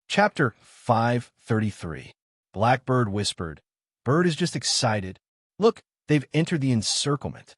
Chapter 533. Blackbird whispered. Bird is just excited. Look, they've entered the encirclement.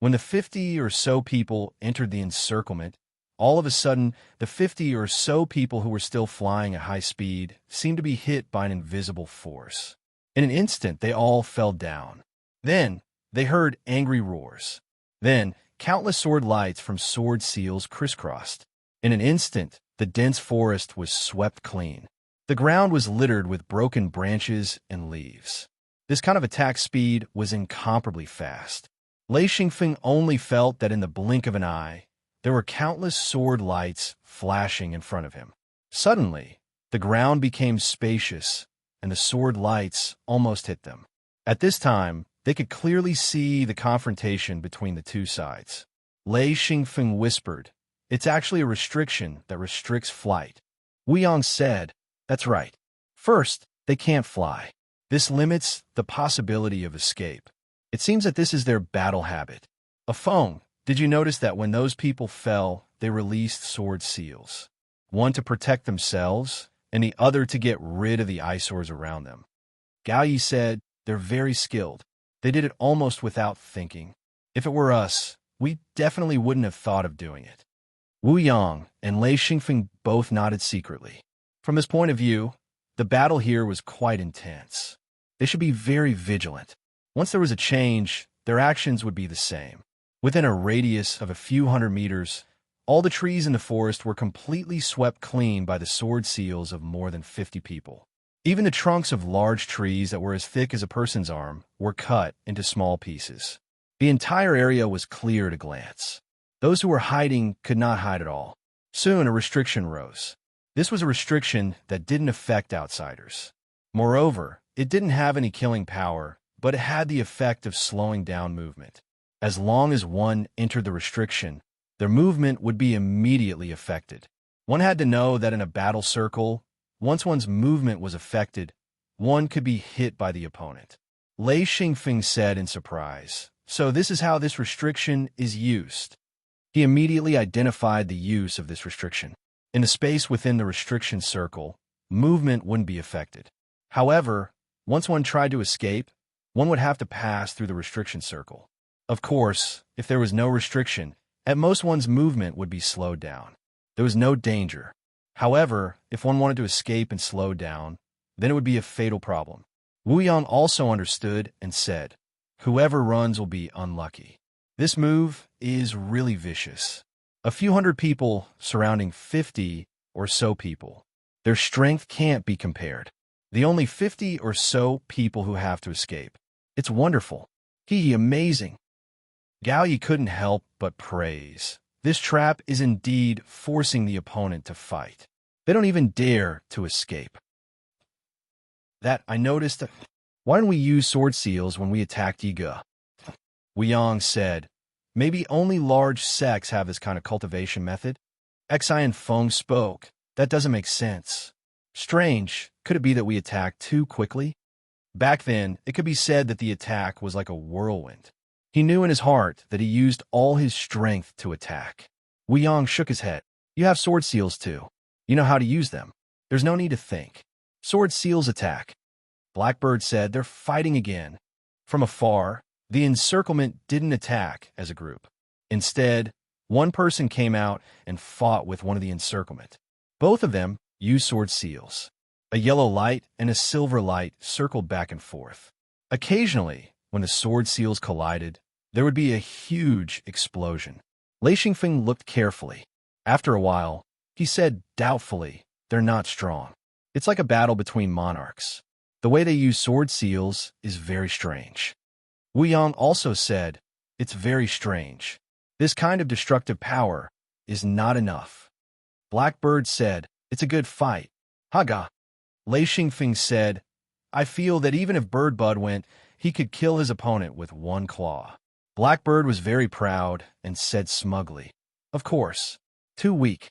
When the 50 or so people entered the encirclement, all of a sudden, the 50 or so people who were still flying at high speed seemed to be hit by an invisible force. In an instant, they all fell down. Then, they heard angry roars. Then, countless sword lights from sword seals crisscrossed. In an instant, the dense forest was swept clean. The ground was littered with broken branches and leaves. This kind of attack speed was incomparably fast. Lei Xingfeng only felt that in the blink of an eye, there were countless sword lights flashing in front of him. Suddenly, the ground became spacious, and the sword lights almost hit them. At this time, they could clearly see the confrontation between the two sides. Lei Xingfeng whispered, "It's actually a restriction that restricts flight." Wu Yang said, "That's right. First, they can't fly. This limits the possibility of escape. It seems that this is their battle habit. Afeng, did you notice that when those people fell, they released sword seals? One to protect themselves, and the other to get rid of the eyesores around them." Gao Yi said, "They're very skilled. They did it almost without thinking. If it were us, we definitely wouldn't have thought of doing it." Wu Yang and Lei Xingfeng both nodded secretly. From this point of view, the battle here was quite intense. They should be very vigilant. Once there was a change, their actions would be the same. Within a radius of a few hundred meters, all the trees in the forest were completely swept clean by the sword seals of more than 50 people. Even the trunks of large trees that were as thick as a person's arm were cut into small pieces. The entire area was clear at a glance. Those who were hiding could not hide at all. Soon a restriction rose. This was a restriction that didn't affect outsiders. Moreover, it didn't have any killing power, but it had the effect of slowing down movement. As long as one entered the restriction, their movement would be immediately affected. One had to know that in a battle circle, once one's movement was affected, one could be hit by the opponent. Lei Xingfeng said in surprise, "So this is how this restriction is used." He immediately identified the use of this restriction. In the space within the restriction circle, movement wouldn't be affected. However, once one tried to escape, one would have to pass through the restriction circle. Of course, if there was no restriction, at most one's movement would be slowed down. There was no danger. However, if one wanted to escape and slow down, then it would be a fatal problem. Wu Yang also understood and said, "Whoever runs will be unlucky." This move is really vicious. A few hundred people surrounding 50 or so people. Their strength can't be compared. The only 50 or so people who have to escape. It's wonderful. Amazing. Gao Yi couldn't help but praise. This trap is indeed forcing the opponent to fight. They don't even dare to escape. That I noticed. Why don't we use sword seals when we attacked Yiga? Wu Yang said, "Maybe only large sects have this kind of cultivation method." Xi and Feng spoke. "That doesn't make sense. Strange, could it be that we attacked too quickly?" Back then, it could be said that the attack was like a whirlwind. He knew in his heart that he used all his strength to attack. Wu Yang shook his head. "You have sword seals too. You know how to use them. There's no need to think. Sword seals attack." Blackbird said, "They're fighting again." From afar, the encirclement didn't attack as a group. Instead, one person came out and fought with one of the encirclement. Both of them used sword seals. A yellow light and a silver light circled back and forth. Occasionally, when the sword seals collided, there would be a huge explosion. Lei Xingfeng looked carefully. After a while, he said doubtfully, "They're not strong. It's like a battle between monarchs. The way they use sword seals is very strange." Wu Yang also said, "It's very strange. This kind of destructive power is not enough." Blackbird said, "It's a good fight." Haga. Lei Xingfeng said, "I feel that even if Birdbud went, he could kill his opponent with one claw." Blackbird was very proud and said smugly, "Of course. Too weak."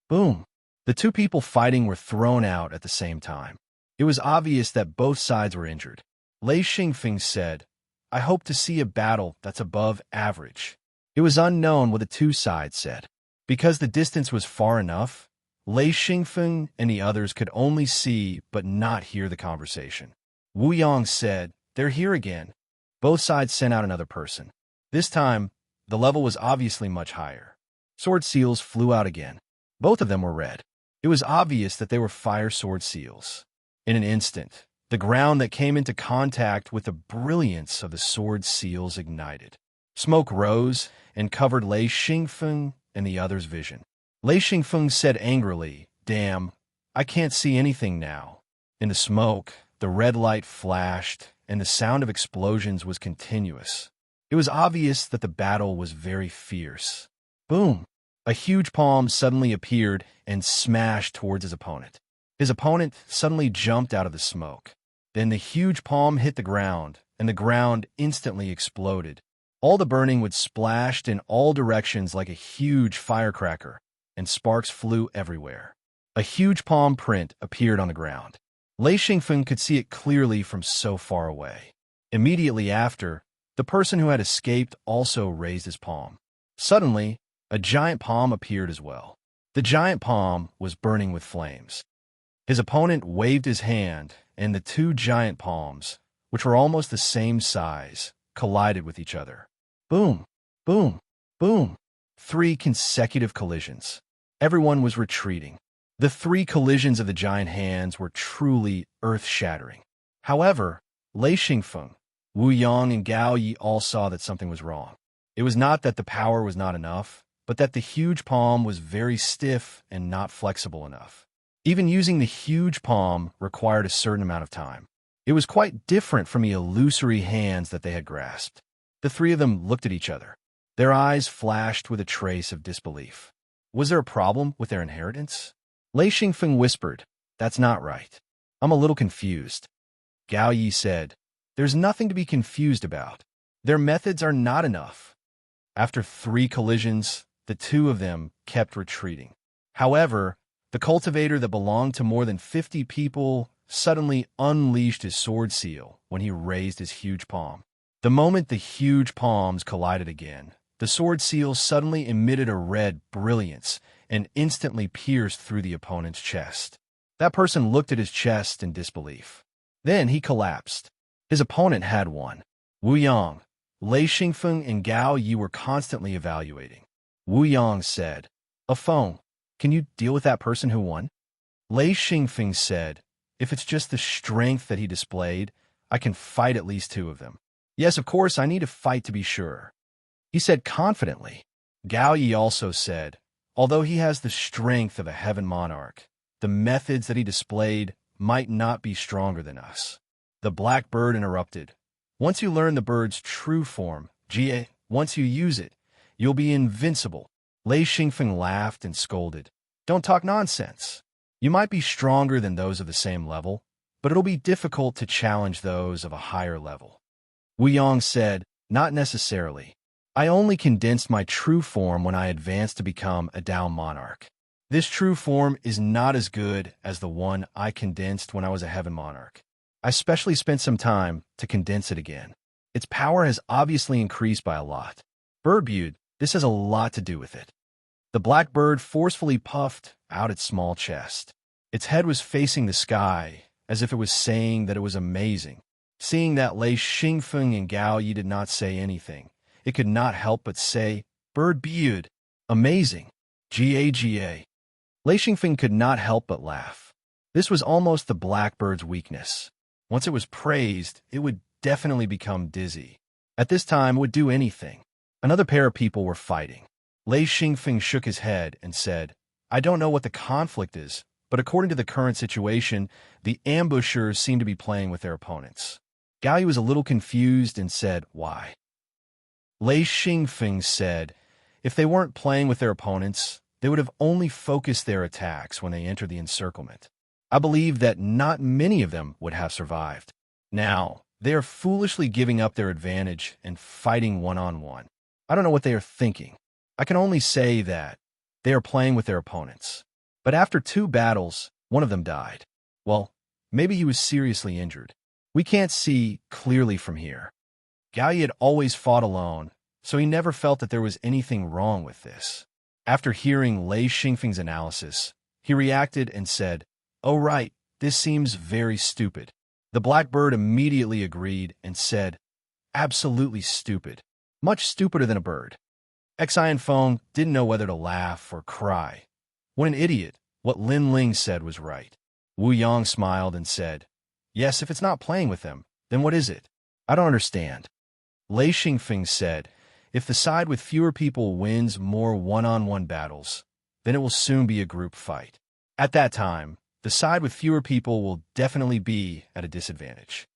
Boom. The two people fighting were thrown out at the same time. It was obvious that both sides were injured. Lei Xingfeng said, "I hope to see a battle that's above average." It was unknown what the two sides said. Because the distance was far enough, Lei Xingfeng and the others could only see but not hear the conversation. Wu Yang said, "They're here again." Both sides sent out another person. This time, the level was obviously much higher. Sword seals flew out again. Both of them were red. It was obvious that they were fire sword seals. In an instant, the ground that came into contact with the brilliance of the sword seals ignited. Smoke rose and covered Lei Xingfeng and the other's vision. Lei Xingfeng said angrily, "Damn, I can't see anything now." In the smoke, the red light flashed, and the sound of explosions was continuous. It was obvious that the battle was very fierce. Boom! A huge palm suddenly appeared and smashed towards his opponent. His opponent suddenly jumped out of the smoke. Then the huge palm hit the ground, and the ground instantly exploded. All the burning would splashed in all directions like a huge firecracker, and sparks flew everywhere. A huge palm print appeared on the ground. Lei Xingfeng could see it clearly from so far away. Immediately after, the person who had escaped also raised his palm. Suddenly, a giant palm appeared as well. The giant palm was burning with flames. His opponent waved his hand, and the two giant palms, which were almost the same size, collided with each other. Boom, boom, boom. 3 consecutive collisions. Everyone was retreating. The 3 collisions of the giant hands were truly earth-shattering. However, Lei Xingfeng, Wu Yang, and Gao Yi all saw that something was wrong. It was not that the power was not enough, but that the huge palm was very stiff and not flexible enough. Even using the huge palm required a certain amount of time. It was quite different from the illusory hands that they had grasped. The 3 of them looked at each other. Their eyes flashed with a trace of disbelief. Was there a problem with their inheritance? Lei Xingfeng whispered, "That's not right. I'm a little confused." Gao Yi said, "There's nothing to be confused about. Their methods are not enough." After 3 collisions, the 2 of them kept retreating. However, the cultivator that belonged to more than 50 people suddenly unleashed his sword seal when he raised his huge palm. The moment the huge palms collided again, the sword seal suddenly emitted a red brilliance and instantly pierced through the opponent's chest. That person looked at his chest in disbelief. Then he collapsed. His opponent had won. Wu Yang, Lei Xingfeng, and Gao Yi were constantly evaluating. Wu Yang said, "A phone. Can you deal with that person who won?" Lei Xingfeng said, "If it's just the strength that he displayed, I can fight at least 2 of them. Yes, of course, I need to fight to be sure," he said confidently. Gao Yi also said, "Although he has the strength of a heaven monarch, the methods that he displayed might not be stronger than us." The black bird interrupted. "Once you learn the bird's true form, once you use it, you'll be invincible." Lei Xingfeng laughed and scolded, "Don't talk nonsense. You might be stronger than those of the same level, but it'll be difficult to challenge those of a higher level." Wu Yang said, "Not necessarily. I only condensed my true form when I advanced to become a Tao monarch. This true form is not as good as the one I condensed when I was a heaven monarch. I specially spent some time to condense it again. Its power has obviously increased by a lot. Bird viewed, this has a lot to do with it." The black bird forcefully puffed out its small chest. Its head was facing the sky, as if it was saying that it was amazing. Seeing that Lei Xingfeng and Gao Yi did not say anything, it could not help but say, "Bird viewed, amazing, GAGA." Lei Xingfeng could not help but laugh. This was almost the blackbird's weakness. Once it was praised, it would definitely become dizzy. At this time, it would do anything. Another pair of people were fighting. Lei Xingfeng shook his head and said, "I don't know what the conflict is, but according to the current situation, the ambushers seem to be playing with their opponents." Gao Yi was a little confused and said, "Why?" Lei Xingfeng said, "If they weren't playing with their opponents, they would have only focused their attacks when they entered the encirclement. I believe that not many of them would have survived. Now, they are foolishly giving up their advantage and fighting one-on-one. I don't know what they are thinking. I can only say that they are playing with their opponents." But after 2 battles, one of them died. Well, maybe he was seriously injured. We can't see clearly from here. Gao Yi had always fought alone, so he never felt that there was anything wrong with this. After hearing Lei Xingfeng's analysis, He reacted and said, "Oh right, this seems very stupid." The blackbird immediately agreed and said, "Absolutely stupid. Much stupider than a bird." Xi and Feng didn't know whether to laugh or cry. What an idiot. What Lin Ling said was right. Wu Yang smiled and said, "Yes, if it's not playing with them, then what is it? I don't understand." Lei Xingfeng said, "If the side with fewer people wins more one-on-one battles, then it will soon be a group fight. At that time, the side with fewer people will definitely be at a disadvantage."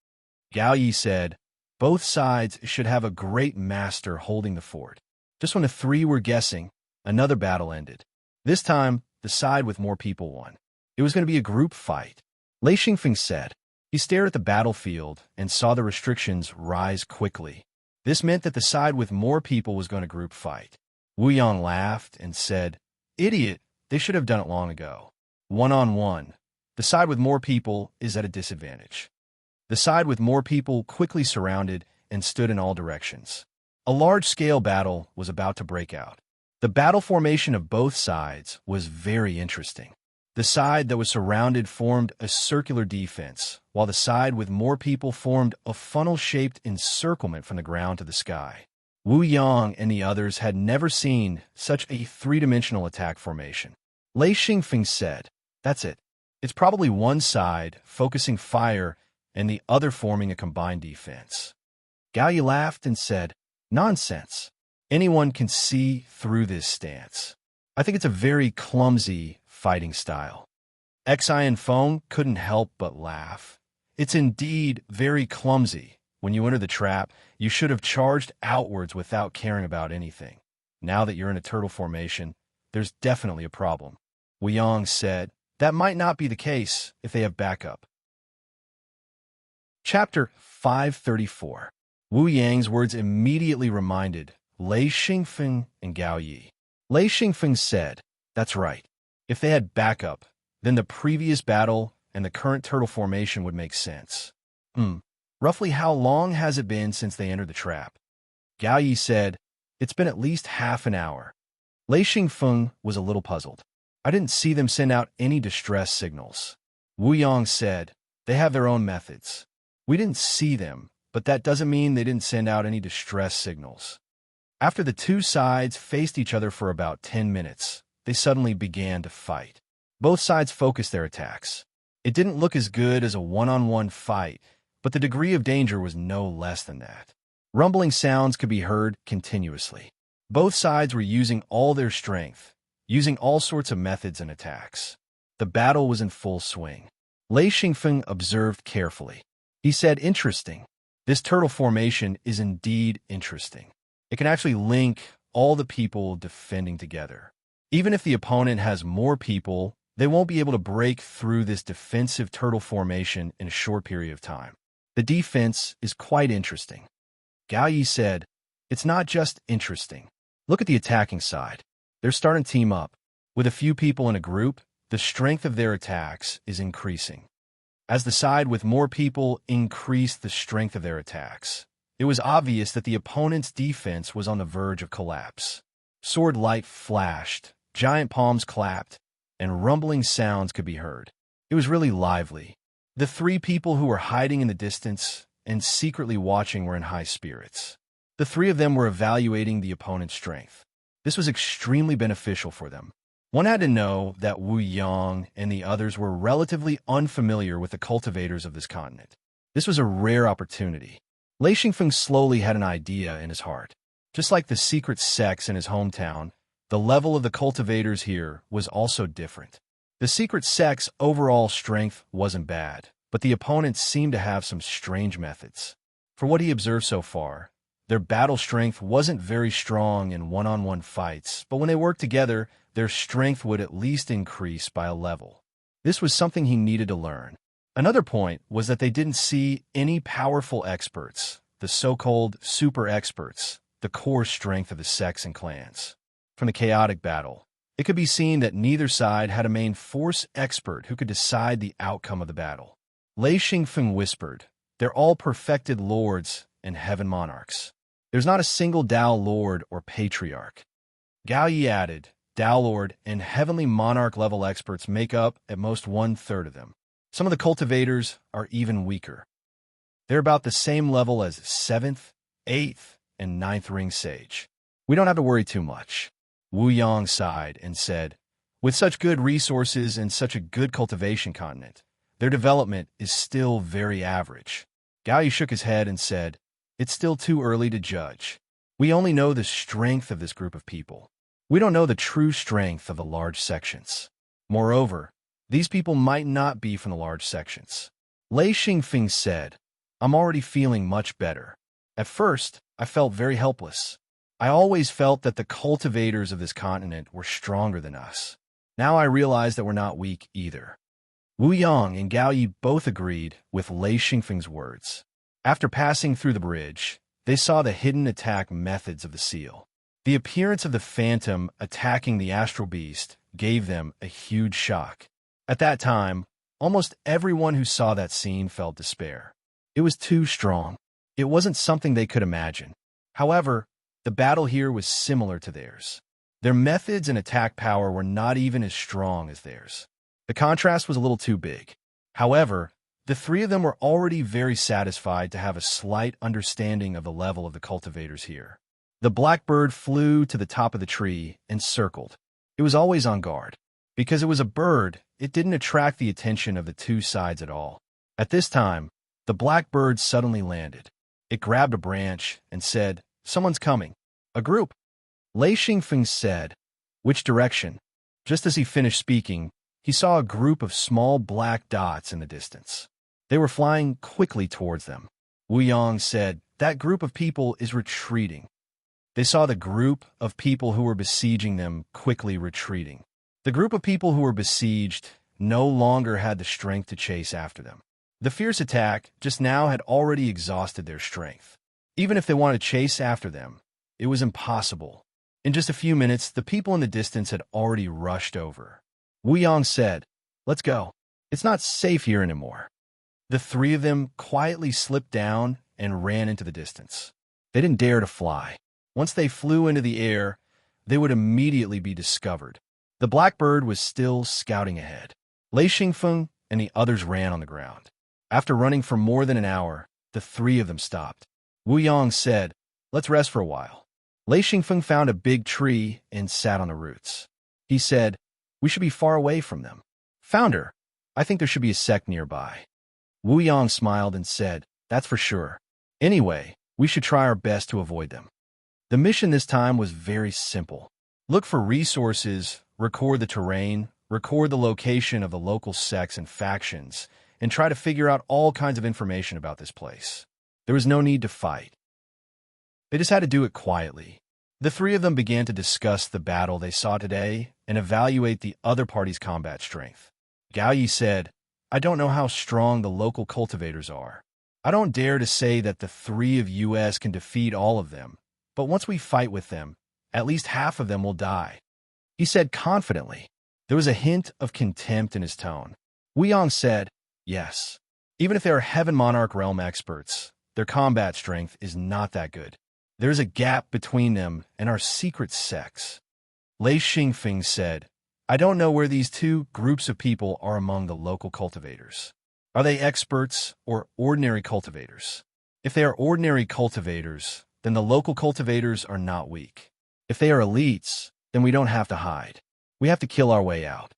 Gao Yi said, "Both sides should have a great master holding the fort." Just when the three were guessing, another battle ended. This time, the side with more people won. It was going to be a group fight. Lei Xingfeng said. He stared at the battlefield and saw the restrictions rise quickly. This meant that the side with more people was going to group fight. Wu Yang laughed and said, "Idiot, they should have done it long ago. One-on-one. The side with more people is at a disadvantage." The side with more people quickly surrounded and stood in all directions. A large-scale battle was about to break out. The battle formation of both sides was very interesting. The side that was surrounded formed a circular defense, while the side with more people formed a funnel-shaped encirclement from the ground to the sky. Wu Yang and the others had never seen such a three-dimensional attack formation. Lei Xingfeng said, "That's it. It's probably one side focusing fire and the other forming a combined defense." Gao Yi laughed and said, "Nonsense. Anyone can see through this stance. I think it's a very clumsy fighting style." Xi and Feng couldn't help but laugh. "It's indeed very clumsy. When you enter the trap, you should have charged outwards without caring about anything. Now that you're in a turtle formation, there's definitely a problem." Wu Yang said, "That might not be the case if they have backup." Chapter 534. Wu Yang's words immediately reminded Lei Xingfeng and Gao Yi. Lei Xingfeng said, "That's right. If they had backup, then the previous battle and the current turtle formation would make sense." Roughly how long has it been since they entered the trap?" Gao Yi said, "It's been at least half an hour." Lei Xingfeng was a little puzzled. "I didn't see them send out any distress signals." Wu Yang said, "They have their own methods. We didn't see them, but that doesn't mean they didn't send out any distress signals." After the two sides faced each other for about 10 minutes, they suddenly began to fight. Both sides focused their attacks. It didn't look as good as a one-on-one fight, but the degree of danger was no less than that. Rumbling sounds could be heard continuously. Both sides were using all their strength, using all sorts of methods and attacks. The battle was in full swing. Lei Xingfeng observed carefully. He said, "Interesting. This turtle formation is indeed interesting. It can actually link all the people defending together. Even if the opponent has more people, they won't be able to break through this defensive turtle formation in a short period of time. The defense is quite interesting." Gao Yi said, "It's not just interesting. Look at the attacking side. They're starting to team up. With a few people in a group, the strength of their attacks is increasing. As the side with more people increased the strength of their attacks, it was obvious that the opponent's defense was on the verge of collapse. Sword light flashed, giant palms clapped, and rumbling sounds could be heard. It was really lively. The three people who were hiding in the distance and secretly watching were in high spirits. The three of them were evaluating the opponent's strength. This was extremely beneficial for them. One had to know that Wu Yang and the others were relatively unfamiliar with the cultivators of this continent. This was a rare opportunity. Lei Xingfeng slowly had an idea in his heart. Just like the secret sects in his hometown, the level of the cultivators here was also different. The secret sect's overall strength wasn't bad, but the opponents seemed to have some strange methods. For what he observed so far, their battle strength wasn't very strong in one-on-one fights, but when they worked together, their strength would at least increase by a level. This was something he needed to learn. Another point was that they didn't see any powerful experts, the so-called super experts, the core strength of the sects and clans. From the chaotic battle, it could be seen that neither side had a main force expert who could decide the outcome of the battle. Lei Xingfeng whispered, "They're all perfected lords and heaven monarchs. There's not a single Dao lord or patriarch." Gao Yi added, Dowlord, and Heavenly Monarch level experts make up at most 1/3 of them. Some of the cultivators are even weaker. They're about the same level as 7th, 8th, and 9th ring sage. We don't have to worry too much. Wu Yang sighed and said, with such good resources and such a good cultivation continent, their development is still very average. Gao Yi shook his head and said, it's still too early to judge. We only know the strength of this group of people. We don't know the true strength of the large sections. Moreover, these people might not be from the large sections. Lei Xingfeng said, I'm already feeling much better. At first, I felt very helpless. I always felt that the cultivators of this continent were stronger than us. Now I realize that we're not weak either. Wu Yang and Gao Yi both agreed with Lei Xingfeng's words. After passing through the bridge, they saw the hidden attack methods of the seal. The appearance of the phantom attacking the astral beast gave them a huge shock. At that time, almost everyone who saw that scene felt despair. It was too strong. It wasn't something they could imagine. However, the battle here was similar to theirs. Their methods and attack power were not even as strong as theirs. The contrast was a little too big. However, the three of them were already very satisfied to have a slight understanding of the level of the cultivators here. The blackbird flew to the top of the tree and circled. It was always on guard. Because it was a bird, it didn't attract the attention of the two sides at all. At this time, the blackbird suddenly landed. It grabbed a branch and said, someone's coming. A group. Lei Xingfeng said, which direction? Just as he finished speaking, he saw a group of small black dots in the distance. They were flying quickly towards them. Wu Yang said, that group of people is retreating. They saw the group of people who were besieging them quickly retreating. The group of people who were besieged no longer had the strength to chase after them. The fierce attack just now had already exhausted their strength. Even if they wanted to chase after them, it was impossible. In just a few minutes, the people in the distance had already rushed over. Wu Yang said, let's go. It's not safe here anymore. The three of them quietly slipped down and ran into the distance. They didn't dare to fly. Once they flew into the air, they would immediately be discovered. The blackbird was still scouting ahead. Lei Xingfeng and the others ran on the ground. After running for more than an hour, the three of them stopped. Wu Yang said, let's rest for a while. Lei Xingfeng found a big tree and sat on the roots. He said, we should be far away from them. Founder, I think there should be a sect nearby. Wu Yang smiled and said, that's for sure. Anyway, we should try our best to avoid them. The mission this time was very simple. Look for resources, record the terrain, record the location of the local sects and factions, and try to figure out all kinds of information about this place. There was no need to fight. They just had to do it quietly. The three of them began to discuss the battle they saw today and evaluate the other party's combat strength. Gao Yi said, I don't know how strong the local cultivators are. I don't dare to say that the three of us can defeat all of them, but once we fight with them, at least half of them will die. He said confidently. There was a hint of contempt in his tone. Wu Yang said, yes. Even if they are Heaven Monarch realm experts, their combat strength is not that good. There is a gap between them and our secret sects. Lei Xingfeng said, I don't know where these two groups of people are among the local cultivators. Are they experts or ordinary cultivators? If they are ordinary cultivators, then the local cultivators are not weak. If they are elites, then we don't have to hide. We have to kill our way out.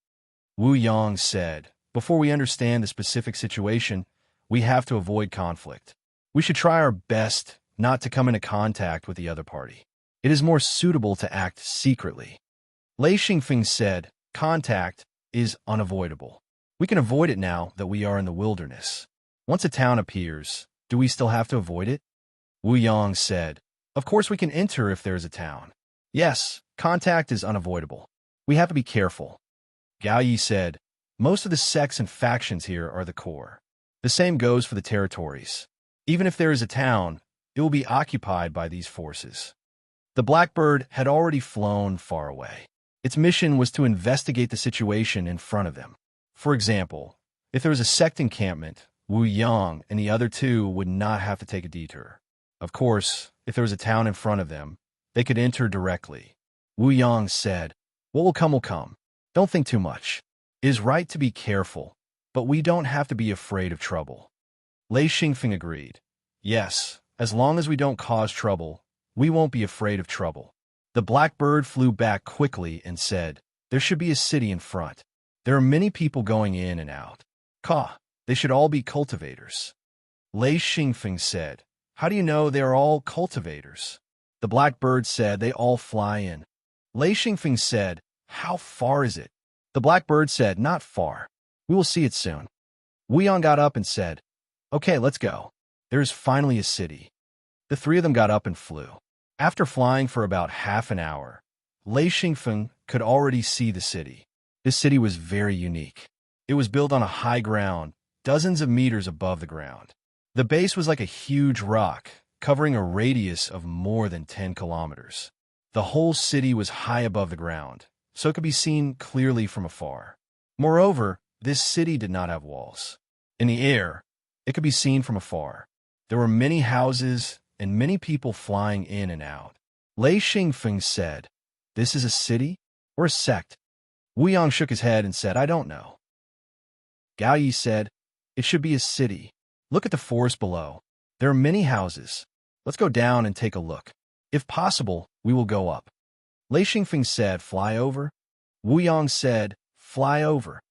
Wu Yang said, before we understand the specific situation, we have to avoid conflict. We should try our best not to come into contact with the other party. It is more suitable to act secretly. Lei Xingfeng said, contact is unavoidable. We can avoid it now that we are in the wilderness. Once a town appears, do we still have to avoid it? Wu Yang said, of course we can enter if there is a town. Yes, contact is unavoidable. We have to be careful. Gao Yi said, most of the sects and factions here are the core. The same goes for the territories. Even if there is a town, it will be occupied by these forces. The blackbird had already flown far away. Its mission was to investigate the situation in front of them. For example, if there was a sect encampment, Wu Yang and the other two would not have to take a detour. Of course, if there was a town in front of them, they could enter directly. Wu Yang said, What will come will come. Don't think too much. It is right to be careful, but we don't have to be afraid of trouble. Lei Xingfeng agreed. Yes, as long as we don't cause trouble, we won't be afraid of trouble. The blackbird flew back quickly and said, there should be a city in front. There are many people going in and out. They should all be cultivators. Lei Xingfeng said, how do you know they are all cultivators? The blackbird said, they all fly in. Lei Xingfeng said, how far is it? The blackbird said, not far. We will see it soon. Wu Yang got up and said, okay, let's go. There is finally a city. The three of them got up and flew. After flying for about half an hour, Lei Xingfeng could already see the city. This city was very unique. It was built on a high ground, dozens of meters above the ground. The base was like a huge rock, covering a radius of more than 10 kilometers. The whole city was high above the ground, so it could be seen clearly from afar. Moreover, this city did not have walls. In the air, it could be seen from afar. There were many houses and many people flying in and out. Lei Xingfeng said, this is a city or a sect? Wu Yang shook his head and said, I don't know. Gao Yi said, it should be a city. Look at the forest below. There are many houses. Let's go down and take a look. If possible, we will go up. Lei Xingfeng said, fly over? Wu Yang said, fly over.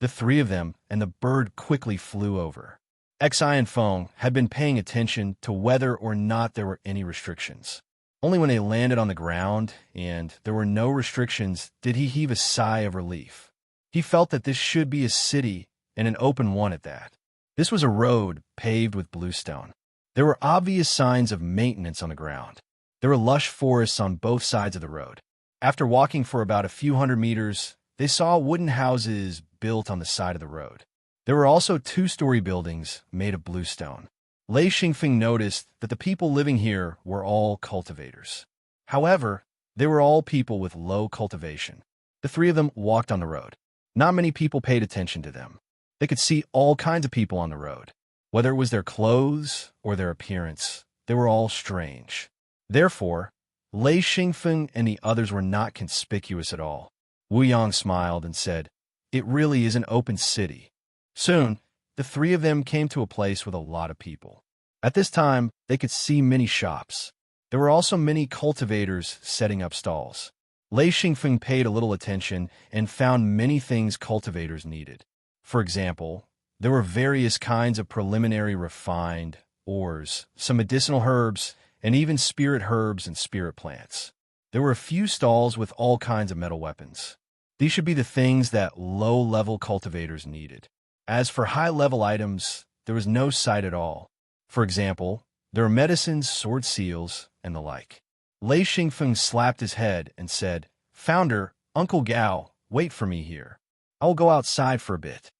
The three of them and the bird quickly flew over. Xi and Feng had been paying attention to whether or not there were any restrictions. Only when they landed on the ground and there were no restrictions did he heave a sigh of relief. He felt that this should be a city and an open one at that. This was a road paved with bluestone. There were obvious signs of maintenance on the ground. There were lush forests on both sides of the road. After walking for about a few hundred meters, they saw wooden houses built on the side of the road. There were also two-story buildings made of bluestone. Lei Xingfeng noticed that the people living here were all cultivators. However, they were all people with low cultivation. The three of them walked on the road. Not many people paid attention to them. They could see all kinds of people on the road. Whether it was their clothes or their appearance, they were all strange. Therefore, Lei Xingfeng and the others were not conspicuous at all. Wu Yang smiled and said, it really is an open city. Soon, the three of them came to a place with a lot of people. At this time, they could see many shops. There were also many cultivators setting up stalls. Lei Xingfeng paid a little attention and found many things cultivators needed. For example, there were various kinds of preliminary refined ores, some medicinal herbs, and even spirit herbs and spirit plants. There were a few stalls with all kinds of metal weapons. These should be the things that low-level cultivators needed. As for high-level items, there was no sight at all. For example, there were medicines, sword seals, and the like. Lei Xingfeng slapped his head and said, Founder, Uncle Gao, wait for me here. I will go outside for a bit.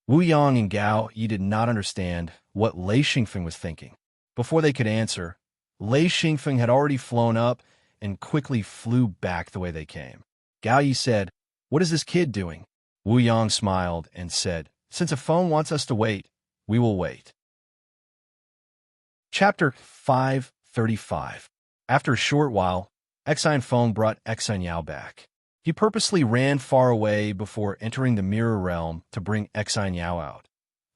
Wu Yang and Gao Yi did not understand what Lei Xingfeng was thinking. Before they could answer, Lei Xingfeng had already flown up and quickly flew back the way they came. Gao Yi said, what is this kid doing? Wu Yang smiled and said, since a phone wants us to wait, we will wait. Chapter 535. After a short while, Exine Feng brought Exine Yao back. He purposely ran far away before entering the mirror realm to bring Exine Yao out.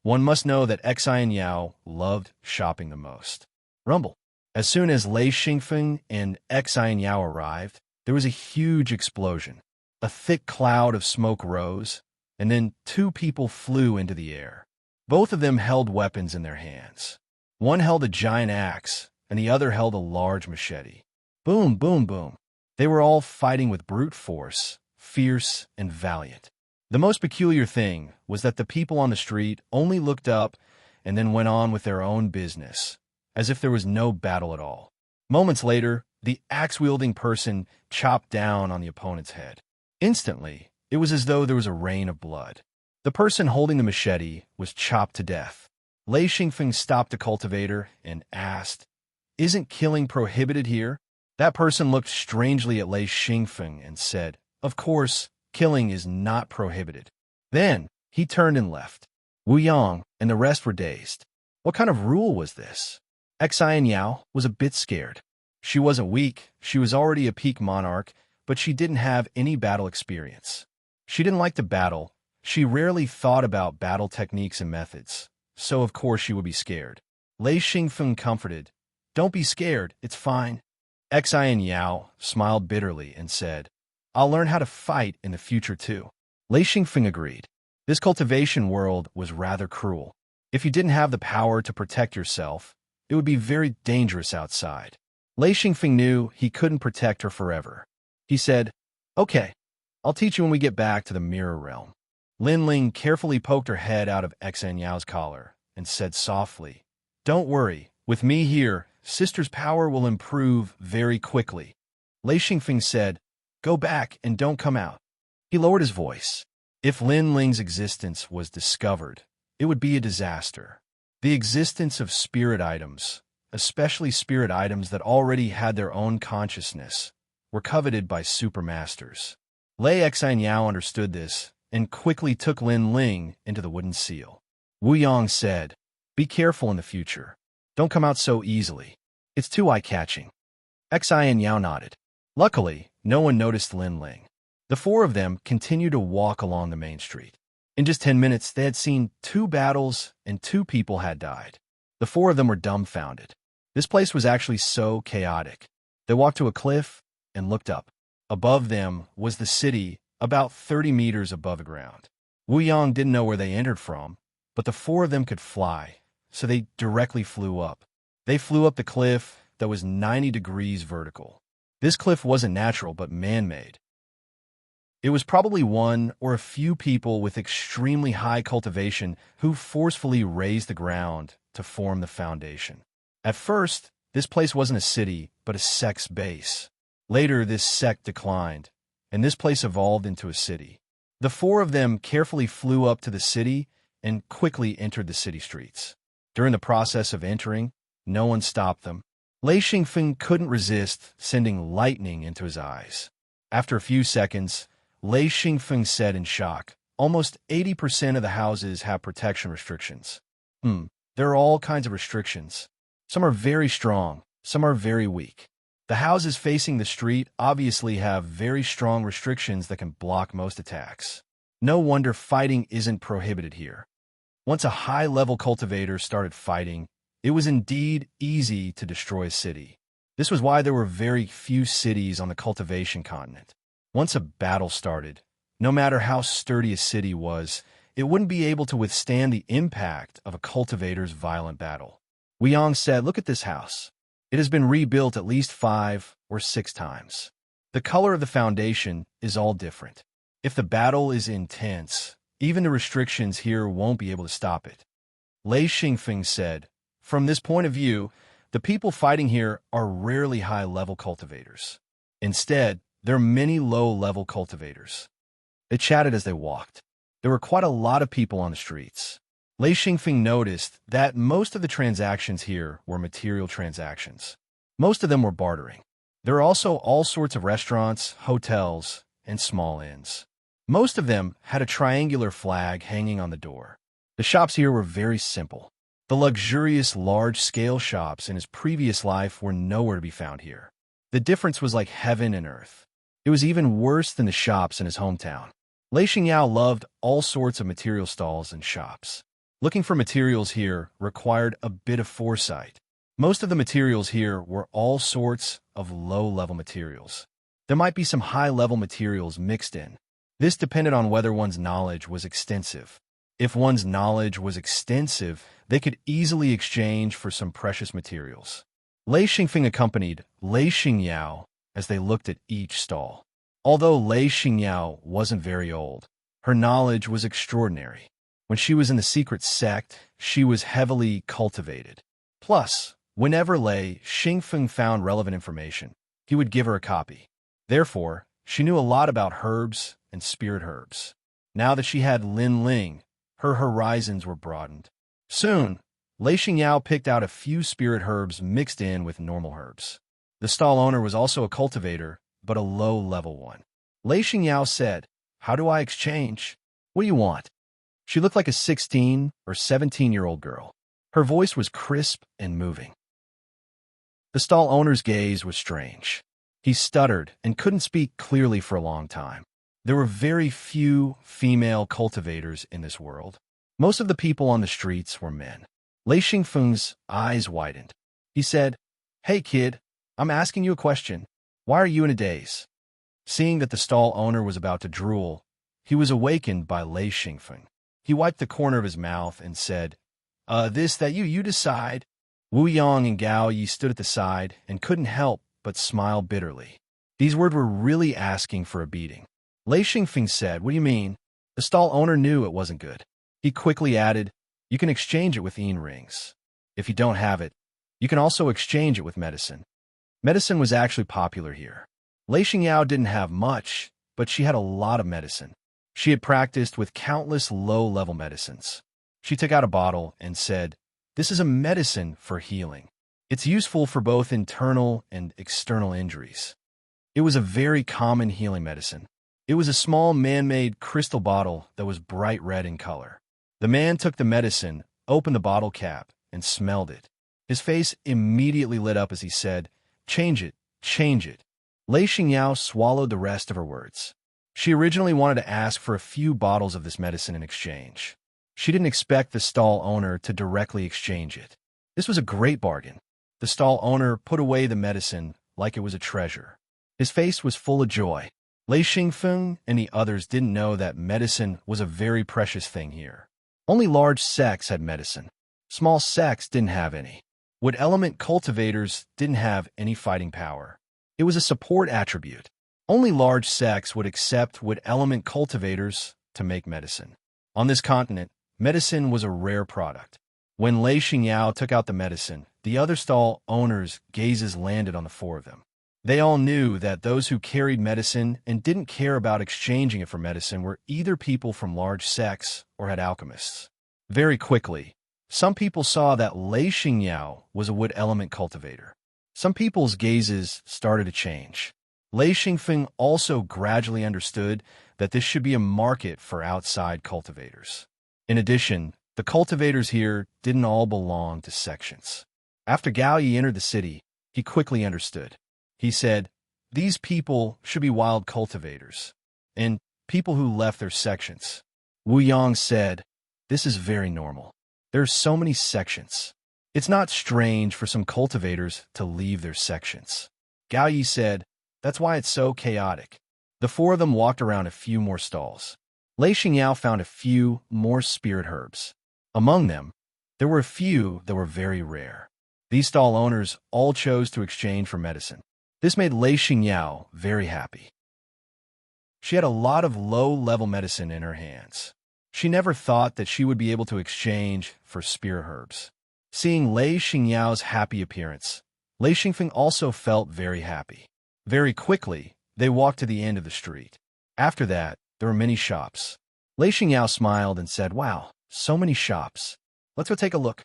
One must know that Exine Yao loved shopping the most. Rumble. As soon as Lei Xingfeng and Exine Yao arrived, there was a huge explosion. A thick cloud of smoke rose, and then two people flew into the air. Both of them held weapons in their hands. One held a giant axe, and the other held a large machete. Boom, boom, boom. They were all fighting with brute force, fierce and valiant. The most peculiar thing was that the people on the street only looked up and then went on with their own business, as if there was no battle at all. Moments later, the axe-wielding person chopped down on the opponent's head. Instantly, it was as though there was a rain of blood. The person holding the machete was chopped to death. Lei Xingfeng stopped the cultivator and asked, Isn't killing prohibited here? That person looked strangely at Lei Xingfeng and said, Of course, killing is not prohibited. Then, he turned and left. Wu Yang and the rest were dazed. What kind of rule was this? Xi Yao was a bit scared. She wasn't weak, she was already a peak monarch, but she didn't have any battle experience. She didn't like to battle. She rarely thought about battle techniques and methods, so of course she would be scared. Lei Xingfeng comforted, "Don't be scared, it's fine." Xian Yao smiled bitterly and said, "I'll learn how to fight in the future too." Lei Xingfeng agreed. This cultivation world was rather cruel. If you didn't have the power to protect yourself, it would be very dangerous outside. Lei Xingfeng knew he couldn't protect her forever. He said, "Okay, I'll teach you when we get back to the mirror realm." Lin Ling carefully poked her head out of Xian Yao's collar and said softly, "Don't worry, with me here, sister's power will improve very quickly." Lei Xingfeng said, "Go back and don't come out." He lowered his voice. If Lin Ling's existence was discovered, it would be a disaster. The existence of spirit items, especially spirit items that already had their own consciousness, were coveted by supermasters. Lei Xianyao understood this and quickly took Lin Ling into the wooden seal. Wu Yang said, "Be careful in the future. Don't come out so easily. It's too eye-catching." Xianyao nodded. Luckily, no one noticed Lin Ling. The four of them continued to walk along the main street. In just 10 minutes, they had seen 2 battles and 2 people had died. The four of them were dumbfounded. This place was actually so chaotic. They walked to a cliff and looked up. Above them was the city, about 30 meters above the ground. Wu Yang didn't know where they entered from, but the four of them could fly, so they directly flew up. They flew up the cliff that was 90 degrees vertical. This cliff wasn't natural, but man-made. It was probably one or a few people with extremely high cultivation who forcefully raised the ground to form the foundation. At first, this place wasn't a city, but a sect's base. Later, this sect declined, and this place evolved into a city. The four of them carefully flew up to the city and quickly entered the city streets. During the process of entering, no one stopped them. Lei Xingfeng couldn't resist sending lightning into his eyes. After a few seconds, Lei Xingfeng said in shock, "Almost 80% of the houses have protection restrictions." There are all kinds of restrictions. Some are very strong, some are very weak. The houses facing the street obviously have very strong restrictions that can block most attacks. No wonder fighting isn't prohibited here. Once a high-level cultivator started fighting, it was indeed easy to destroy a city. This was why there were very few cities on the cultivation continent. Once a battle started, no matter how sturdy a city was, it wouldn't be able to withstand the impact of a cultivator's violent battle. Wu Yang said, "Look at this house. It has been rebuilt at least 5 or 6 times. The color of the foundation is all different. If the battle is intense, even the restrictions here won't be able to stop it." Lei Xingfeng said, "From this point of view, the people fighting here are rarely high-level cultivators. Instead, there are many low-level cultivators." They chatted as they walked. There were quite a lot of people on the streets. Lei Xingfeng noticed that most of the transactions here were material transactions. Most of them were bartering. There were also all sorts of restaurants, hotels, and small inns. Most of them had a triangular flag hanging on the door. The shops here were very simple. The luxurious large-scale shops in his previous life were nowhere to be found here. The difference was like heaven and earth. It was even worse than the shops in his hometown. Lei Xingyao loved all sorts of material stalls and shops. Looking for materials here required a bit of foresight. Most of the materials here were all sorts of low-level materials. There might be some high-level materials mixed in. This depended on whether one's knowledge was extensive. If one's knowledge was extensive, they could easily exchange for some precious materials. Lei Xingfeng accompanied Lei Xingyao as they looked at each stall. Although Lei Xingyao wasn't very old, her knowledge was extraordinary. When she was in the secret sect, she was heavily cultivated. Plus, whenever Lei Xingfeng found relevant information, he would give her a copy. Therefore, she knew a lot about herbs and spirit herbs. Now that she had Lin Ling, her horizons were broadened. Soon, Lei Xingyao picked out a few spirit herbs mixed in with normal herbs. The stall owner was also a cultivator, but a low-level one. Lei Xingyao said, "How do I exchange? What do you want?" She looked like a 16 or 17-year-old girl. Her voice was crisp and moving. The stall owner's gaze was strange. He stuttered and couldn't speak clearly for a long time. There were very few female cultivators in this world. Most of the people on the streets were men. Lei Xingfeng's eyes widened. He said, "Hey kid, I'm asking you a question. Why are you in a daze?" Seeing that the stall owner was about to drool, he was awakened by Lei Xingfeng. He wiped the corner of his mouth and said, You decide." Wu Yang and Gao Yi stood at the side and couldn't help but smile bitterly. These words were really asking for a beating. Lei Xingfeng said, "What do you mean?" The stall owner knew it wasn't good. He quickly added, "You can exchange it with yin rings. If you don't have it, you can also exchange it with medicine." Medicine was actually popular here. Lei Xingyao didn't have much, but she had a lot of medicine. She had practiced with countless low-level medicines. She took out a bottle and said, "This is a medicine for healing. It's useful for both internal and external injuries." It was a very common healing medicine. It was a small man-made crystal bottle that was bright red in color. The man took the medicine, opened the bottle cap, and smelled it. His face immediately lit up as he said, "Change it, change it." Lei Xingyao swallowed the rest of her words. She originally wanted to ask for a few bottles of this medicine in exchange. She didn't expect the stall owner to directly exchange it. This was a great bargain. The stall owner put away the medicine like it was a treasure. His face was full of joy. Lei Xingfeng and the others didn't know that medicine was a very precious thing here. Only large sects had medicine. Small sects didn't have any. Wood element cultivators didn't have any fighting power. It was a support attribute. Only large sects would accept wood element cultivators to make medicine. On this continent, medicine was a rare product. When Lei Xingyao took out the medicine, the other stall owners' gazes landed on the four of them. They all knew that those who carried medicine and didn't care about exchanging it for medicine were either people from large sects or had alchemists. Very quickly, some people saw that Lei Xingyao was a wood element cultivator. Some people's gazes started to change. Lei Xingfeng also gradually understood that this should be a market for outside cultivators. In addition, the cultivators here didn't all belong to sections. After Gao Yi entered the city, he quickly understood. He said, "These people should be wild cultivators, and people who left their sections." Wu Yang said, "This is very normal. There are so many sections. It's not strange for some cultivators to leave their sections." Gao Yi said, "That's why it's so chaotic." The four of them walked around a few more stalls. Lei Xingyao found a few more spirit herbs. Among them, there were a few that were very rare. These stall owners all chose to exchange for medicine. This made Lei Xingyao very happy. She had a lot of low-level medicine in her hands. She never thought that she would be able to exchange for spirit herbs. Seeing Lei Xingyao's happy appearance, Lei Xingfeng also felt very happy. Very quickly, they walked to the end of the street. After that, there were many shops. Lei Xingyao smiled and said, "Wow, so many shops. Let's go take a look."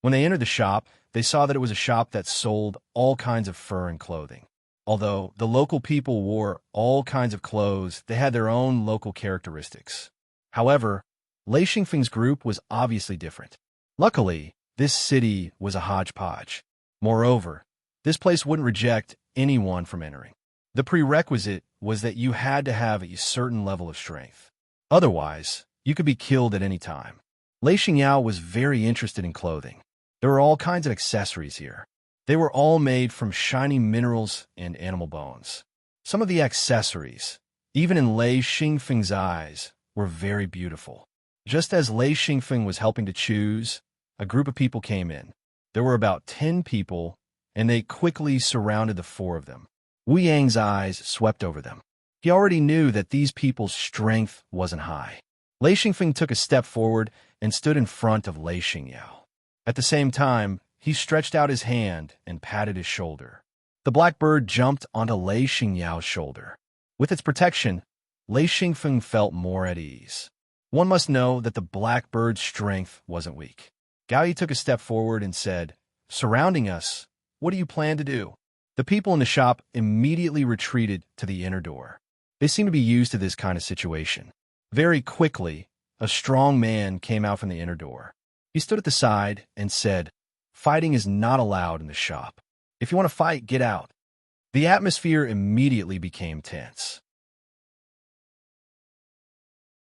When they entered the shop, they saw that it was a shop that sold all kinds of fur and clothing. Although the local people wore all kinds of clothes, they had their own local characteristics. However, Lei Xingfeng's group was obviously different. Luckily, this city was a hodgepodge. Moreover, this place wouldn't reject anyone from entering. The prerequisite was that you had to have a certain level of strength. Otherwise, you could be killed at any time. Lei Xingyao was very interested in clothing. There were all kinds of accessories here. They were all made from shiny minerals and animal bones. Some of the accessories, even in Lei Xingfeng's eyes, were very beautiful. Just as Lei Xingfeng was helping to choose, a group of people came in. There were about 10 people, and they quickly surrounded the four of them. Wu Yang's eyes swept over them. He already knew that these people's strength wasn't high. Lei Xingfeng took a step forward and stood in front of Lei Xingyao. At the same time, he stretched out his hand and patted his shoulder. The black bird jumped onto Lei Xingyao's shoulder. With its protection, Lei Xingfeng felt more at ease. One must know that the black bird's strength wasn't weak. Gao Yi took a step forward and said, "Surrounding us, what do you plan to do?" The people in the shop immediately retreated to the inner door. They seemed to be used to this kind of situation. Very quickly, a strong man came out from the inner door. He stood at the side and said, "Fighting is not allowed in the shop. If you want to fight, get out." The atmosphere immediately became tense.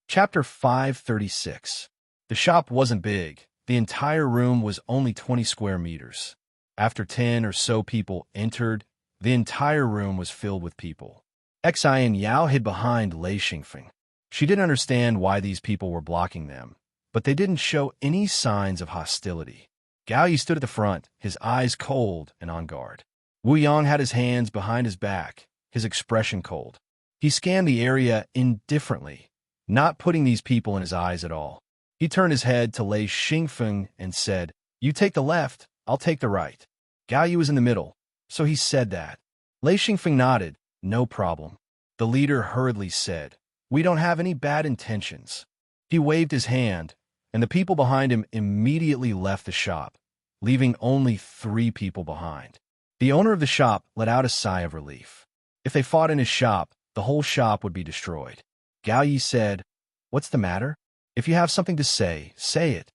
Chapter 536. The shop wasn't big. The entire room was only 20 square meters. After 10 or so people entered, the entire room was filled with people. Xi and Yao hid behind Lei Xingfeng. She didn't understand why these people were blocking them, but they didn't show any signs of hostility. Gao Yi stood at the front, his eyes cold and on guard. Wu Yang had his hands behind his back, his expression cold. He scanned the area indifferently, not putting these people in his eyes at all. He turned his head to Lei Xingfeng and said, "You take the left, I'll take the right." Gao Yi was in the middle, so he said that. Lei Xingfeng nodded. "No problem." The leader hurriedly said, "We don't have any bad intentions." He waved his hand, and the people behind him immediately left the shop, leaving only 3 people behind. The owner of the shop let out a sigh of relief. If they fought in his shop, the whole shop would be destroyed. Gao Yi said, "What's the matter? If you have something to say, say it."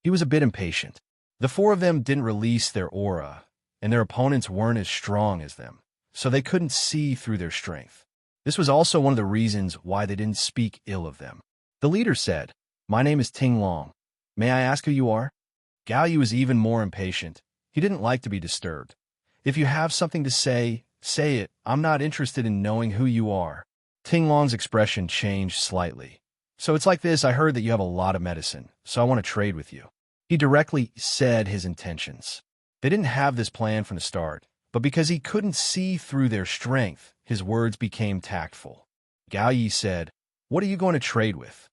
He was a bit impatient. The 4 of them didn't release their aura, and their opponents weren't as strong as them, so they couldn't see through their strength. This was also one of the reasons why they didn't speak ill of them. The leader said, "My name is Ting Long. May I ask who you are?" Gao Yi was even more impatient. He didn't like to be disturbed. "If you have something to say, say it. I'm not interested in knowing who you are." Ting Long's expression changed slightly. "So it's like this, I heard that you have a lot of medicine, so I want to trade with you." He directly said his intentions. They didn't have this plan from the start, but because he couldn't see through their strength, his words became tactful. Gao Yi said, "What are you going to trade with?"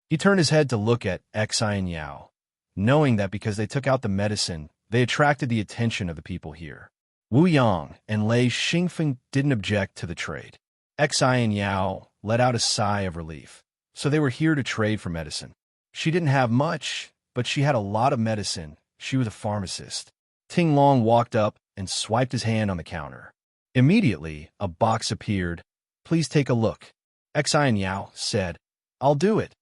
He turned his head to look at Xi and Yao, knowing that because they took out the medicine, they attracted the attention of the people here. Wu Yang and Lei Xingfeng didn't object to the trade. Xi and Yao let out a sigh of relief. So they were here to trade for medicine. She didn't have much, but she had a lot of medicine. She was a pharmacist. Ting Long walked up and swiped his hand on the counter. Immediately, a box appeared. "Please take a look." Xi and Yao said, "I'll do it."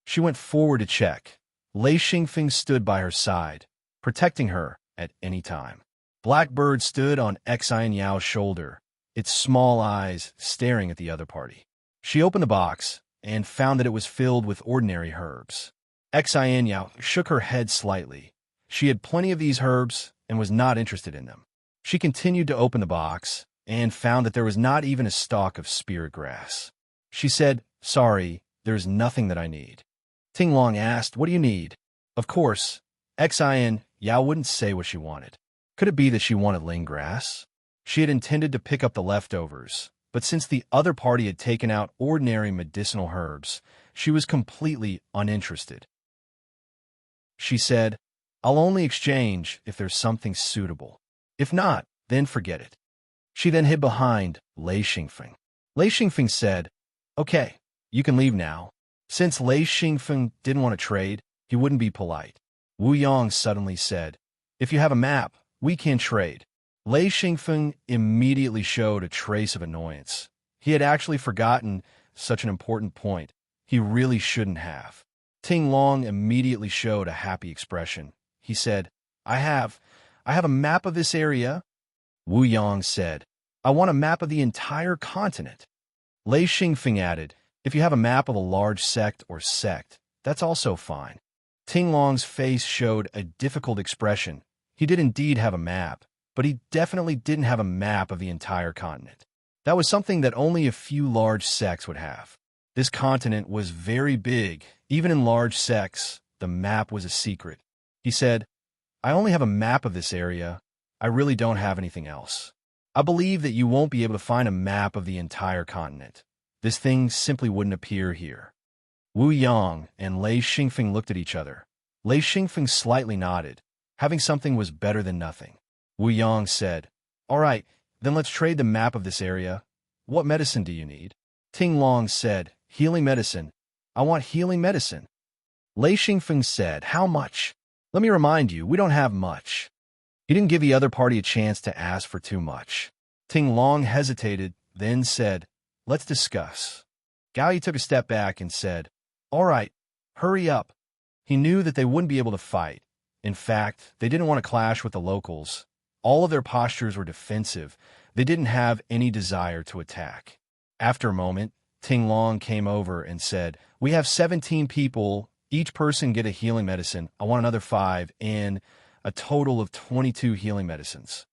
She went forward to check. Lei Xingfeng stood by her side, protecting her at any time. Blackbird stood on Xi and Yao's shoulder, its small eyes staring at the other party. She opened the box and found that it was filled with ordinary herbs. Xi and Yao shook her head slightly. She had plenty of these herbs and was not interested in them. She continued to open the box and found that there was not even a stalk of spirit grass. She said, "Sorry, there's nothing that I need." Ting Long asked, "What do you need?" Of course, Xi and Yao wouldn't say what she wanted. Could it be that she wanted ling grass? She had intended to pick up the leftovers, but since the other party had taken out ordinary medicinal herbs, she was completely uninterested. She said, "I'll only exchange if there's something suitable. If not, then forget it." She then hid behind Lei Xingfeng. Lei Xingfeng said, "Okay, you can leave now." Since Lei Xingfeng didn't want to trade, he wouldn't be polite. Wu Yang suddenly said, "If you have a map, we can trade." Lei Xingfeng immediately showed a trace of annoyance. He had actually forgotten such an important point. He really shouldn't have. Ting Long immediately showed a happy expression. He said, I have a map of this area." Wu Yang said, "I want a map of the entire continent." Lei Xingfeng added, "If you have a map of a large sect or sect, that's also fine." Ting Long's face showed a difficult expression. He did indeed have a map, but he definitely didn't have a map of the entire continent. That was something that only a few large sects would have. This continent was very big. Even in large sects, the map was a secret. He said, "I only have a map of this area. I really don't have anything else. I believe that you won't be able to find a map of the entire continent. This thing simply wouldn't appear here." Wu Yang and Lei Xingfeng looked at each other. Lei Xingfeng slightly nodded. Having something was better than nothing. Wu Yang said, "All right, then let's trade the map of this area. What medicine do you need?" Ting Long said, "Healing medicine. I want healing medicine." Lei Xingfeng said, "How much?" "Let me remind you, we don't have much." He didn't give the other party a chance to ask for too much. Ting Long hesitated, then said, "Let's discuss." Gao Yi took a step back and said, "All right, hurry up." He knew that they wouldn't be able to fight. In fact, they didn't want to clash with the locals. All of their postures were defensive. They didn't have any desire to attack. After a moment, Ting Long came over and said, "We have 17 people. Each person get a healing medicine. I want another 5, and a total of 22 healing medicines."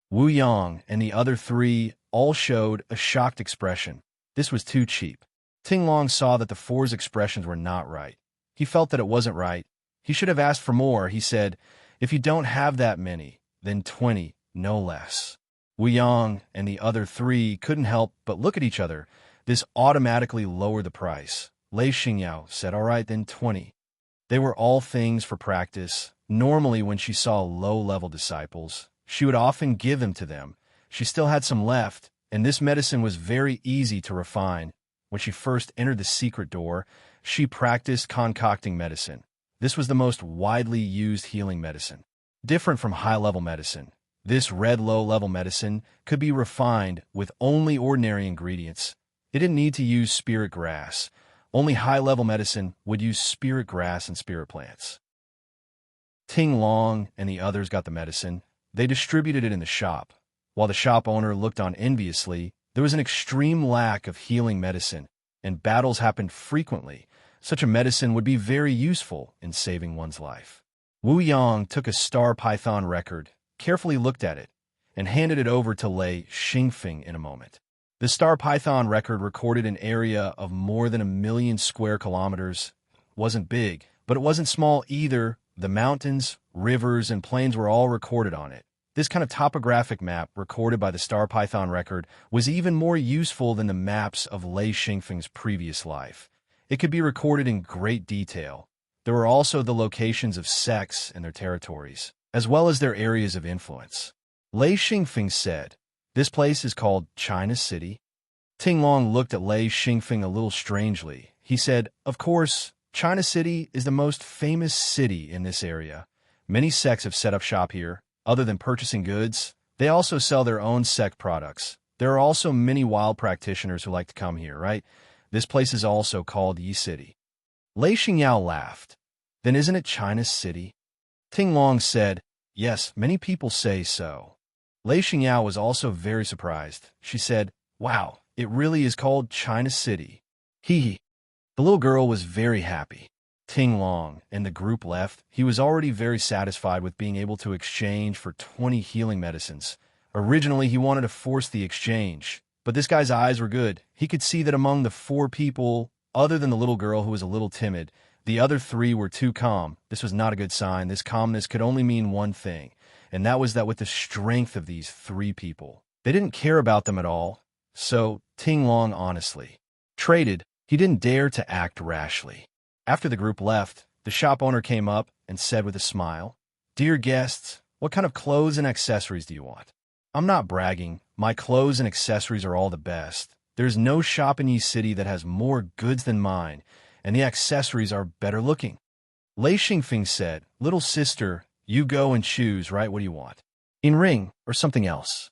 Wu Yang and the other 3 all showed a shocked expression. This was too cheap. Ting Long saw that the 4's expressions were not right. He felt that it wasn't right. He should have asked for more. He said, "If you don't have that many, then 20, no less." Wu Yang and the other 3 couldn't help but look at each other. This automatically lowered the price. Lei Xingyao said, "All right, then 20. They were all things for practice. Normally, when she saw low-level disciples, she would often give them to them. She still had some left, and this medicine was very easy to refine. When she first entered the secret door, she practiced concocting medicine. This was the most widely used healing medicine. Different from high-level medicine, this red low-level medicine could be refined with only ordinary ingredients. It didn't need to use spirit grass. Only high-level medicine would use spirit grass and spirit plants. Ting Long and the others got the medicine. They distributed it in the shop. While the shop owner looked on enviously, there was an extreme lack of healing medicine, and battles happened frequently. Such a medicine would be very useful in saving one's life. Wu Yang took a star python record, carefully looked at it, and handed it over to Lei Xingfeng in a moment. The star python record recorded an area of more than 1,000,000 square kilometers. It wasn't big, but it wasn't small either. The mountains, rivers, and plains were all recorded on it. This kind of topographic map recorded by the star python record was even more useful than the maps of Lei Xingfeng's previous life. It could be recorded in great detail. There were also the locations of sects and their territories, as well as their areas of influence. Lei Xingfeng said, "This place is called China City." Ting Long looked at Lei Xingfeng a little strangely. He said, "Of course, China City is the most famous city in this area. Many sects have set up shop here. Other than purchasing goods, they also sell their own sect products. There are also many wild practitioners who like to come here, right? This place is also called Yi City." Lei Xingyao laughed. "Then isn't it China City?" Ting Long said, "Yes, many people say so." Lei Xingyao was also very surprised. She said, "Wow, it really is called China City." Hee hee. The little girl was very happy. Ting Long and the group left. He was already very satisfied with being able to exchange for 20 healing medicines. Originally, he wanted to force the exchange, but this guy's eyes were good. He could see that among the 4 people, other than the little girl who was a little timid, the other 3 were too calm. This was not a good sign. This calmness could only mean one thing, and that was that with the strength of these 3 people, they didn't care about them at all. So Ting Long honestly traded. He didn't dare to act rashly. After the group left, the shop owner came up and said with a smile, "Dear guests, what kind of clothes and accessories do you want?" "I'm not bragging. My clothes and accessories are all the best. There's no shop in Yi City that has more goods than mine, and the accessories are better looking." Lei Xingfeng said, "Little sister, you go and choose, right? What do you want? In ring or something else?"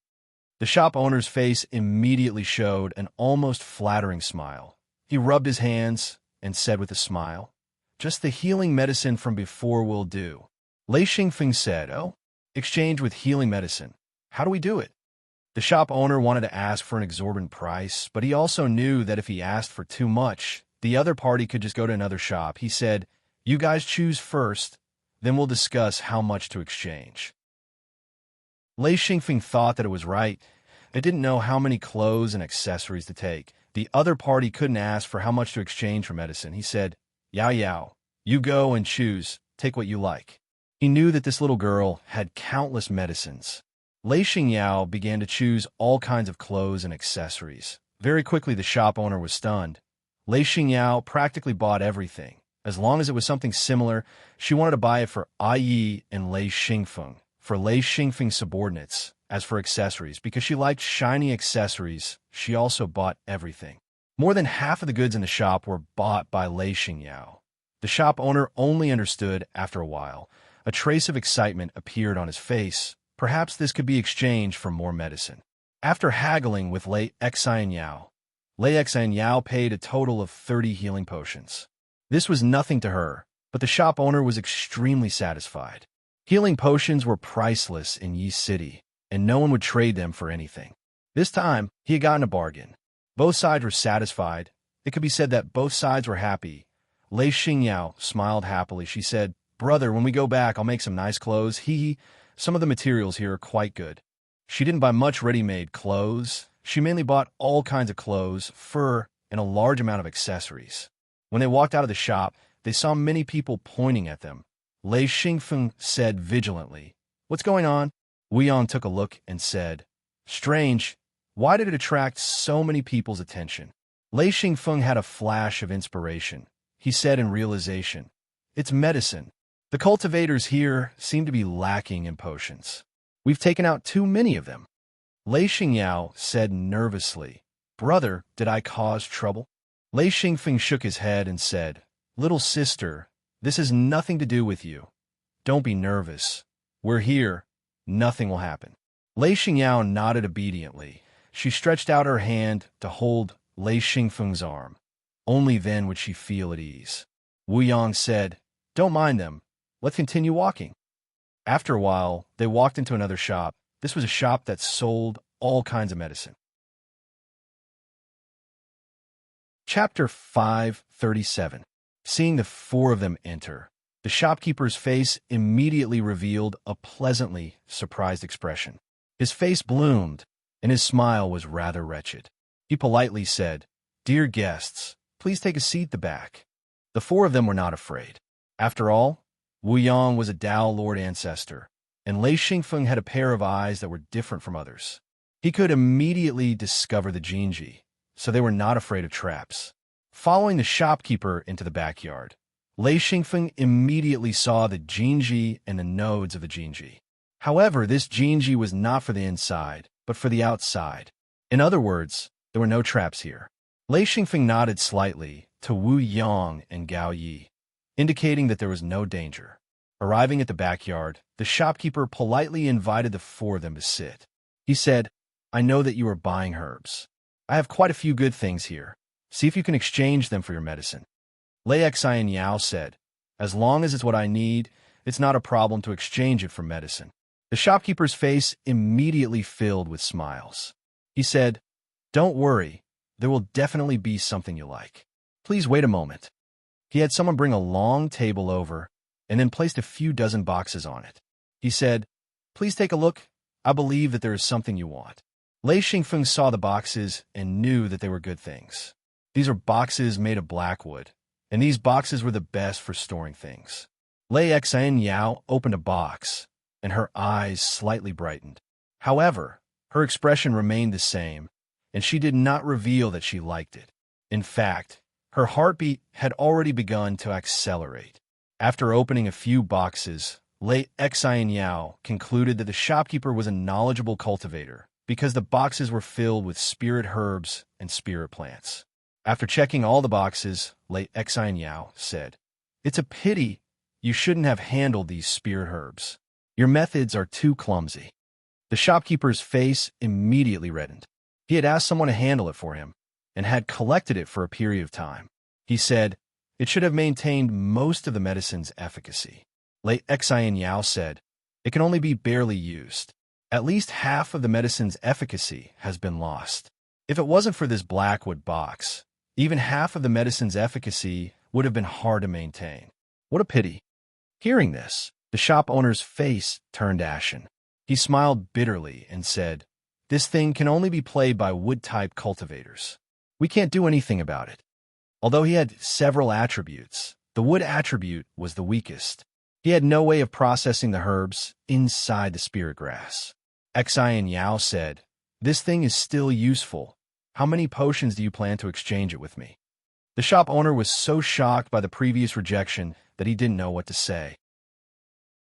The shop owner's face immediately showed an almost flattering smile. He rubbed his hands and said with a smile, "Just the healing medicine from before will do." Lei Xingfeng said, "Oh, exchange with healing medicine. How do we do it?" The shop owner wanted to ask for an exorbitant price, but he also knew that if he asked for too much, the other party could just go to another shop. He said, "You guys choose first, then we'll discuss how much to exchange." Lei Xingfeng thought that it was right. It didn't know how many clothes and accessories to take. The other party couldn't ask for how much to exchange for medicine. He said, "Yao Yao, you go and choose. Take what you like." He knew that this little girl had countless medicines. Lei Xingyao began to choose all kinds of clothes and accessories. Very quickly, the shop owner was stunned. Lei Xingyao practically bought everything. As long as it was something similar, she wanted to buy it for Ai Yi and Lei Xingfeng, for Lei Xingfeng's subordinates. As for accessories, because she liked shiny accessories, she also bought everything. More than half of the goods in the shop were bought by Lei Xingyao. The shop owner only understood after a while. A trace of excitement appeared on his face. Perhaps this could be exchanged for more medicine. After haggling with Lei Xianyao, Lei Xianyao paid a total of 30 healing potions. This was nothing to her, but the shop owner was extremely satisfied. Healing potions were priceless in Yi City. and no one would trade them for anything. This time, he had gotten a bargain. Both sides were satisfied. It could be said that both sides were happy. Lei Xingyao smiled happily. She said, "Brother, when we go back, I'll make some nice clothes. Some of the materials here are quite good." She didn't buy much ready-made clothes. She mainly bought all kinds of clothes, fur, and a large amount of accessories. When they walked out of the shop, they saw many people pointing at them. Lei Xingfeng said vigilantly, "What's going on?" Wu Yang took a look and said, "Strange. Why did it attract so many people's attention?" Lei Xingfeng had a flash of inspiration. He said in realization, "It's medicine. The cultivators here seem to be lacking in potions. We've taken out too many of them." Lei Xingyao said nervously, "Brother, did I cause trouble?" Lei Xingfeng shook his head and said, "Little sister, this has nothing to do with you. Don't be nervous. We're here. Nothing will happen." Lei Xingyao nodded obediently. She stretched out her hand to hold Lei Xingfeng's arm. Only then would she feel at ease. Wu Yang said, "Don't mind them. Let's continue walking." After a while, they walked into another shop. This was a shop that sold all kinds of medicine. Chapter 537. Seeing the four of them enter, the shopkeeper's face immediately revealed a pleasantly surprised expression. His face bloomed, and his smile was rather wretched. He politely said, "Dear guests, please take a seat at the back." The four of them were not afraid. After all, Wu Yang was a Dao Lord ancestor, and Lei Xingfeng had a pair of eyes that were different from others. He could immediately discover the Jinji, so they were not afraid of traps. Following the shopkeeper into the backyard, Lei Xingfeng immediately saw the Jinji and the nodes of the Jinji. However, this Jinji was not for the inside, but for the outside. In other words, there were no traps here. Lei Xingfeng nodded slightly to Wu Yang and Gao Yi, indicating that there was no danger. Arriving at the backyard, the shopkeeper politely invited the four of them to sit. He said, "I know that you are buying herbs. I have quite a few good things here. See if you can exchange them for your medicine." Lei Xianyao said, "As long as it's what I need, it's not a problem to exchange it for medicine." The shopkeeper's face immediately filled with smiles. He said, "Don't worry, there will definitely be something you like. Please wait a moment." He had someone bring a long table over and then placed a few dozen boxes on it. He said, "Please take a look. I believe that there is something you want." Lei Xingfeng saw the boxes and knew that they were good things. These are boxes made of blackwood, and these boxes were the best for storing things. Lei Xianyao opened a box, and her eyes slightly brightened. However, her expression remained the same, and she did not reveal that she liked it. In fact, her heartbeat had already begun to accelerate. After opening a few boxes, Lei Xianyao concluded that the shopkeeper was a knowledgeable cultivator because the boxes were filled with spirit herbs and spirit plants. After checking all the boxes, Lei Xianyao said, "It's a pity you shouldn't have handled these spirit herbs. Your methods are too clumsy." The shopkeeper's face immediately reddened. He had asked someone to handle it for him and had collected it for a period of time. He said, "It should have maintained most of the medicine's efficacy." Lei Xianyao said, "It can only be barely used. At least half of the medicine's efficacy has been lost. If it wasn't for this blackwood box, even half of the medicine's efficacy would have been hard to maintain. What a pity." Hearing this, the shop owner's face turned ashen. He smiled bitterly and said, "This thing can only be played by wood-type cultivators. We can't do anything about it." Although he had several attributes, the wood attribute was the weakest. He had no way of processing the herbs inside the spirit grass. Xianyao said, "This thing is still useful. How many potions do you plan to exchange it with me?" The shop owner was so shocked by the previous rejection that he didn't know what to say.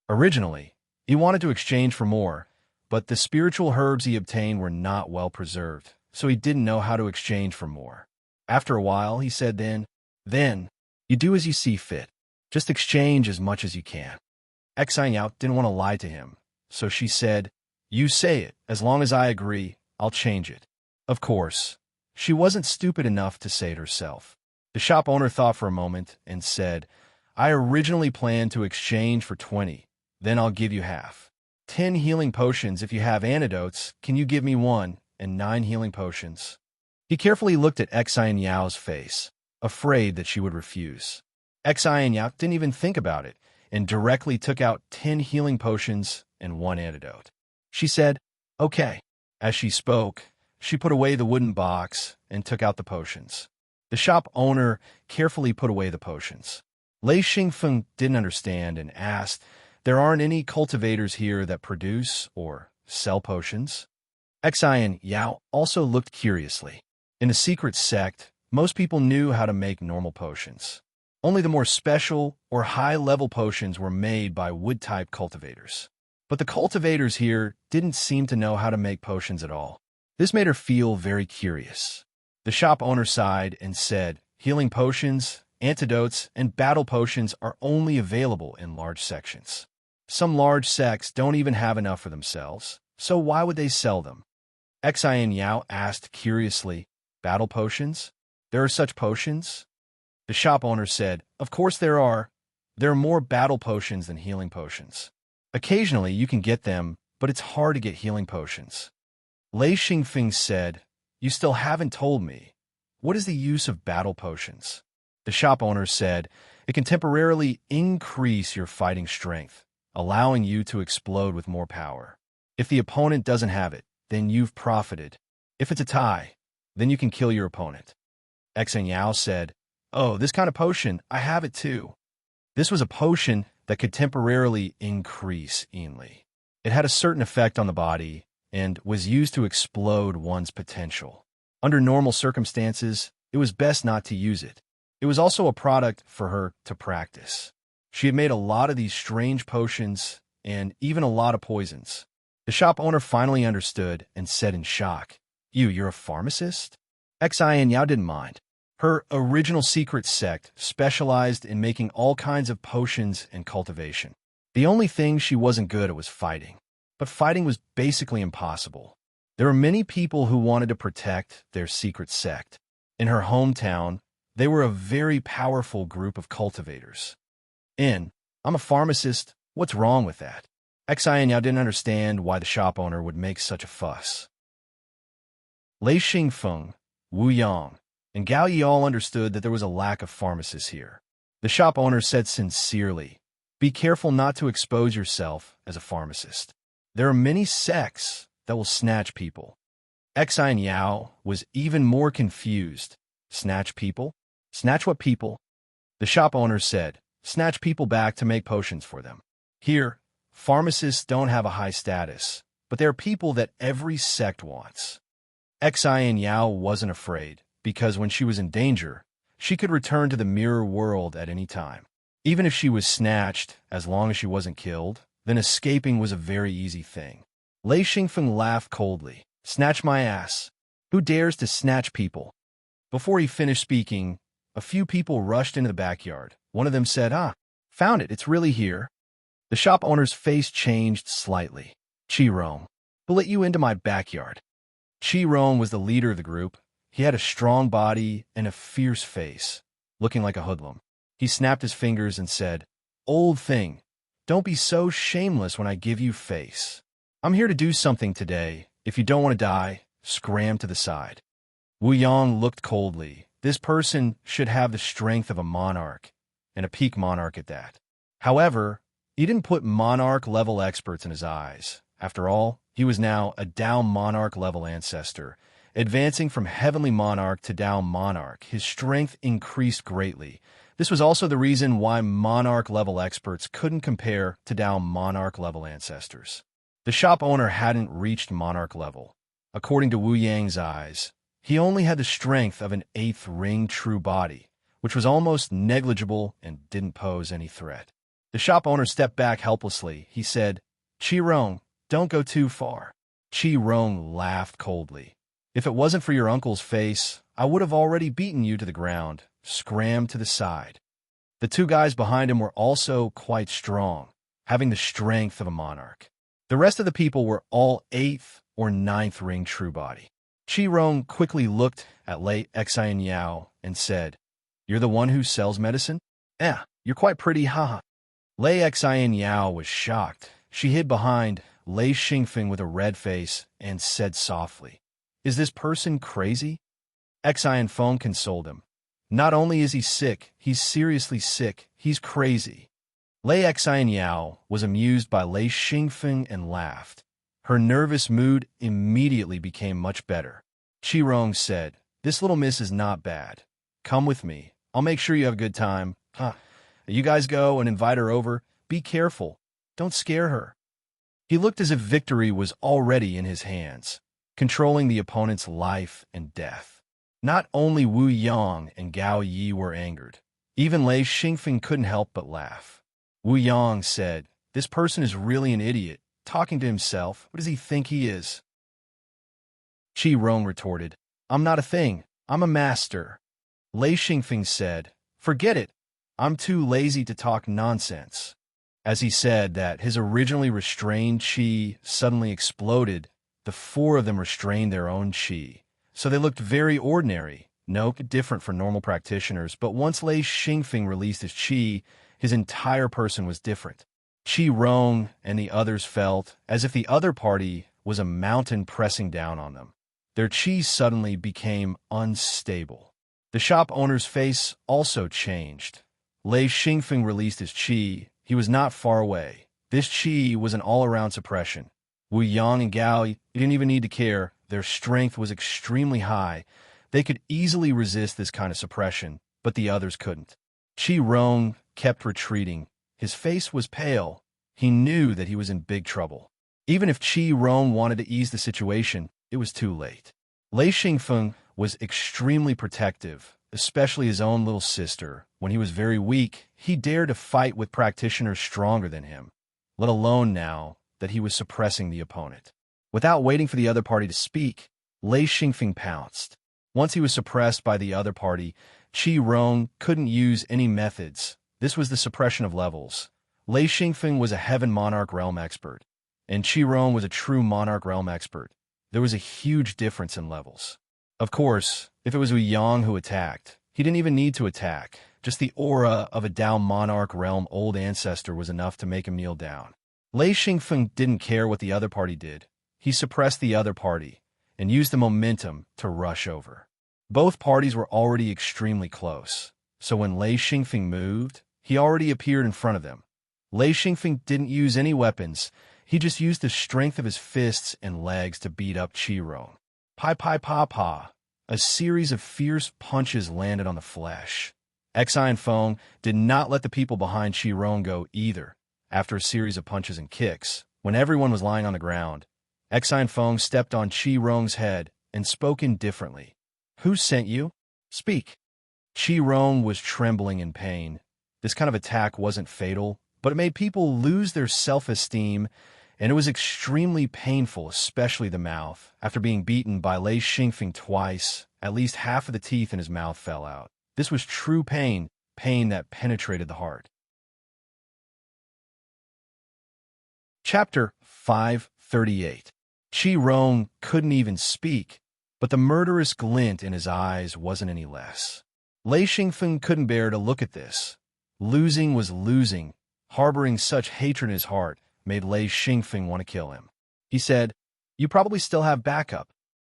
Originally, he wanted to exchange for more, but the spiritual herbs he obtained were not well preserved, so he didn't know how to exchange for more. After a while, he said then, you do as you see fit. Just exchange as much as you can. Xianyao didn't want to lie to him, so she said, "You say it. As long as I agree, I'll change it." Of course, she wasn't stupid enough to say it herself. The shop owner thought for a moment and said, "I originally planned to exchange for 20, then I'll give you half." 10 healing potions if you have antidotes. Can you give me one? And 9 healing potions. He carefully looked at Xian Yao's face, afraid that she would refuse. Xian Yao didn't even think about it and directly took out 10 healing potions and 1 antidote. She said, "Okay." As she spoke, she put away the wooden box and took out the potions. The shop owner carefully put away the potions. Lei Xingfeng didn't understand and asked, "There aren't any cultivators here that produce or sell potions?" Xian Yao also looked curiously. In the secret sect, most people knew how to make normal potions. Only the more special or high-level potions were made by wood-type cultivators. But the cultivators here didn't seem to know how to make potions at all. This made her feel very curious. The shop owner sighed and said, "Healing potions, antidotes, and battle potions are only available in large sections. Some large sects don't even have enough for themselves, so why would they sell them?" Xian Yao asked curiously, "Battle potions? There are such potions?" The shop owner said, "Of course there are. There are more battle potions than healing potions. Occasionally you can get them, but it's hard to get healing potions." Lei Xingfeng said, "You still haven't told me. What is the use of battle potions?" The shop owner said, "It can temporarily increase your fighting strength, allowing you to explode with more power. If the opponent doesn't have it, then you've profited. If it's a tie, then you can kill your opponent." Xian Yao said, "Oh, this kind of potion, I have it too." This was a potion that could temporarily increase Enli. It had a certain effect on the body and was used to explode one's potential. Under normal circumstances, it was best not to use it. It was also a product for her to practice. She had made a lot of these strange potions and even a lot of poisons. The shop owner finally understood and said in shock, You're a pharmacist?" Xian Yao didn't mind. Her original secret sect specialized in making all kinds of potions and cultivation. The only thing she wasn't good at was fighting. But fighting was basically impossible. There were many people who wanted to protect their secret sect. In her hometown, they were a very powerful group of cultivators. I'm a pharmacist. What's wrong with that? Xian Yao didn't understand why the shop owner would make such a fuss. Lei Xingfeng, Wu Yang, and Gao Yi all understood that there was a lack of pharmacists here. The shop owner said sincerely, "Be careful not to expose yourself as a pharmacist. There are many sects that will snatch people." Xian Yao was even more confused. Snatch people? Snatch what people? The shop owner said, "Snatch people back to make potions for them. Here, pharmacists don't have a high status, but there are people that every sect wants." Xian Yao wasn't afraid, because when she was in danger, she could return to the mirror world at any time. Even if she was snatched, as long as she wasn't killed, then escaping was a very easy thing. Lei Xingfeng laughed coldly. "Snatch my ass. Who dares to snatch people?" Before he finished speaking, a few people rushed into the backyard. One of them said, "Found it. It's really here." The shop owner's face changed slightly. "Qi Rong, who let you into my backyard?" Qi Rong was the leader of the group. He had a strong body and a fierce face, looking like a hoodlum. He snapped his fingers and said, "Old thing, don't be so shameless when I give you face. I'm here to do something today. If you don't want to die, scram to the side." Wu Yang looked coldly. This person should have the strength of a monarch, and a peak monarch at that. However, he didn't put monarch-level experts in his eyes. After all, he was now a Dao monarch-level ancestor. Advancing from heavenly monarch to Dao monarch, his strength increased greatly. This was also the reason why monarch-level experts couldn't compare to Dao monarch-level ancestors. The shop owner hadn't reached monarch level. According to Wu Yang's eyes, he only had the strength of an 8th ring true body, which was almost negligible and didn't pose any threat. The shop owner stepped back helplessly. He said, "Qi Rong, don't go too far." Qi Rong laughed coldly. "If it wasn't for your uncle's face, I would have already beaten you to the ground. Scram to the side." The two guys behind him were also quite strong, having the strength of a monarch. The rest of the people were all 8th or 9th ring true body. Qi Rong quickly looked at Lei Xian Yao and said, "You're the one who sells medicine? You're quite pretty, haha." Lei Xian Yao was shocked. She hid behind Lei Xingfeng with a red face and said softly, "Is this person crazy?" Xian Feng consoled him. "Not only is he sick, he's seriously sick. He's crazy." Lei Xian Yao was amused by Lei Xingfeng and laughed. Her nervous mood immediately became much better. Qi Rong said, "This little miss is not bad. Come with me. I'll make sure you have a good time. You guys go and invite her over. Be careful. Don't scare her." He looked as if victory was already in his hands, controlling the opponent's life and death. Not only Wu Yang and Gao Yi were angered. Even Lei Xingfeng couldn't help but laugh. Wu Yang said, "This person is really an idiot, talking to himself. What does he think he is?" Qi Rong retorted, "I'm not a thing. I'm a master." Lei Xingfeng said, "Forget it. I'm too lazy to talk nonsense." As he said that, his originally restrained qi suddenly exploded. The four of them restrained their own qi, so they looked very ordinary, no different from normal practitioners. But once Lei Xingfeng released his qi, his entire person was different. Qi Rong and the others felt as if the other party was a mountain pressing down on them. Their qi suddenly became unstable. The shop owner's face also changed. Lei Xingfeng released his qi. He was not far away. This qi was an all-around suppression. Wu Yang and Gao, he didn't even need to care. Their strength was extremely high. They could easily resist this kind of suppression, but the others couldn't. Qi Rong kept retreating. His face was pale. He knew that he was in big trouble. Even if Qi Rong wanted to ease the situation, it was too late. Lei Xingfeng was extremely protective, especially his own little sister. When he was very weak, he dared to fight with practitioners stronger than him, let alone now that he was suppressing the opponent. Without waiting for the other party to speak, Lei Xingfeng pounced. Once he was suppressed by the other party, Qi Rong couldn't use any methods. This was the suppression of levels. Lei Xingfeng was a Heaven Monarch Realm expert, and Qi Rong was a true Monarch Realm expert. There was a huge difference in levels. Of course, if it was Wu Yang who attacked, he didn't even need to attack. Just the aura of a Dao Monarch Realm Old Ancestor was enough to make him kneel down. Lei Xingfeng didn't care what the other party did. He suppressed the other party and used the momentum to rush over. Both parties were already extremely close, so when Lei Xingfeng moved, he already appeared in front of them. Lei Xingfeng didn't use any weapons. He just used the strength of his fists and legs to beat up Qi Rong. Pai pai pa pa. A series of fierce punches landed on the flesh. Xian Feng did not let the people behind Qi Rong go either. After a series of punches and kicks, when everyone was lying on the ground, Xian Feng stepped on Qi Rong's head and spoke indifferently. "Who sent you? Speak." Qi Rong was trembling in pain. This kind of attack wasn't fatal, but it made people lose their self-esteem, and it was extremely painful, especially the mouth. After being beaten by Lei Xingfeng twice, at least half of the teeth in his mouth fell out. This was true pain, pain that penetrated the heart. Chapter 538. Qi Rong couldn't even speak, but the murderous glint in his eyes wasn't any less. Lei Xingfeng couldn't bear to look at this. Losing was losing. Harboring such hatred in his heart made Lei Xingfeng want to kill him. He said, "You probably still have backup."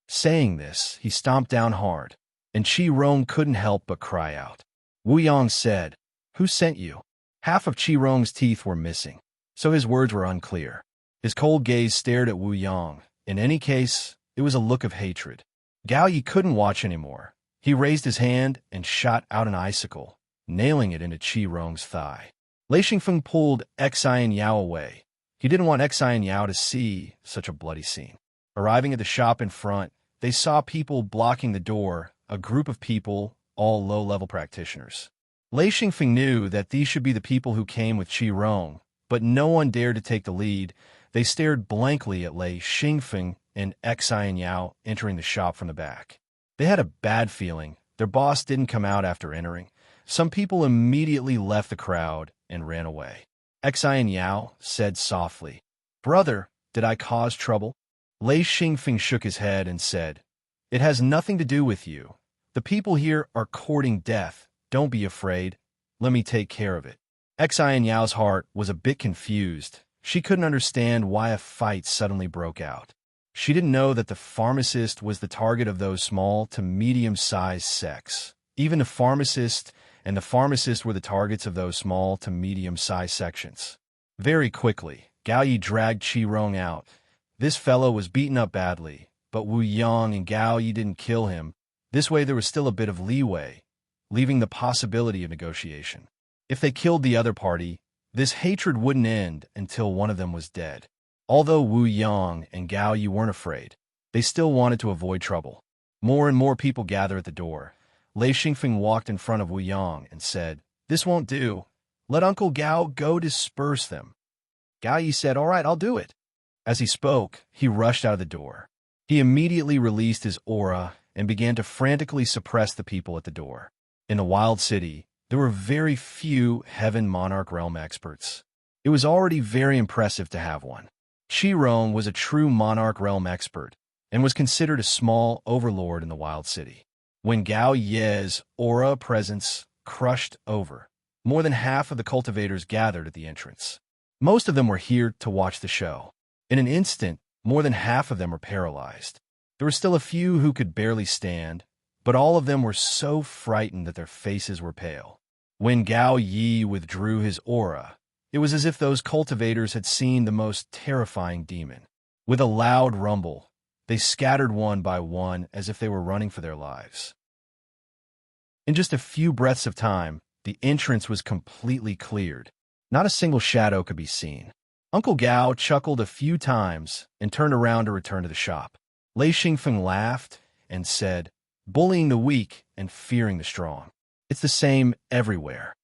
Saying this, he stomped down hard, and Qi Rong couldn't help but cry out. Wu Yang said, "Who sent you?" Half of Qi Rong's teeth were missing, so his words were unclear. His cold gaze stared at Wu Yang. In any case, it was a look of hatred. Gao Yi couldn't watch anymore. He raised his hand and shot out an icicle, nailing it into Qi Rong's thigh. Lei Xingfeng pulled Xian Yao away. He didn't want Xian Yao to see such a bloody scene. Arriving at the shop in front, they saw people blocking the door, a group of people, all low-level practitioners. Lei Xingfeng knew that these should be the people who came with Qi Rong, but no one dared to take the lead. They stared blankly at Lei Xingfeng and Xian Yao entering the shop from the back. They had a bad feeling. Their boss didn't come out after entering. Some people immediately left the crowd and ran away. Xian Yao said softly, "Brother, did I cause trouble?" Lei Xingfeng shook his head and said, "It has nothing to do with you. The people here are courting death. Don't be afraid. Let me take care of it." Xian Yao's heart was a bit confused. She couldn't understand why a fight suddenly broke out. She didn't know that the pharmacist was the target of those small to medium-sized sects. Even the pharmacist and the pharmacist were the targets of those small to medium-sized sections. Very quickly, Gao Yi dragged Qi Rong out. This fellow was beaten up badly, but Wu Yang and Gao Yi didn't kill him. This way there was still a bit of leeway, leaving the possibility of negotiation. If they killed the other party, this hatred wouldn't end until one of them was dead. Although Wu Yang and Gao Yi weren't afraid, they still wanted to avoid trouble. More and more people gathered at the door. Lei Xingfeng walked in front of Wu Yang and said, "This won't do. Let Uncle Gao go disperse them." Gao Yi said, "All right, I'll do it." As he spoke, he rushed out of the door. He immediately released his aura and began to frantically suppress the people at the door. In the wild city, there were very few Heaven Monarch Realm experts. It was already very impressive to have one. Qi Rong was a true Monarch Realm expert and was considered a small overlord in the wild city. When Gao Ye's aura presence crushed over, more than half of the cultivators gathered at the entrance. Most of them were here to watch the show. In an instant, more than half of them were paralyzed. There were still a few who could barely stand, but all of them were so frightened that their faces were pale. When Gao Yi withdrew his aura, it was as if those cultivators had seen the most terrifying demon. With a loud rumble, they scattered one by one as if they were running for their lives. In just a few breaths of time, the entrance was completely cleared. Not a single shadow could be seen. Uncle Gao chuckled a few times and turned around to return to the shop. Lei Xingfeng laughed and said, "Bullying the weak and fearing the strong. It's the same everywhere."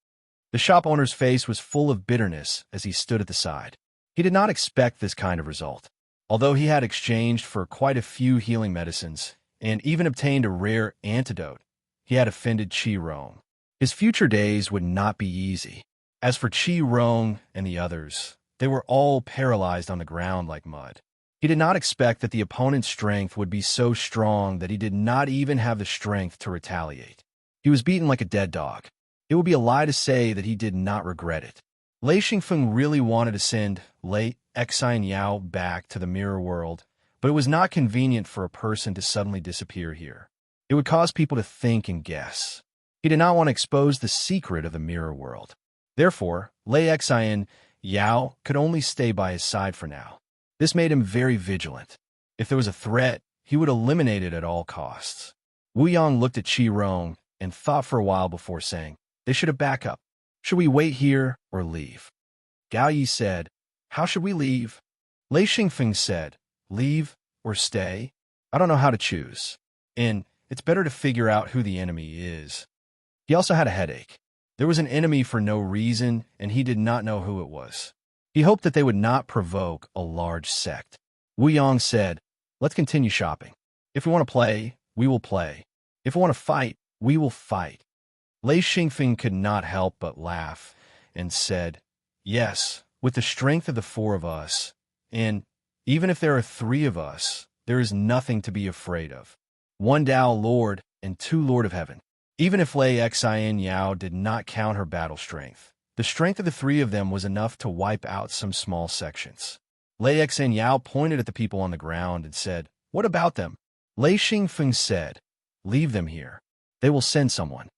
The shop owner's face was full of bitterness as he stood at the side. He did not expect this kind of result. Although he had exchanged for quite a few healing medicines and even obtained a rare antidote, he had offended Qi Rong. His future days would not be easy. As for Qi Rong and the others, they were all paralyzed on the ground like mud. He did not expect that the opponent's strength would be so strong that he did not even have the strength to retaliate. He was beaten like a dead dog. It would be a lie to say that he did not regret it. Lei Xingfeng really wanted to send Lei Xian Yao back to the mirror world, but it was not convenient for a person to suddenly disappear here. It would cause people to think and guess. He did not want to expose the secret of the mirror world. Therefore, Lei Xian Yao could only stay by his side for now. This made him very vigilant. If there was a threat, he would eliminate it at all costs. Wu Yang looked at Qi Rong and thought for a while before saying, "They should have backup. Should we wait here or leave?" Gao Yi said, "How should we leave?" Lei Xingfeng said, "Leave or stay? I don't know how to choose. And it's better to figure out who the enemy is." He also had a headache. There was an enemy for no reason, and he did not know who it was. He hoped that they would not provoke a large sect. Wu Yang said, "Let's continue shopping. If we want to play, we will play. If we want to fight, we will fight." Lei Xingfeng could not help but laugh and said, "Yes, with the strength of the four of us, and even if there are three of us, there is nothing to be afraid of. One Tao Lord and two Lord of Heaven." Even if Lei Xian Yao did not count her battle strength, the strength of the three of them was enough to wipe out some small sections. Lei Xian Yao pointed at the people on the ground and said, "What about them?" Lei Xingfeng said, "Leave them here. They will send someone."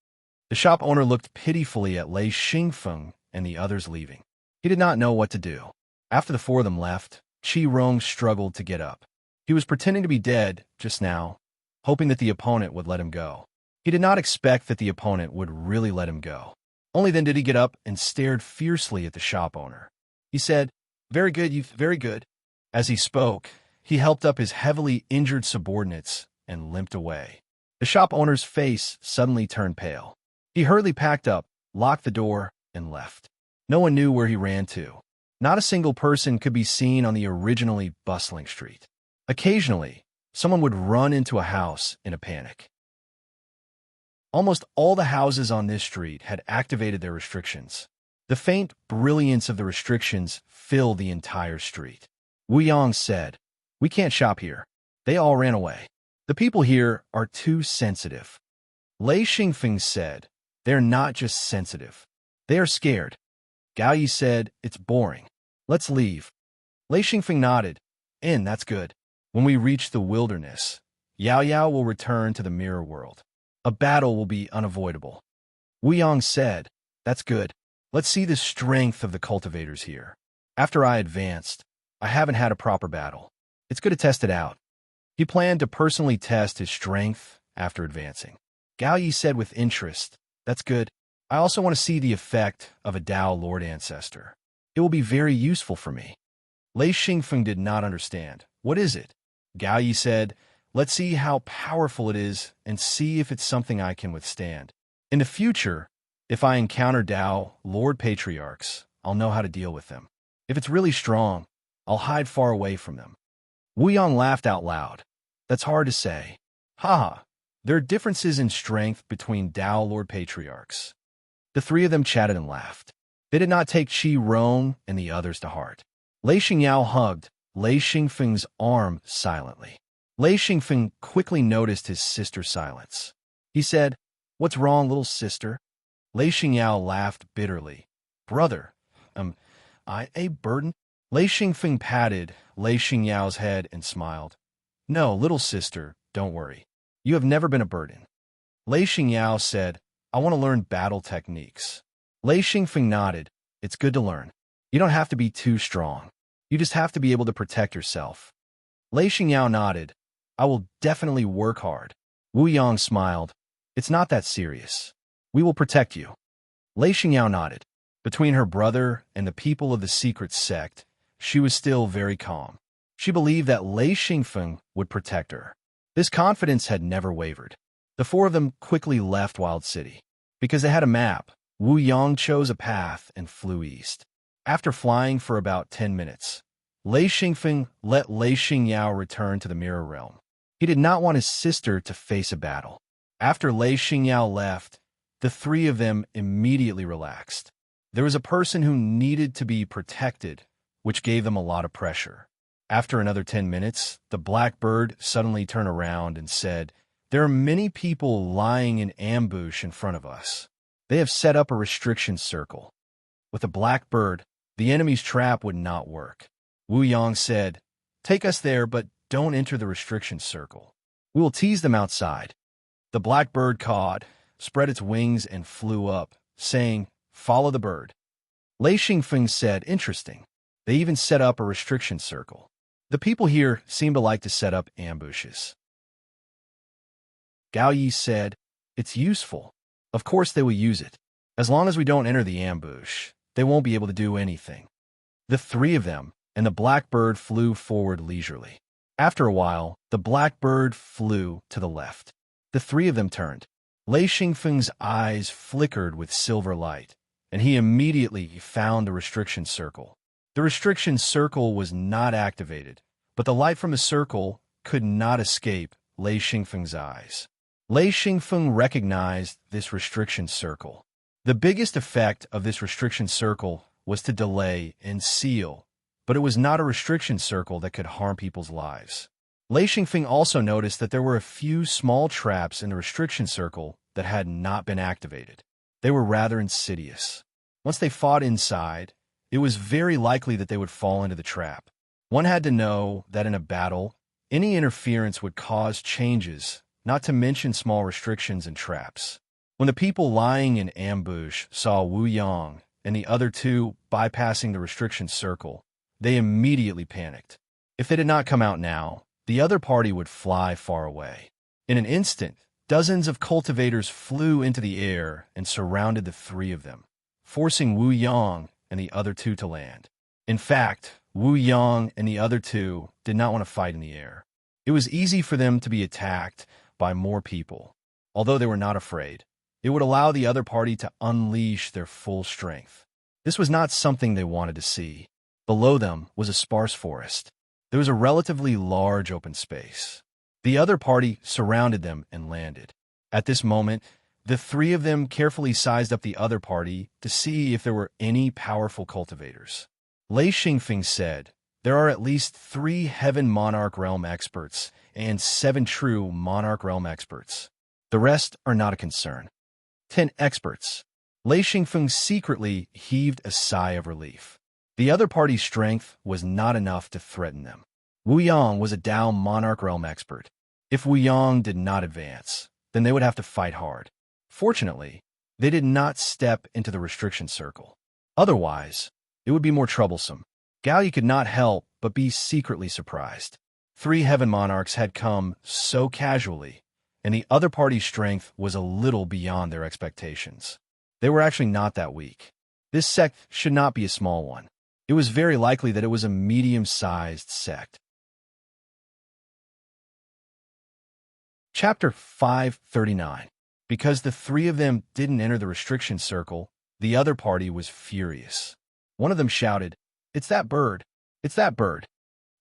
The shop owner looked pitifully at Lei Xingfeng and the others leaving. He did not know what to do. After the four of them left, Qi Rong struggled to get up. He was pretending to be dead just now, hoping that the opponent would let him go. He did not expect that the opponent would really let him go. Only then did he get up and stared fiercely at the shop owner. He said, "Very good, youth, very good." As he spoke, he helped up his heavily injured subordinates and limped away. The shop owner's face suddenly turned pale. He hurriedly packed up, locked the door, and left. No one knew where he ran to. Not a single person could be seen on the originally bustling street. Occasionally, someone would run into a house in a panic. Almost all the houses on this street had activated their restrictions. The faint brilliance of the restrictions filled the entire street. Wu Yang said, "We can't shop here." They all ran away. "The people here are too sensitive." Lei Xingfeng said, "They're not just sensitive. They are scared." Gao Yi said, "It's boring." Let's leave. Lei Xingfeng nodded. That's good. When we reach the wilderness, Yao Yao will return to the mirror world. A battle will be unavoidable. Wu Yang said, that's good. Let's see the strength of the cultivators here. After I advanced, I haven't had a proper battle. It's good to test it out. He planned to personally test his strength after advancing. Gao Yi said with interest, that's good. I also want to see the effect of a Dao Lord Ancestor. It will be very useful for me. Lei Xingfeng did not understand. What is it? Gao Yi said, let's see how powerful it is and see if it's something I can withstand. In the future, if I encounter Dao Lord Patriarchs, I'll know how to deal with them. If it's really strong, I'll hide far away from them. Wu Yang laughed out loud. That's hard to say. Haha, there are differences in strength between Dao Lord Patriarchs. The three of them chatted and laughed. They did not take Qi Rong and the others to heart. Lei Xingyao hugged Lei Xingfeng's arm silently. Lei Xingfeng quickly noticed his sister's silence. He said, what's wrong, little sister? Lei Xingyao laughed bitterly. Brother, I a burden? Lei Xingfeng patted Lei Xingyao's head and smiled. No, little sister, don't worry. You have never been a burden. Lei Xingyao said, I want to learn battle techniques. Lei Xingfeng nodded. It's good to learn. You don't have to be too strong. You just have to be able to protect yourself. Lei Xingyao nodded. I will definitely work hard. Wu Yang smiled. It's not that serious. We will protect you. Lei Xingyao nodded. Between her brother and the people of the secret sect, she was still very calm. She believed that Lei Xingfeng would protect her. This confidence had never wavered. The four of them quickly left Wild City. Because they had a map, Wu Yang chose a path and flew east. After flying for about 10 minutes, Lei Xingfeng let Lei Xingyao return to the Mirror Realm. He did not want his sister to face a battle. After Lei Xingyao left, the three of them immediately relaxed. There was a person who needed to be protected, which gave them a lot of pressure. After another 10 minutes, the black bird suddenly turned around and said, there are many people lying in ambush in front of us. They have set up a restriction circle. With a black bird, the enemy's trap would not work. Wu Yang said, take us there, but don't enter the restriction circle. We will tease them outside. The black bird cawed, spread its wings, and flew up, saying, follow the bird. Lei Xingfeng said, interesting. They even set up a restriction circle. The people here seem to like to set up ambushes. Gao Yi said, it's useful. Of course they will use it. As long as we don't enter the ambush, they won't be able to do anything. The three of them and the blackbird flew forward leisurely. After a while, the blackbird flew to the left. The three of them turned. Lei Xingfeng's eyes flickered with silver light, and he immediately found the restriction circle. The restriction circle was not activated, but the light from the circle could not escape Lei Xingfeng's eyes. Lei Xingfeng recognized this restriction circle. The biggest effect of this restriction circle was to delay and seal, but it was not a restriction circle that could harm people's lives. Lei Xingfeng also noticed that there were a few small traps in the restriction circle that had not been activated. They were rather insidious. Once they fought inside, it was very likely that they would fall into the trap. One had to know that in a battle, any interference would cause changes, not to mention small restrictions and traps. When the people lying in ambush saw Wu Yang and the other two bypassing the restriction circle, they immediately panicked. If they did not come out now, the other party would fly far away. In an instant, dozens of cultivators flew into the air and surrounded the three of them, forcing Wu Yang and the other two to land. In fact, Wu Yang and the other two did not want to fight in the air. It was easy for them to be attacked by more people. Although they were not afraid, it would allow the other party to unleash their full strength. This was not something they wanted to see. Below them was a sparse forest. There was a relatively large open space. The other party surrounded them and landed. At this moment, the three of them carefully sized up the other party to see if there were any powerful cultivators. Lei Xingfeng said, there are at least 3 Heaven Monarch Realm experts and 7 true Monarch Realm experts. The rest are not a concern. 10 experts. Lei Xingfeng secretly heaved a sigh of relief. The other party's strength was not enough to threaten them. Wu Yang was a Dao Monarch Realm expert. If Wu Yang did not advance, then they would have to fight hard. Fortunately, they did not step into the restriction circle. Otherwise, it would be more troublesome. Gao Yi could not help but be secretly surprised. 3 Heaven Monarchs had come so casually, and the other party's strength was a little beyond their expectations. They were actually not that weak. This sect should not be a small one. It was very likely that it was a medium-sized sect. Chapter 539. Because the 3 of them didn't enter the restriction circle, the other party was furious. One of them shouted, "It's that bird! It's that bird!"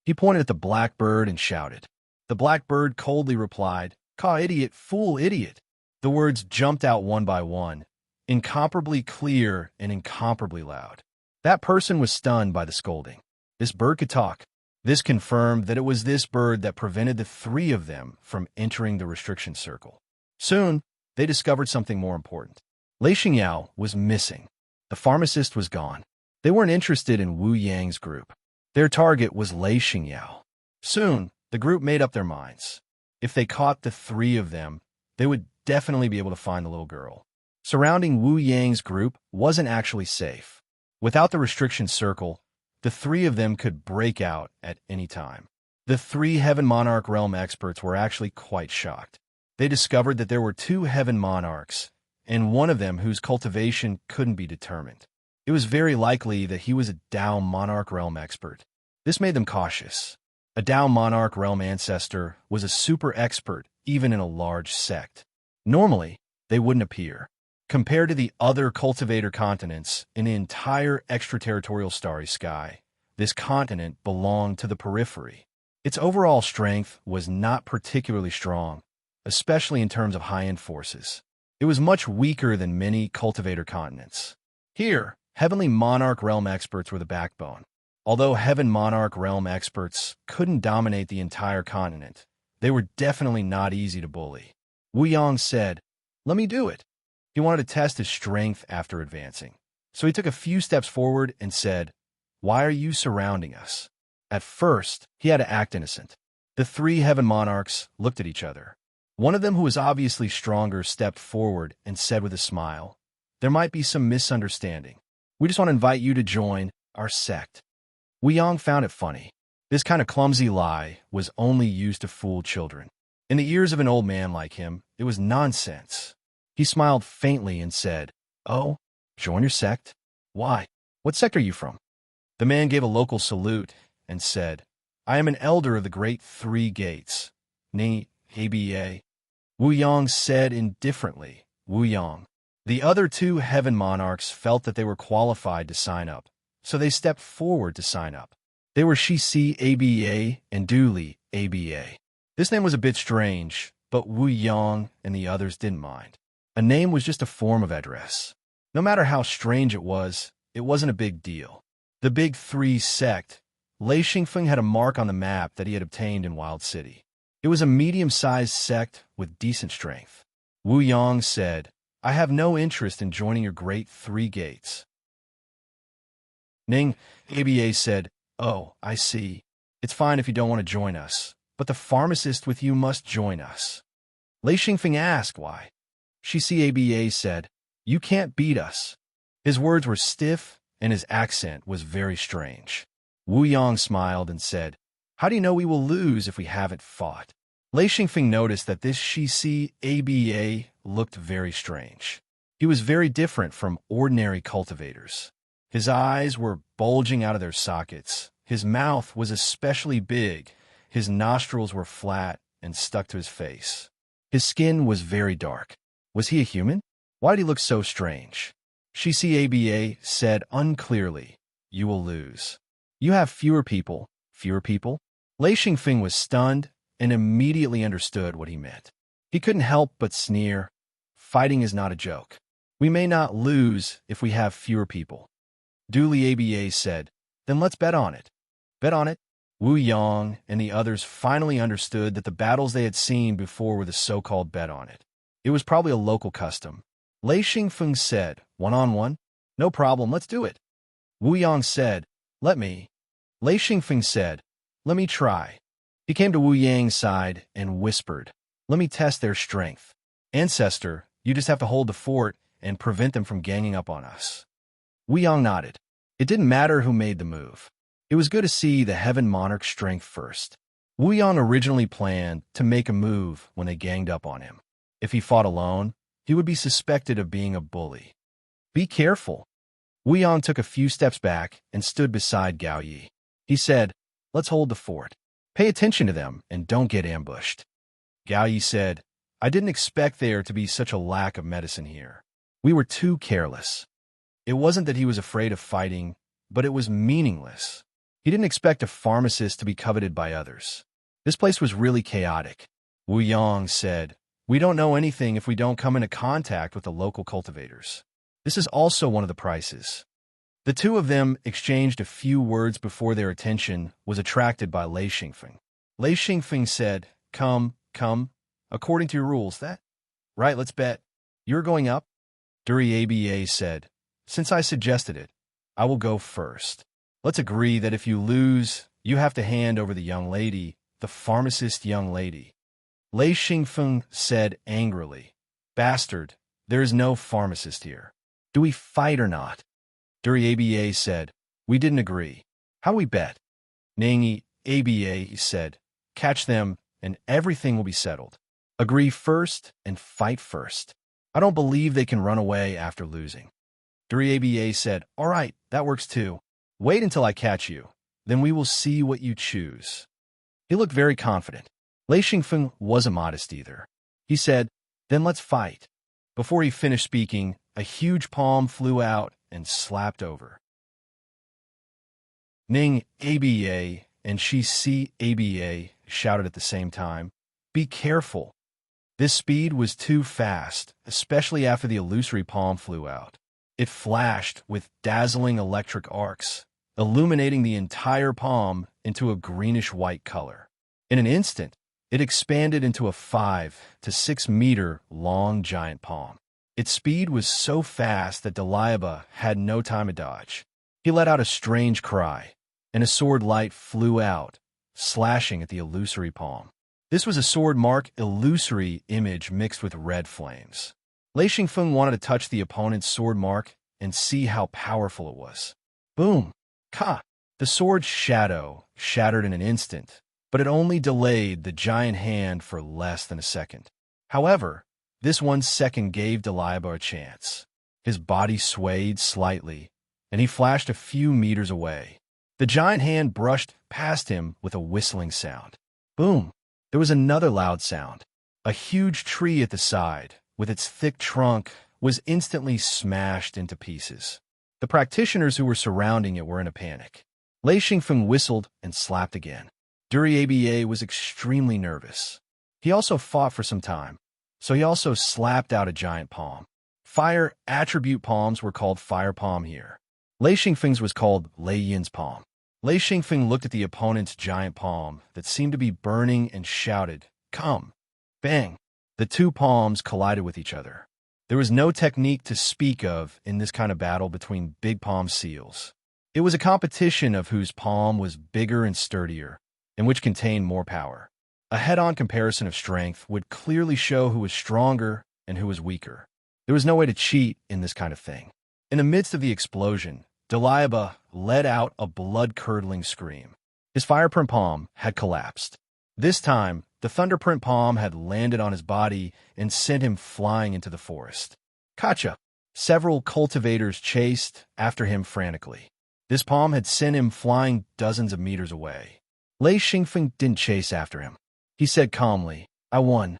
He pointed at the black bird and shouted. The black bird coldly replied, "Caw, idiot, fool, idiot." The words jumped out one by one, incomparably clear and incomparably loud. That person was stunned by the scolding. This bird could talk. This confirmed that it was this bird that prevented the 3 of them from entering the restriction circle. Soon, they discovered something more important. Lei Xingyao was missing. The pharmacist was gone. They weren't interested in Wu Yang's group. Their target was Lei Xingyao. Soon, the group made up their minds. If they caught the 3 of them, they would definitely be able to find the little girl. Surrounding Wu Yang's group wasn't actually safe. Without the restriction circle, the 3 of them could break out at any time. The 3 Heaven Monarch Realm experts were actually quite shocked. They discovered that there were 2 Heaven Monarchs, and one of them whose cultivation couldn't be determined. It was very likely that he was a Dao Monarch Realm expert. This made them cautious. A Dao Monarch Realm ancestor was a super expert even in a large sect. Normally, they wouldn't appear. Compared to the other cultivator continents in the entire extraterritorial starry sky, this continent belonged to the periphery. Its overall strength was not particularly strong, especially in terms of high-end forces. It was much weaker than many cultivator continents. Here, Heavenly Monarch Realm experts were the backbone. Although Heaven Monarch Realm experts couldn't dominate the entire continent, they were definitely not easy to bully. Wu Yang said, "Let me do it." He wanted to test his strength after advancing. So he took a few steps forward and said, "Why are you surrounding us?" At first, he had to act innocent. The 3 Heaven Monarchs looked at each other. One of them, who was obviously stronger, stepped forward and said with a smile, "There might be some misunderstanding. We just want to invite you to join our sect." Wu Yang found it funny. This kind of clumsy lie was only used to fool children. In the ears of an old man like him, it was nonsense. He smiled faintly and said, "Oh, join your sect? Why? What sect are you from?" The man gave a local salute and said, "I am an elder of the Great 3 Gates. Ni, ABA." Wu Yang said indifferently, "Wu Yang." The other 2 Heaven Monarchs felt that they were qualified to sign up, so they stepped forward to sign up. They were Shi ABA and Dooley ABA. This name was a bit strange, but Wu Yang and the others didn't mind. A name was just a form of address. No matter how strange it wasn't a big deal. The Big 3 sect, Lei Xingfeng had a mark on the map that he had obtained in Wild City. It was a medium-sized sect with decent strength. Wu Yang said, "I have no interest in joining your Great 3 Gates." Ning, ABA said, "Oh, I see. It's fine if you don't want to join us, but the pharmacist with you must join us." Lei Xingfeng asked why. Shi ABA said, "You can't beat us." His words were stiff, and his accent was very strange. Wu Yang smiled and said, "How do you know we will lose if we haven't fought?" Lei Xingfeng noticed that this Shi ABA looked very strange. He was very different from ordinary cultivators. His eyes were bulging out of their sockets. His mouth was especially big. His nostrils were flat and stuck to his face. His skin was very dark. Was he a human? Why did he look so strange? Shi ABA said unclearly, "You will lose. You have fewer people." Fewer people? Lei Xingfeng was stunned and immediately understood what he meant. He couldn't help but sneer. Fighting is not a joke. We may not lose if we have fewer people. Dooley ABA said, "Then let's bet on it." Bet on it? Wu Yang and the others finally understood that the battles they had seen before were the so-called bet on it. It was probably a local custom. Lei Xingfeng said, "One-on-one? No problem, let's do it." Wu Yang said, Let me. Lei Xingfeng said, let me try. He came to Wu Yang's side and whispered, let me test their strength. Ancestor, you just have to hold the fort and prevent them from ganging up on us. Wu Yang nodded. It didn't matter who made the move. It was good to see the Heaven Monarch's strength first. Wu Yang originally planned to make a move when they ganged up on him. If he fought alone, he would be suspected of being a bully. Be careful. Wu Yang took a few steps back and stood beside Gao Yi. He said, let's hold the fort. Pay attention to them and don't get ambushed. Gao Yi said, I didn't expect there to be such a lack of medicine here. We were too careless. It wasn't that he was afraid of fighting, but it was meaningless. He didn't expect a pharmacist to be coveted by others. This place was really chaotic. Wu Yang said, we don't know anything if we don't come into contact with the local cultivators. This is also one of the prices. The two of them exchanged a few words before their attention was attracted by Lei Xingfeng. Lei Xingfeng said, come, according to your rules, that? Right, let's bet. You're going up? Duri Aba said, since I suggested it, I will go first. Let's agree that if you lose, you have to hand over the young lady, the pharmacist young lady. Lei Xingfeng said angrily, bastard, there is no pharmacist here. Do we fight or not? Duri Aba said, we didn't agree. How we bet? Nangi Aba said, catch them and everything will be settled. Agree first and fight first. I don't believe they can run away after losing. Duri Aba said, all right, that works too. Wait until I catch you. Then we will see what you choose. He looked very confident. Lei Xingfeng wasn't modest either. He said, then let's fight. Before he finished speaking, a huge palm flew out and slapped over. Ning Aba and Shi Si Aba shouted at the same time, be careful. This speed was too fast, especially after the illusory palm flew out. It flashed with dazzling electric arcs, illuminating the entire palm into a greenish-white color. In an instant, it expanded into a 5 to 6 meter long giant palm. Its speed was so fast that Daliaba had no time to dodge. He let out a strange cry, and a sword light flew out, slashing at the illusory palm. This was a sword mark illusory image mixed with red flames. Lei Xingfeng wanted to touch the opponent's sword mark and see how powerful it was. Boom! Ka! The sword's shadow shattered in an instant, but it only delayed the giant hand for less than a second. However, this 1 second gave Daliaba a chance. His body swayed slightly, and he flashed a few meters away. The giant hand brushed past him with a whistling sound. Boom! There was another loud sound. A huge tree at the side, with its thick trunk, was instantly smashed into pieces. The practitioners who were surrounding it were in a panic. Lei Xingfeng whistled and slapped again. Duri Aba was extremely nervous. He also fought for some time, so he also slapped out a giant palm. Fire attribute palms were called fire palm here. Lei Xingfeng's was called Lei Yin's palm. Lei Xingfeng looked at the opponent's giant palm that seemed to be burning and shouted, come! Bang! The two palms collided with each other. There was no technique to speak of in this kind of battle between big palm seals. It was a competition of whose palm was bigger and sturdier, and which contained more power. A head-on comparison of strength would clearly show who was stronger and who was weaker. There was no way to cheat in this kind of thing. In the midst of the explosion, Daliaba let out a blood-curdling scream. His fireprint palm had collapsed. This time, the thunderprint palm had landed on his body and sent him flying into the forest. Kacha! Several cultivators chased after him frantically. This palm had sent him flying dozens of meters away. Lei Xingfeng didn't chase after him. He said calmly, I won.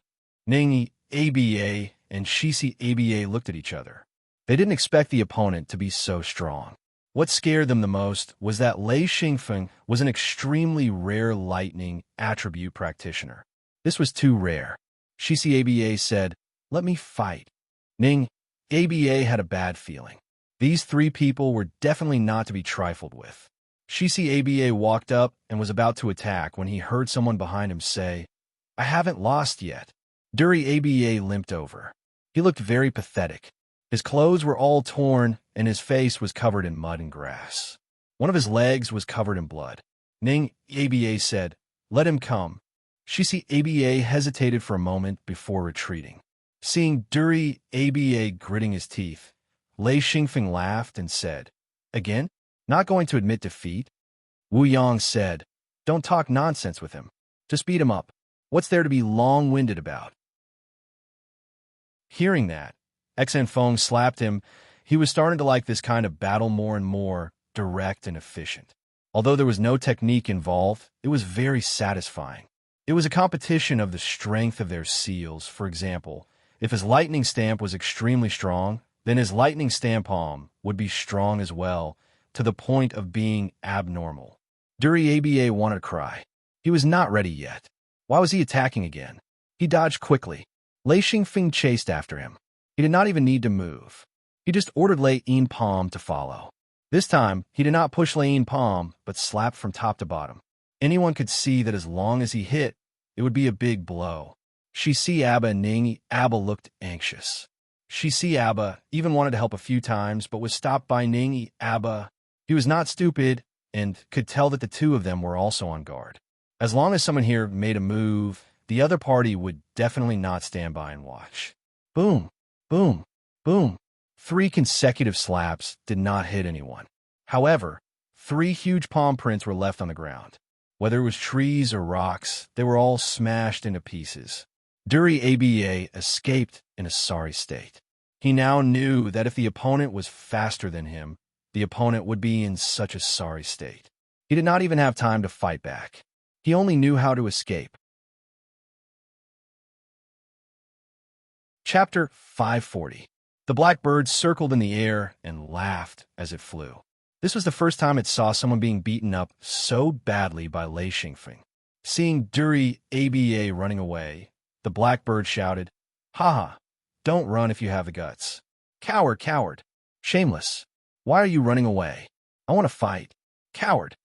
Nangi Aba and Shisi Aba looked at each other. They didn't expect the opponent to be so strong. What scared them the most was that Lei Xingfeng was an extremely rare lightning attribute practitioner. This was too rare. Shisi Aba said, let me fight. Ning Aba had a bad feeling. These three people were definitely not to be trifled with. Shisi Aba walked up and was about to attack when he heard someone behind him say, I haven't lost yet. Duri Aba limped over. He looked very pathetic. His clothes were all torn and his face was covered in mud and grass. One of his legs was covered in blood. Ning Aba said, "Let him come." She see Aba hesitated for a moment before retreating. Seeing Duri Aba gritting his teeth, Lei Xingfeng laughed and said, "Again? Not going to admit defeat?" Wu Yang said, "Don't talk nonsense with him. Just beat him up. What's there to be long-winded about?" Hearing that, Xen Feng slapped him. He was starting to like this kind of battle more and more, direct and efficient. Although there was no technique involved, it was very satisfying. It was a competition of the strength of their seals. For example, if his lightning stamp was extremely strong, then his lightning stamp palm would be strong as well, to the point of being abnormal. Duri Aba wanted to cry. He was not ready yet. Why was he attacking again? He dodged quickly. Lei Xingfeng chased after him. He did not even need to move. He just ordered Lei Yin Palm to follow. This time, he did not push Lei Yin Palm, but slapped from top to bottom. Anyone could see that as long as he hit, it would be a big blow. Shi Si Abba and Ning Abba looked anxious. Shi Si Abba even wanted to help a few times, but was stopped by Ning Abba. He was not stupid and could tell that the two of them were also on guard. As long as someone here made a move, the other party would definitely not stand by and watch. Boom, boom, boom. 3 consecutive slaps did not hit anyone. However, 3 huge palm prints were left on the ground. Whether it was trees or rocks, they were all smashed into pieces. Duri Aba escaped in a sorry state. He now knew that if the opponent was faster than him, the opponent would be in such a sorry state. He did not even have time to fight back. He only knew how to escape. Chapter 540. The black bird circled in the air and laughed as it flew. This was the first time it saw someone being beaten up so badly by Lei Xingfeng. Seeing Duri Aba running away, the black bird shouted, "Haha, don't run if you have the guts. Coward, coward. Shameless. Why are you running away? I want to fight. Coward."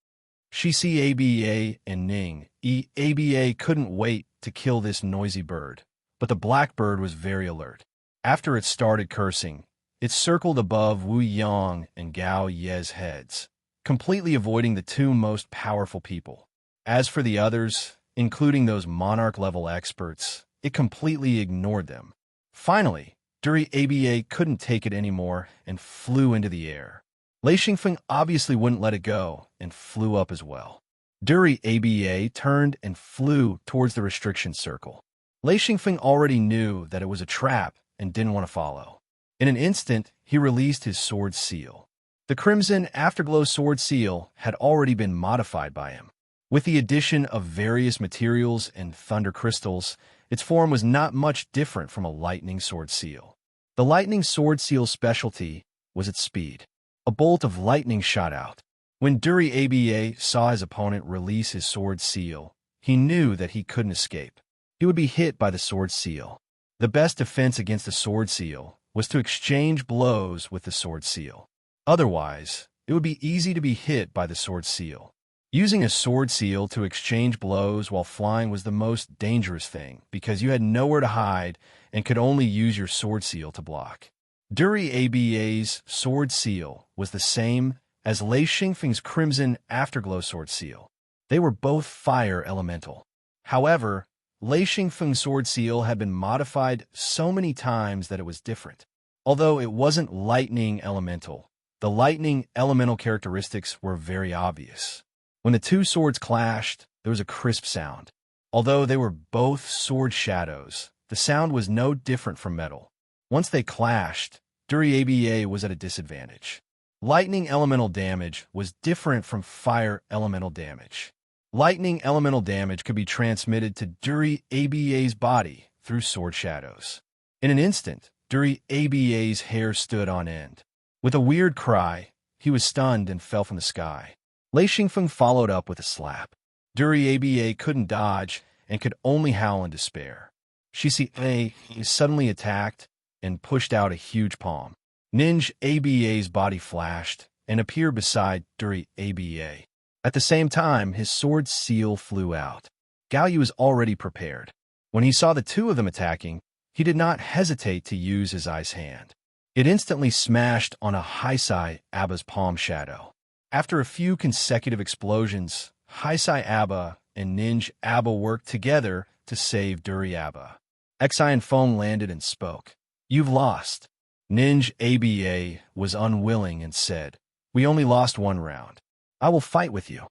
Shi Si Aba and Ning Aba couldn't wait to kill this noisy bird, but the black bird was very alert. After it started cursing, it circled above Wu Yang and Gao Ye's heads, completely avoiding the 2 most powerful people. As for the others, including those monarch-level experts, it completely ignored them. Finally, Duri Aba couldn't take it anymore and flew into the air. Lei Xingfeng obviously wouldn't let it go and flew up as well. Duri Aba turned and flew towards the restriction circle. Lei Xingfeng already knew that it was a trap and didn't want to follow. In an instant, he released his sword seal. The Crimson Afterglow sword seal had already been modified by him. With the addition of various materials and thunder crystals, its form was not much different from a lightning sword seal. The lightning sword seal's specialty was its speed. A bolt of lightning shot out. When Duri Aba saw his opponent release his sword seal, he knew that he couldn't escape. He would be hit by the sword seal. The best defense against the sword seal was to exchange blows with the sword seal. Otherwise, it would be easy to be hit by the sword seal. Using a sword seal to exchange blows while flying was the most dangerous thing because you had nowhere to hide and could only use your sword seal to block. Duri Aba's sword seal was the same as Lei Xingfeng's Crimson Afterglow sword seal. They were both fire elemental. However, Lei Xingfeng's sword seal had been modified so many times that it was different. Although it wasn't lightning elemental, the lightning elemental characteristics were very obvious. When the 2 swords clashed, there was a crisp sound. Although they were both sword shadows, the sound was no different from metal. Once they clashed, Duri Aba was at a disadvantage. Lightning elemental damage was different from fire elemental damage. Lightning elemental damage could be transmitted to Duri Aba's body through sword shadows. In an instant, Duri Aba's hair stood on end. With a weird cry, he was stunned and fell from the sky. Lei Xingfeng followed up with a slap. Duri Aba couldn't dodge and could only howl in despair. Shi Si Aba suddenly attacked and pushed out a huge palm. Ninja Aba's body flashed and appeared beside Duri Aba. At the same time, his sword seal flew out. Gao Yu was already prepared. When he saw the 2 of them attacking, he did not hesitate to use his ice hand. It instantly smashed on a Haisai Abba's palm shadow. After a few consecutive explosions, Haisai Abba and Ninja Abba worked together to save Duri Abba. Xi and Feng landed and spoke. "You've lost." Ninja Aba was unwilling and said, "We only lost one round. I will fight with you."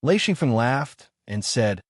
Lei Xingfeng laughed and said,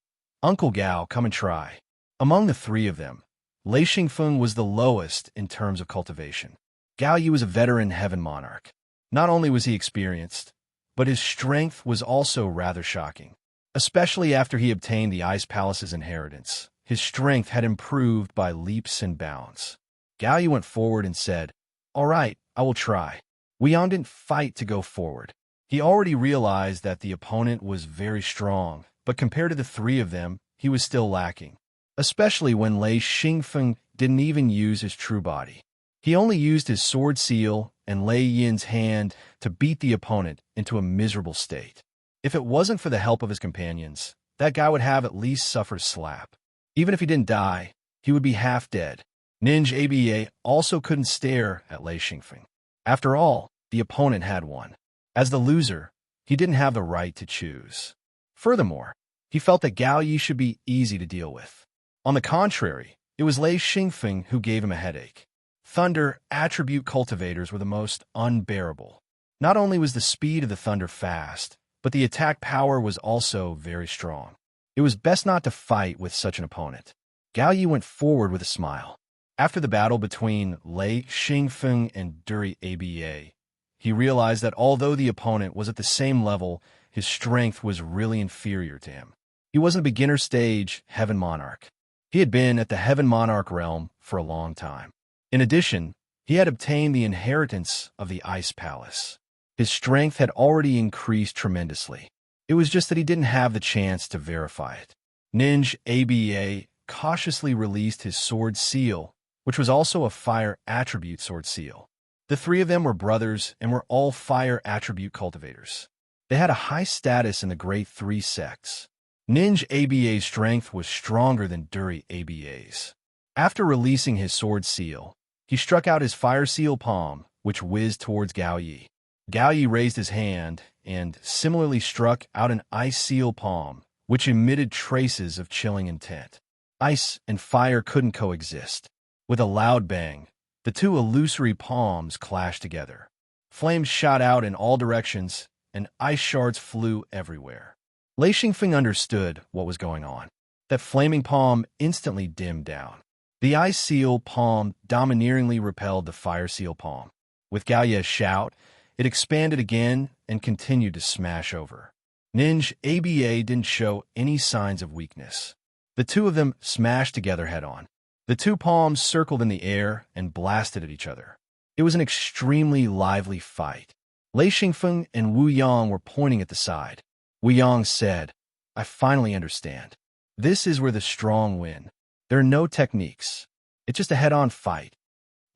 "Uncle Gao, come and try." Among the three of them, Lei Xingfeng was the lowest in terms of cultivation. Gao Yi was a veteran heaven monarch. Not only was he experienced, but his strength was also rather shocking. Especially after he obtained the Ice Palace's inheritance, his strength had improved by leaps and bounds. Gao Yi went forward and said, "All right, I will try." Wu Yang didn't fight to go forward. He already realized that the opponent was very strong, but compared to the three of them, he was still lacking. Especially when Lei Xingfeng didn't even use his true body. He only used his sword seal and Lei Yin's hand to beat the opponent into a miserable state. If it wasn't for the help of his companions, that guy would have at least suffered a slap. Even if he didn't die, he would be half dead. Ninja Aba also couldn't stare at Lei Xingfeng. After all, the opponent had won. As the loser, he didn't have the right to choose. Furthermore, he felt that Gao Yi should be easy to deal with. On the contrary, it was Lei Xingfeng who gave him a headache. Thunder attribute cultivators were the most unbearable. Not only was the speed of the thunder fast, but the attack power was also very strong. It was best not to fight with such an opponent. Gao Yi went forward with a smile. After the battle between Lei Xingfeng and Duri Aba, he realized that although the opponent was at the same level, his strength was really inferior to him. He wasn't a beginner stage Heaven Monarch. He had been at the Heaven Monarch realm for a long time. In addition, he had obtained the inheritance of the Ice Palace. His strength had already increased tremendously. It was just that he didn't have the chance to verify it. Ninja Aba cautiously released his sword seal, which was also a fire attribute sword seal. The three of them were brothers and were all fire attribute cultivators. They had a high status in the Great Three sects. Ninja Aba's strength was stronger than Duri Aba's. After releasing his sword seal, he struck out his fire seal palm, which whizzed towards Gao Yi. Gao Yi raised his hand and similarly struck out an ice seal palm, which emitted traces of chilling intent. Ice and fire couldn't coexist. With a loud bang, the two illusory palms clashed together. Flames shot out in all directions, and ice shards flew everywhere. Lei Xingfeng understood what was going on. That flaming palm instantly dimmed down. The ice seal palm domineeringly repelled the fire seal palm. With Gao Yi's shout, it expanded again and continued to smash over. Ninja Aba didn't show any signs of weakness. The two of them smashed together head-on. The two palms circled in the air and blasted at each other. It was an extremely lively fight. Lei Xingfeng and Wu Yang were pointing at the side. Wu Yang said, "I finally understand. This is where the strong win. There are no techniques. It's just a head-on fight."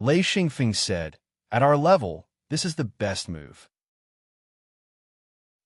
Lei Xingfeng said, "At our level, this is the best move.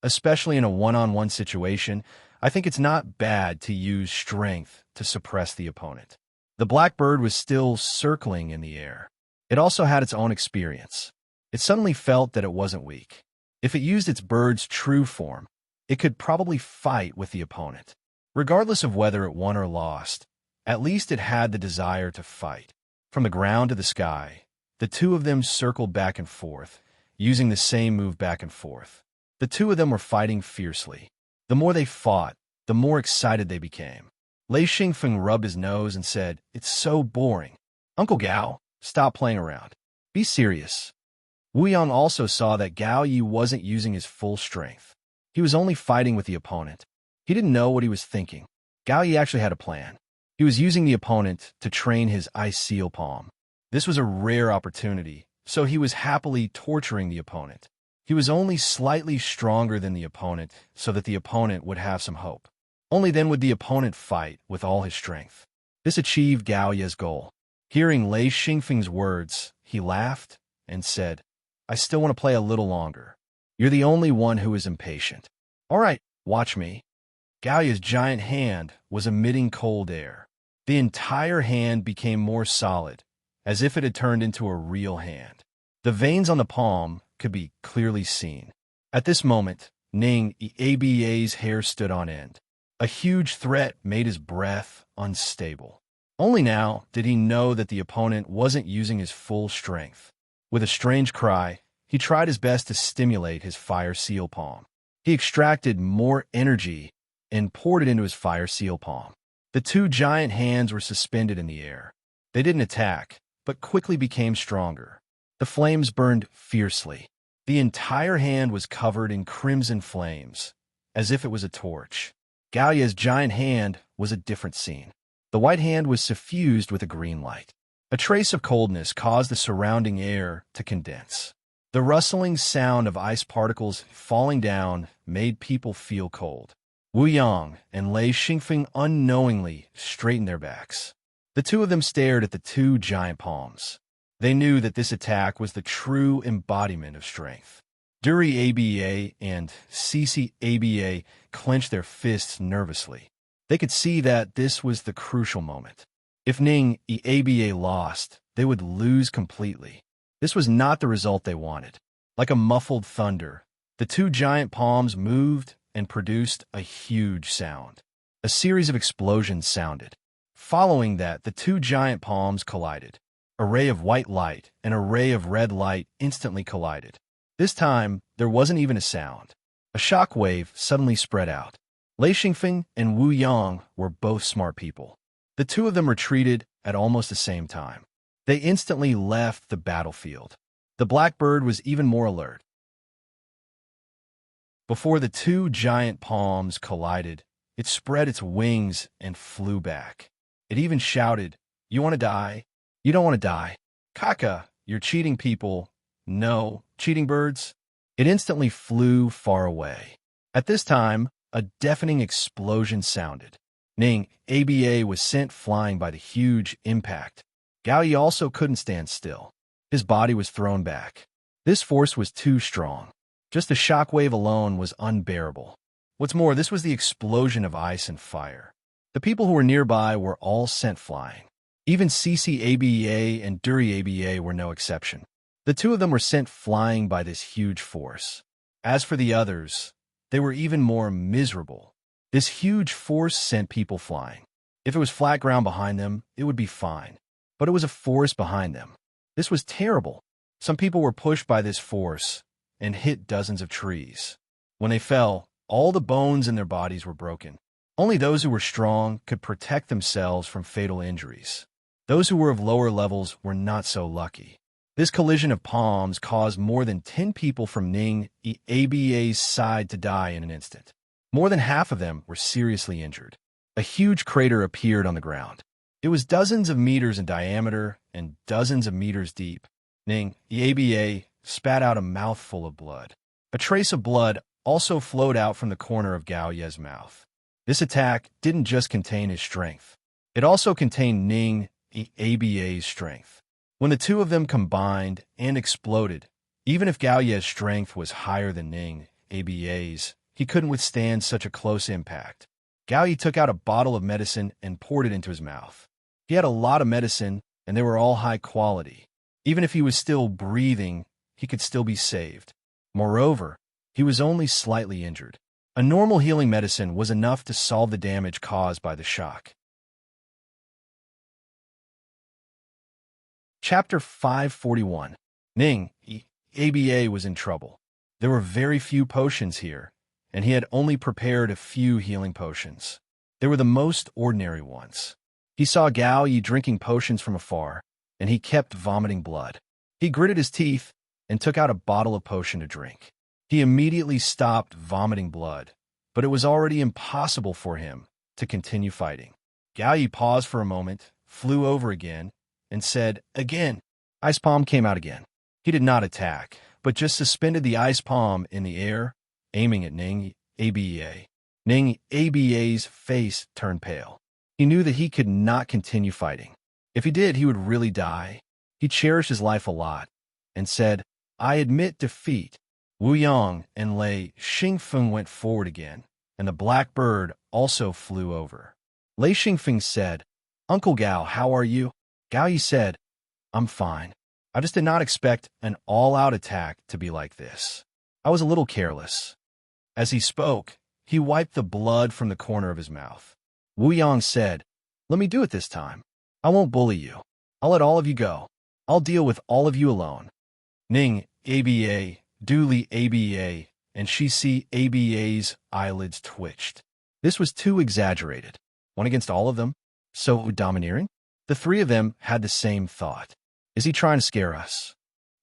Especially in a one-on-one situation, I think it's not bad to use strength to suppress the opponent." The blackbird was still circling in the air. It also had its own experience. It suddenly felt that it wasn't weak. If it used its bird's true form, it could probably fight with the opponent. Regardless of whether it won or lost, at least it had the desire to fight. From the ground to the sky, the two of them circled back and forth, using the same move back and forth. The two of them were fighting fiercely. The more they fought, the more excited they became. Lei Xingfeng rubbed his nose and said, "It's so boring. Uncle Gao, stop playing around. Be serious." Wu Yang also saw that Gao Yi wasn't using his full strength. He was only fighting with the opponent. He didn't know what he was thinking. Gao Yi actually had a plan. He was using the opponent to train his ice seal palm. This was a rare opportunity, so he was happily torturing the opponent. He was only slightly stronger than the opponent so that the opponent would have some hope. Only then would the opponent fight with all his strength. This achieved Gao Yi's goal. Hearing Lei Xingfeng's words, he laughed and said, "I still want to play a little longer. You're the only one who is impatient. All right, watch me." Gao Yi's giant hand was emitting cold air. The entire hand became more solid, as if it had turned into a real hand. The veins on the palm could be clearly seen. At this moment, Ning Aba's hair stood on end. A huge threat made his breath unstable. Only now did he know that the opponent wasn't using his full strength. With a strange cry, he tried his best to stimulate his fire seal palm. He extracted more energy and poured it into his fire seal palm. The two giant hands were suspended in the air. They didn't attack, but quickly became stronger. The flames burned fiercely. The entire hand was covered in crimson flames, as if it was a torch. Gao Ye's giant hand was a different scene. The white hand was suffused with a green light. A trace of coldness caused the surrounding air to condense. The rustling sound of ice particles falling down made people feel cold. Wu Yang and Lei Xingfeng unknowingly straightened their backs. The two of them stared at the two giant palms. They knew that this attack was the true embodiment of strength. Duri Aba and Cici Aba clenched their fists nervously. They could see that this was the crucial moment. If Ning Aba lost, they would lose completely. This was not the result they wanted. Like a muffled thunder, the two giant palms moved and produced a huge sound. A series of explosions sounded. Following that, the two giant palms collided. A ray of white light and a ray of red light instantly collided. This time, there wasn't even a sound. A shock wave suddenly spread out. Lei Xingfeng and Wu Yang were both smart people. The two of them retreated at almost the same time. They instantly left the battlefield. The blackbird was even more alert. Before the two giant palms collided, it spread its wings and flew back. It even shouted, "You want to die? You don't want to die. Kaka, you're cheating people. No, cheating birds." It instantly flew far away. At this time, a deafening explosion sounded. Ning Aba was sent flying by the huge impact. Gao Yi also couldn't stand still. His body was thrown back. This force was too strong. Just the shock wave alone was unbearable. What's more, this was the explosion of ice and fire. The people who were nearby were all sent flying. Even Cici Aba and Duri Aba were no exception. The two of them were sent flying by this huge force. As for the others, they were even more miserable. This huge force sent people flying. If it was flat ground behind them, it would be fine. But it was a force behind them. This was terrible. Some people were pushed by this force and hit dozens of trees. When they fell, all the bones in their bodies were broken. Only those who were strong could protect themselves from fatal injuries. Those who were of lower levels were not so lucky. This collision of palms caused more than 10 people from Ning Aba's side to die in an instant. More than half of them were seriously injured. A huge crater appeared on the ground. It was dozens of meters in diameter and dozens of meters deep. Ning Aba spat out a mouthful of blood. A trace of blood also flowed out from the corner of Gao Ye's mouth. This attack didn't just contain his strength. It also contained Ning Aba's strength. When the two of them combined and exploded, even if Gao Ye's strength was higher than Ning Aba's, he couldn't withstand such a close impact. Gao Yi took out a bottle of medicine and poured it into his mouth. He had a lot of medicine, and they were all high quality. Even if he was still breathing, he could still be saved. Moreover, he was only slightly injured. A normal healing medicine was enough to solve the damage caused by the shock. Chapter 541. Ning Aba was in trouble. There were very few potions here, and he had only prepared a few healing potions. They were the most ordinary ones. He saw Gao Yi drinking potions from afar, and he kept vomiting blood. He gritted his teeth and took out a bottle of potion to drink. He immediately stopped vomiting blood, but it was already impossible for him to continue fighting. Gao Yi paused for a moment, flew over again, and said, "Again." Ice Palm came out again. He did not attack, but just suspended the ice palm in the air, aiming at Ning Aba. Ning Aba's face turned pale. He knew that he could not continue fighting. If he did, he would really die. He cherished his life a lot, and said, "I admit defeat." Wu Yang and Lei Xingfeng went forward again, and the black bird also flew over. Lei Xingfeng said, "Uncle Gao, how are you?" Gao Yi said, "I'm fine. I just did not expect an all-out attack to be like this. I was a little careless. As he spoke, he wiped the blood from the corner of his mouth. Wu Yang said, "Let me do it this time. I won't bully you. I'll let all of you go. I'll deal with all of you alone." Ning, ABA, Dooley, ABA, and Shi ABA's eyelids twitched. This was too exaggerated. One against all of them? So domineering? The three of them had the same thought. Is he trying to scare us?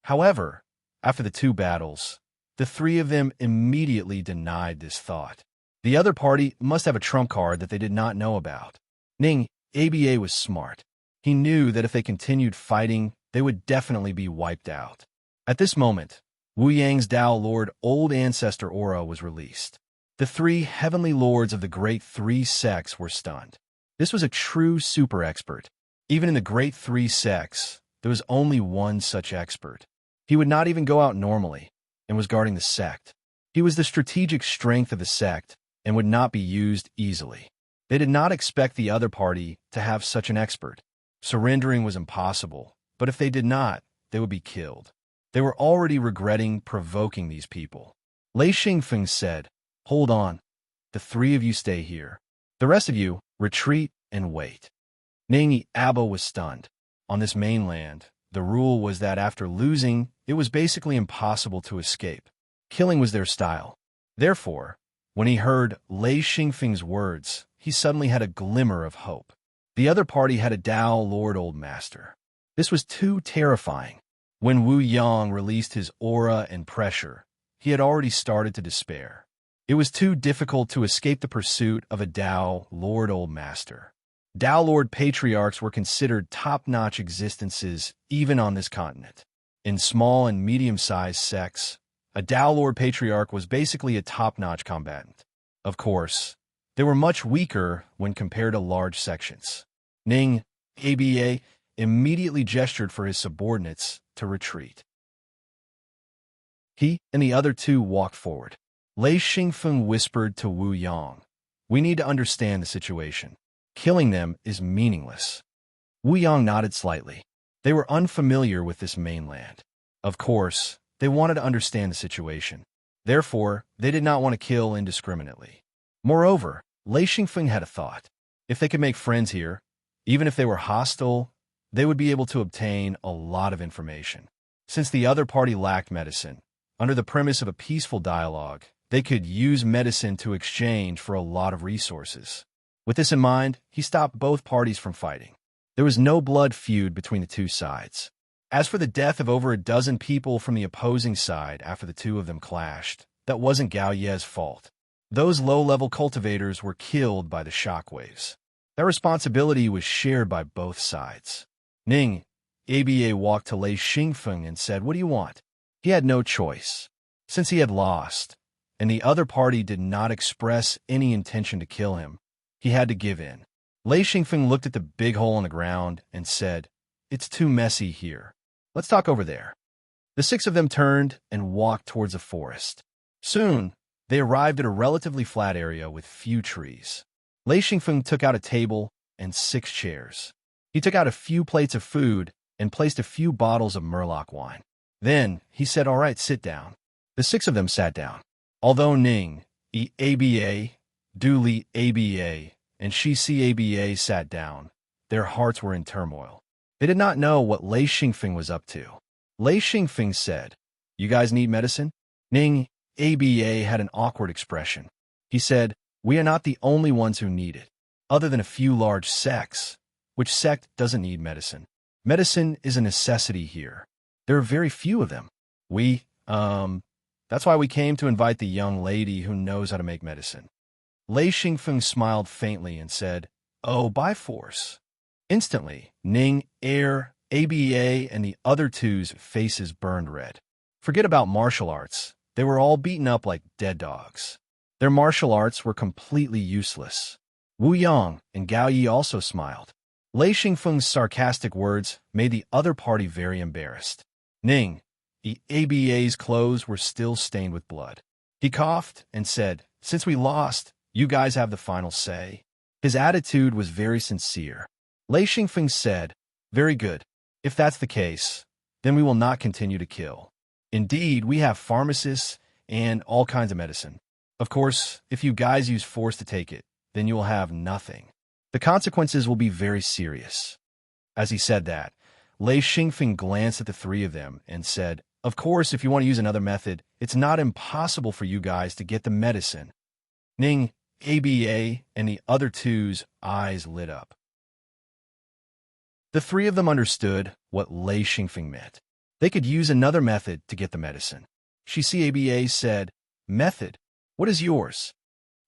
However, after the two battles, the three of them immediately denied this thought. The other party must have a trump card that they did not know about. Ning, ABA was smart. He knew that if they continued fighting, they would definitely be wiped out. At this moment, Wu Yang's Tao Lord Old Ancestor Aura was released. The three heavenly lords of the great three sects were stunned. This was a true super expert. Even in the great three sects, there was only one such expert. He would not even go out normally, and was guarding the sect. He was the strategic strength of the sect, and would not be used easily. They did not expect the other party to have such an expert. Surrendering was impossible, but if they did not, they would be killed. They were already regretting provoking these people. Lei Xingfeng said, "Hold on. The three of you stay here. The rest of you, retreat and wait." Ning Abba was stunned. On this mainland, the rule was that after losing, it was basically impossible to escape. Killing was their style. Therefore, when he heard Lei Xingfeng's words, he suddenly had a glimmer of hope. The other party had a Tao Lord Old Master. This was too terrifying. When Wu Yang released his aura and pressure, he had already started to despair. It was too difficult to escape the pursuit of a Tao Lord Old Master. Tao Lord Patriarchs were considered top-notch existences even on this continent. In small and medium-sized sects, a Tao Lord Patriarch was basically a top-notch combatant. Of course, they were much weaker when compared to large sections. Ning, ABA, immediately gestured for his subordinates to retreat. He and the other two walked forward. Lei Xingfeng whispered to Wu Yang, "We need to understand the situation. Killing them is meaningless." Wu Yang nodded slightly. They were unfamiliar with this mainland. Of course, they wanted to understand the situation. Therefore, they did not want to kill indiscriminately. Moreover, Lei Xingfeng had a thought. If they could make friends here, even if they were hostile, they would be able to obtain a lot of information. Since the other party lacked medicine, under the premise of a peaceful dialogue, they could use medicine to exchange for a lot of resources. With this in mind, he stopped both parties from fighting. There was no blood feud between the two sides. As for the death of over a dozen people from the opposing side after the two of them clashed, that wasn't Gao Ye's fault. Those low-level cultivators were killed by the shockwaves. That responsibility was shared by both sides. Ning, ABA walked to Lei Xingfeng and said, "What do you want?" He had no choice. Since he had lost, and the other party did not express any intention to kill him, he had to give in. Lei Xingfeng looked at the big hole in the ground and said, "It's too messy here. Let's talk over there." The six of them turned and walked towards a forest. Soon, they arrived at a relatively flat area with few trees. Lei Xingfeng took out a table and 6 chairs. He took out a few plates of food and placed a few bottles of Murloc wine. Then, he said, "All right, sit down." The 6 of them sat down. Although Ning, ABA, Dooley ABA, and Shi ABA sat down, their hearts were in turmoil. They did not know what Lei Xingfeng was up to. Lei Xingfeng said, "You guys need medicine?" Ning, ABA, had an awkward expression. He said, "We are not the only ones who need it. Other than a few large sects, which sect doesn't need medicine? Medicine is a necessity here. There are very few of them. That's why we came to invite the young lady who knows how to make medicine." Lei Xingfeng smiled faintly and said, "Oh, by force." Instantly, Ning, ABA, and the other two's faces burned red. Forget about martial arts. They were all beaten up like dead dogs. Their martial arts were completely useless. Wu Yang and Gao Yi also smiled. Lei Xingfeng's sarcastic words made the other party very embarrassed. Ning, the ABA's clothes were still stained with blood. He coughed and said, "Since we lost, you guys have the final say." His attitude was very sincere. Lei Xingfeng said, "Very good. If that's the case, then we will not continue to kill. Indeed, we have pharmacists and all kinds of medicine. Of course, if you guys use force to take it, then you will have nothing. The consequences will be very serious." As he said that, Lei Xingfeng glanced at the three of them and said, "Of course, if you want to use another method, it's not impossible for you guys to get the medicine." Ning, ABA, and the other two's eyes lit up. The three of them understood what Lei Xingfeng meant. They could use another method to get the medicine. ABA said, "Method? What is yours?"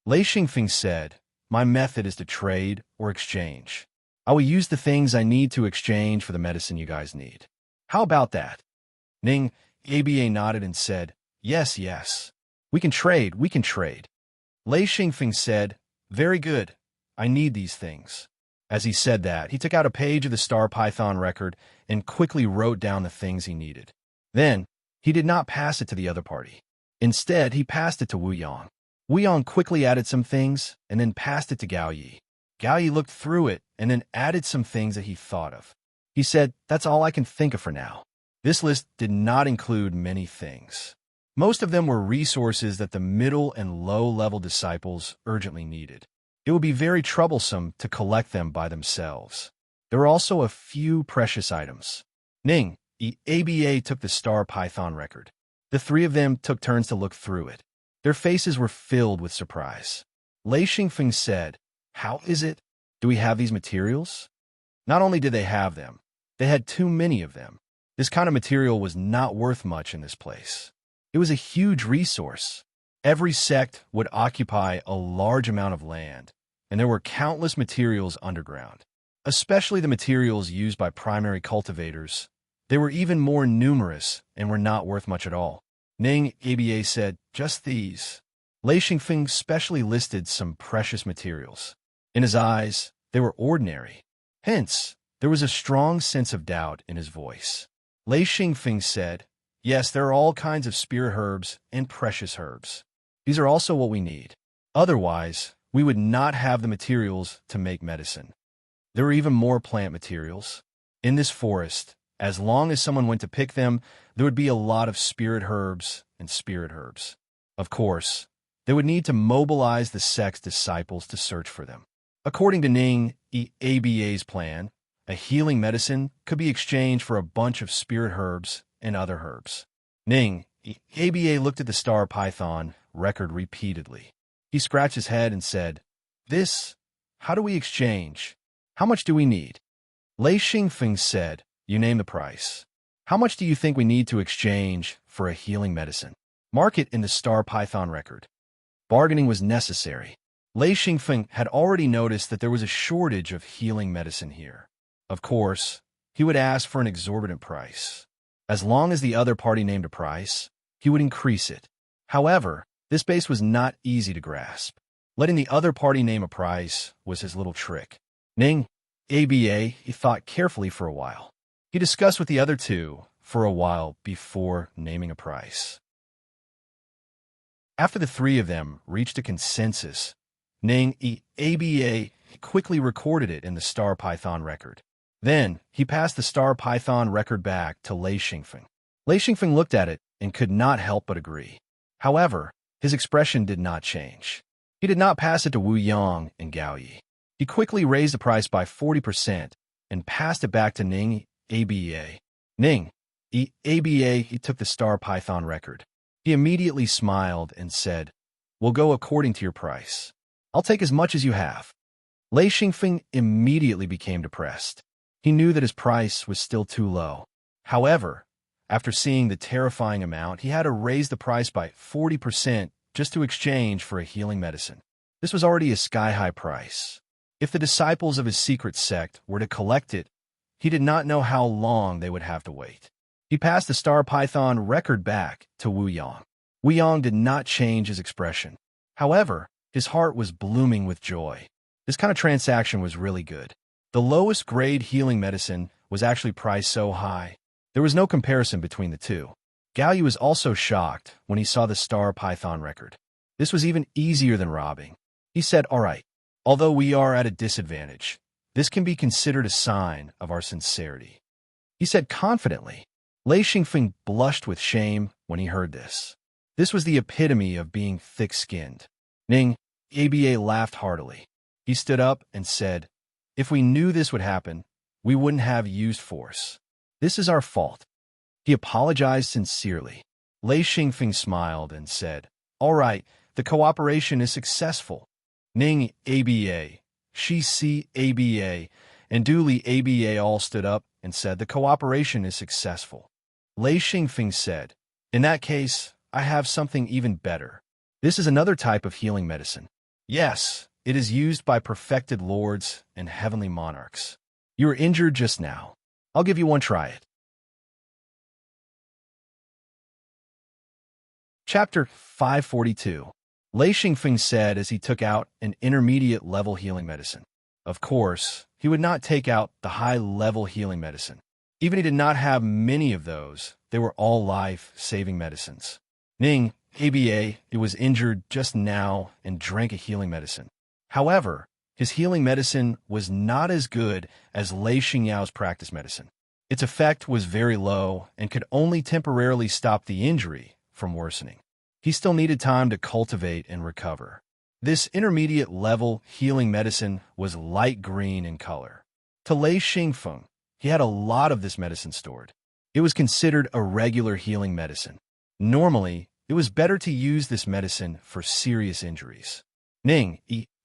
Lei Xingfeng said, "My method is to trade or exchange. I will use the things I need to exchange for the medicine you guys need. How about that?" Ning, ABA nodded and said, "Yes, yes. We can trade, we can trade." Lei Xingfeng said, "Very good. I need these things." As he said that, he took out a page of the Star Python record and quickly wrote down the things he needed. Then, he did not pass it to the other party. Instead, he passed it to Wu Yang. Wu Yang quickly added some things and then passed it to Gao Yi. Gao Yi looked through it and then added some things that he thought of. He said, "That's all I can think of for now." This list did not include many things. Most of them were resources that the middle and low-level disciples urgently needed. It would be very troublesome to collect them by themselves. There were also a few precious items. Ning, the ABA took the Star Python record. The three of them took turns to look through it. Their faces were filled with surprise. Lei Xingfeng said, "How is it? Do we have these materials?" Not only did they have them, they had too many of them. This kind of material was not worth much in this place. It was a huge resource. Every sect would occupy a large amount of land, and there were countless materials underground, especially the materials used by primary cultivators. They were even more numerous and were not worth much at all. Ning, ABA said, "Just these." Lei Xingfeng specially listed some precious materials. In his eyes, they were ordinary. Hence, there was a strong sense of doubt in his voice. Lei Xingfeng said, "Yes, there are all kinds of spirit herbs and precious herbs. These are also what we need. Otherwise, we would not have the materials to make medicine." There were even more plant materials. In this forest, as long as someone went to pick them, there would be a lot of spirit herbs and spirit herbs. Of course, they would need to mobilize the sect's disciples to search for them. According to Ning, ABA's plan, a healing medicine could be exchanged for a bunch of spirit herbs and other herbs. Ning, ABA looked at the Star Python record repeatedly. He scratched his head and said, How do we exchange? How much do we need?" Lei Xingfeng said, "You name the price. How much do you think we need to exchange for a healing medicine? Mark it in the Star Python record." Bargaining was necessary. Lei Xingfeng had already noticed that there was a shortage of healing medicine here. Of course, he would ask for an exorbitant price. As long as the other party named a price, he would increase it. However, this base was not easy to grasp. Letting the other party name a price was his little trick. Ning, ABA, he thought carefully for a while. He discussed with the other two for a while before naming a price. After the three of them reached a consensus, Ning, ABA quickly recorded it in the Star Python record. Then, he passed the Star Python record back to Lei Xingfeng. Lei Xingfeng looked at it and could not help but agree. However, his expression did not change. He did not pass it to Wu Yang and Gao Yi. He quickly raised the price by 40% and passed it back to Ning, ABA. Ning, ABA, he took the Star Python record. He immediately smiled and said, "We'll go according to your price. I'll take as much as you have." Lei Xingfeng immediately became depressed. He knew that his price was still too low. However, after seeing the terrifying amount, he had to raise the price by 40% just to exchange for a healing medicine. This was already a sky-high price. If the disciples of his secret sect were to collect it, he did not know how long they would have to wait. He passed the Star Python record back to Wu Yang. Wu Yang did not change his expression. However, his heart was blooming with joy. This kind of transaction was really good. The lowest grade healing medicine was actually priced so high. There was no comparison between the two. Gao Yi was also shocked when he saw the Star Python record. This was even easier than robbing. He said, "All right, although we are at a disadvantage, this can be considered a sign of our sincerity." He said confidently, Lei Xingfeng blushed with shame when he heard this. This was the epitome of being thick-skinned. Ning, Aba laughed heartily. He stood up and said, "If we knew this would happen, we wouldn't have used force. This is our fault." He apologized sincerely. Lei Xingfeng smiled and said, "All right, the cooperation is successful." Ning, Aba, Shi Si, Aba, and Dooley, Aba all stood up and said the cooperation is successful. Lei Xingfeng said, "In that case, I have something even better. This is another type of healing medicine. Yes, it is used by perfected lords and heavenly monarchs. You were injured just now. I'll give you one, try it." Chapter 542. Lei Xingfeng said as he took out an intermediate-level healing medicine. Of course, he would not take out the high-level healing medicine. Even he did not have many of those. They were all life-saving medicines. Ning, Aba, it was injured just now and drank a healing medicine. However, his healing medicine was not as good as Lei Xingyao's practice medicine. Its effect was very low and could only temporarily stop the injury from worsening. He still needed time to cultivate and recover. This intermediate-level healing medicine was light green in color. To Lei Xingfeng, he had a lot of this medicine stored. It was considered a regular healing medicine. Normally, it was better to use this medicine for serious injuries. Ning,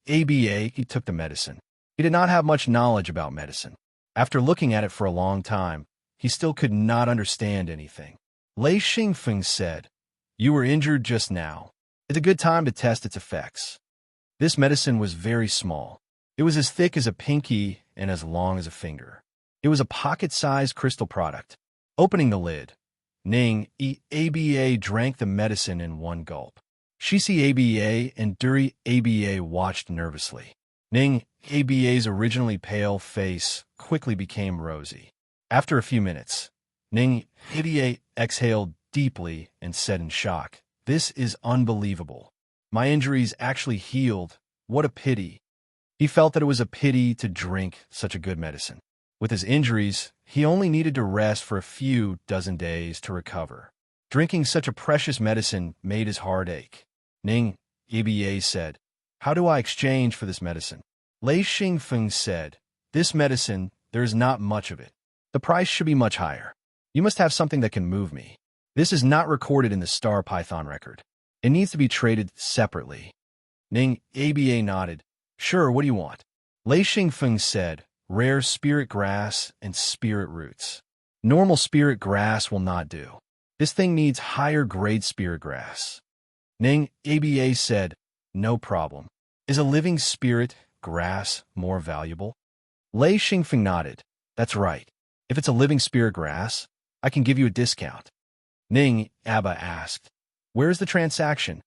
Aba, he took the medicine. He did not have much knowledge about medicine. After looking at it for a long time, he still could not understand anything. Lei Xingfeng said, "You were injured just now. It's a good time to test its effects." This medicine was very small. It was as thick as a pinky and as long as a finger. It was a pocket-sized crystal product. Opening the lid, Ning, Aba drank the medicine in one gulp. Shisi Aba and Duri Aba watched nervously. Ning, Aba's originally pale face quickly became rosy. After a few minutes, Ning, Aba exhaled deeply and said in shock, "This is unbelievable. My injuries actually healed. What a pity." He felt that it was a pity to drink such a good medicine. With his injuries, he only needed to rest for a few dozen days to recover. Drinking such a precious medicine made his heart ache. Ning, Aba said, "How do I exchange for this medicine?" Lei Xingfeng said, "This medicine, there is not much of it. The price should be much higher. You must have something that can move me. This is not recorded in the Star Python record. It needs to be traded separately." Ning, Aba nodded. "Sure, what do you want?" Lei Xingfeng said, "Rare spirit grass and spirit roots. Normal spirit grass will not do. This thing needs higher grade spirit grass." Ning, Aba said, "No problem. Is a living spirit grass more valuable?" Lei Xingfeng nodded. "That's right. If it's a living spirit grass, I can give you a discount." Ning, Aba asked, "Where's the transaction?"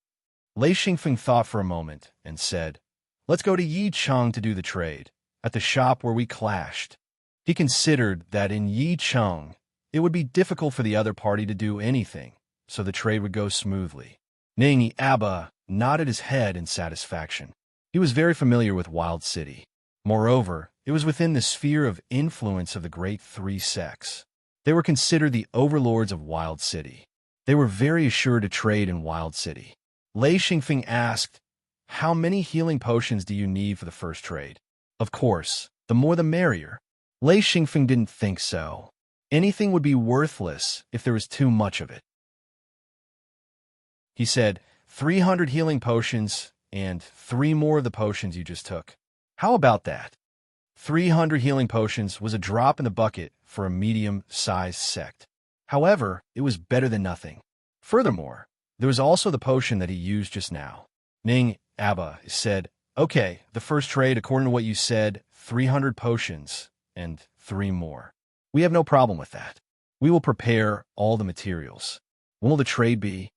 Lei Xingfeng thought for a moment and said, "Let's go to Yicheng to do the trade, at the shop where we clashed." He considered that in Yicheng, it would be difficult for the other party to do anything, so the trade would go smoothly. Ning, Aba nodded his head in satisfaction. He was very familiar with Wild City. Moreover, it was within the sphere of influence of the Great Three Sects. They were considered the overlords of Wild City. They were very assured to trade in Wild City. Lei Xingfeng asked, "How many healing potions do you need for the first trade?" Of course, the more the merrier. Lei Xingfeng didn't think so. Anything would be worthless if there was too much of it. He said, 300 healing potions and 3 more of the potions you just took. How about that? 300 healing potions was a drop in the bucket for a medium-sized sect. However, it was better than nothing. Furthermore, there was also the potion that he used just now. Ning, Aba said, "Okay, the first trade, according to what you said, 300 potions and 3 more. We have no problem with that. We will prepare all the materials. When will the trade be?"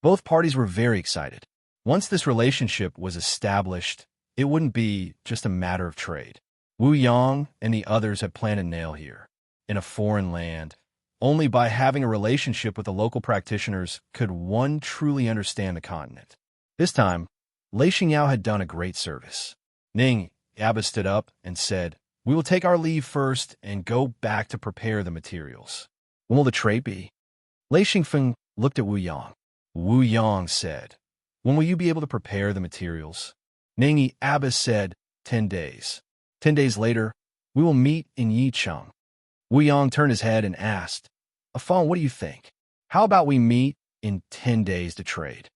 Both parties were very excited. Once this relationship was established, it wouldn't be just a matter of trade. Wu Yang and the others had planted a nail here. In a foreign land, only by having a relationship with the local practitioners could one truly understand the continent. This time, Lei Xingyao had done a great service. Ning, Aba stood up and said, "We will take our leave first and go back to prepare the materials." When will the trade be? Lei Xingfeng looked at Wu Yang. Wu Yang said, when will you be able to prepare the materials? Ningi Abbas said, 10 days. 10 days later, we will meet in Yicheng. Wu Yang turned his head and asked, Afan, what do you think? How about we meet in 10 days to trade?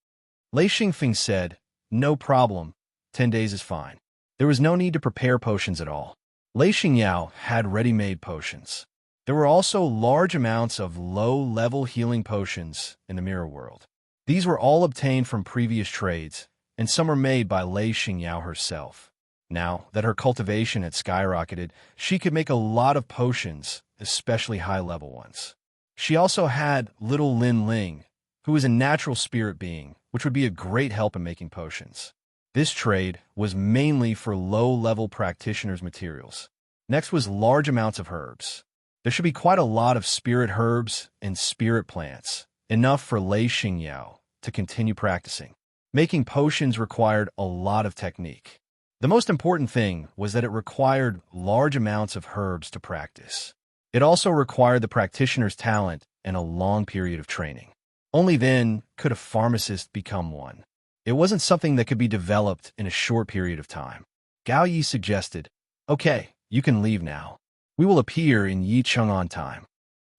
Lei Xingfeng said, no problem. 10 days is fine. There was no need to prepare potions at all. Lei Xingyao had ready-made potions. There were also large amounts of low-level healing potions in the mirror world. These were all obtained from previous trades, and some were made by Lei Xingyao herself. Now that her cultivation had skyrocketed, she could make a lot of potions, especially high-level ones. She also had little Lin Ling, who was a natural spirit being, which would be a great help in making potions. This trade was mainly for low-level practitioners' materials. Next was large amounts of herbs. There should be quite a lot of spirit herbs and spirit plants, enough for Lei Xingyao to continue practicing. Making potions required a lot of technique. The most important thing was that it required large amounts of herbs to practice. It also required the practitioner's talent and a long period of training. Only then could a pharmacist become one. It wasn't something that could be developed in a short period of time. Gao Yi suggested, okay, you can leave now. We will appear in Yicheng on time.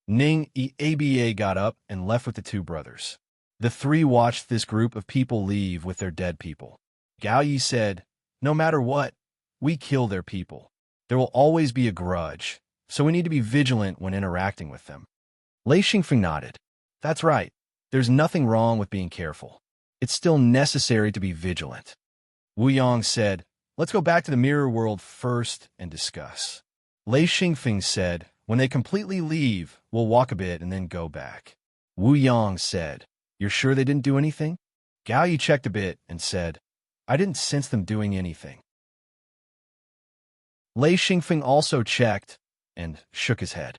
Ning Aba got up and left with the two brothers. The three watched this group of people leave with their dead people. Gao Yi said, no matter what, we kill their people. There will always be a grudge, so we need to be vigilant when interacting with them. Lei Xingfeng nodded. That's right. There's nothing wrong with being careful. It's still necessary to be vigilant. Wu Yang said, let's go back to the mirror world first and discuss. Lei Xingfeng said, when they completely leave, we'll walk a bit and then go back. Wu Yang said, you're sure they didn't do anything? Gao Yi checked a bit and said, I didn't sense them doing anything. Lei Xingfeng also checked and shook his head.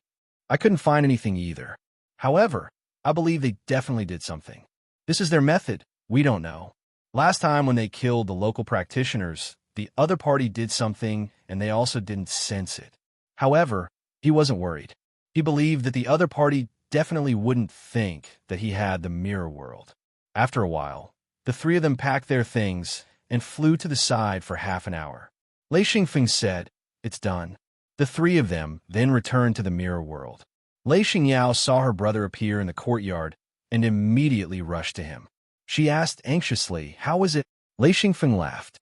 I couldn't find anything either. However, I believe they definitely did something. This is their method. We don't know. Last time when they killed the local practitioners, the other party did something and they also didn't sense it. However, he wasn't worried. He believed that the other party definitely wouldn't think that he had the mirror world. After a while, the three of them packed their things and flew to the side for half an hour. Lei Xingfeng said, it's done. The three of them then returned to the mirror world. Lei Xingyao saw her brother appear in the courtyard and immediately rushed to him. She asked anxiously, how is it? Lei Xingfeng laughed.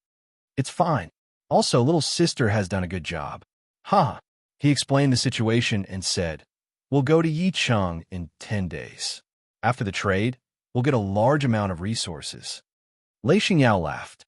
It's fine. Also, little sister has done a good job. Ha! He explained the situation and said, we'll go to Yicheng in 10 days. After the trade, we'll get a large amount of resources. Lei Xingyao laughed.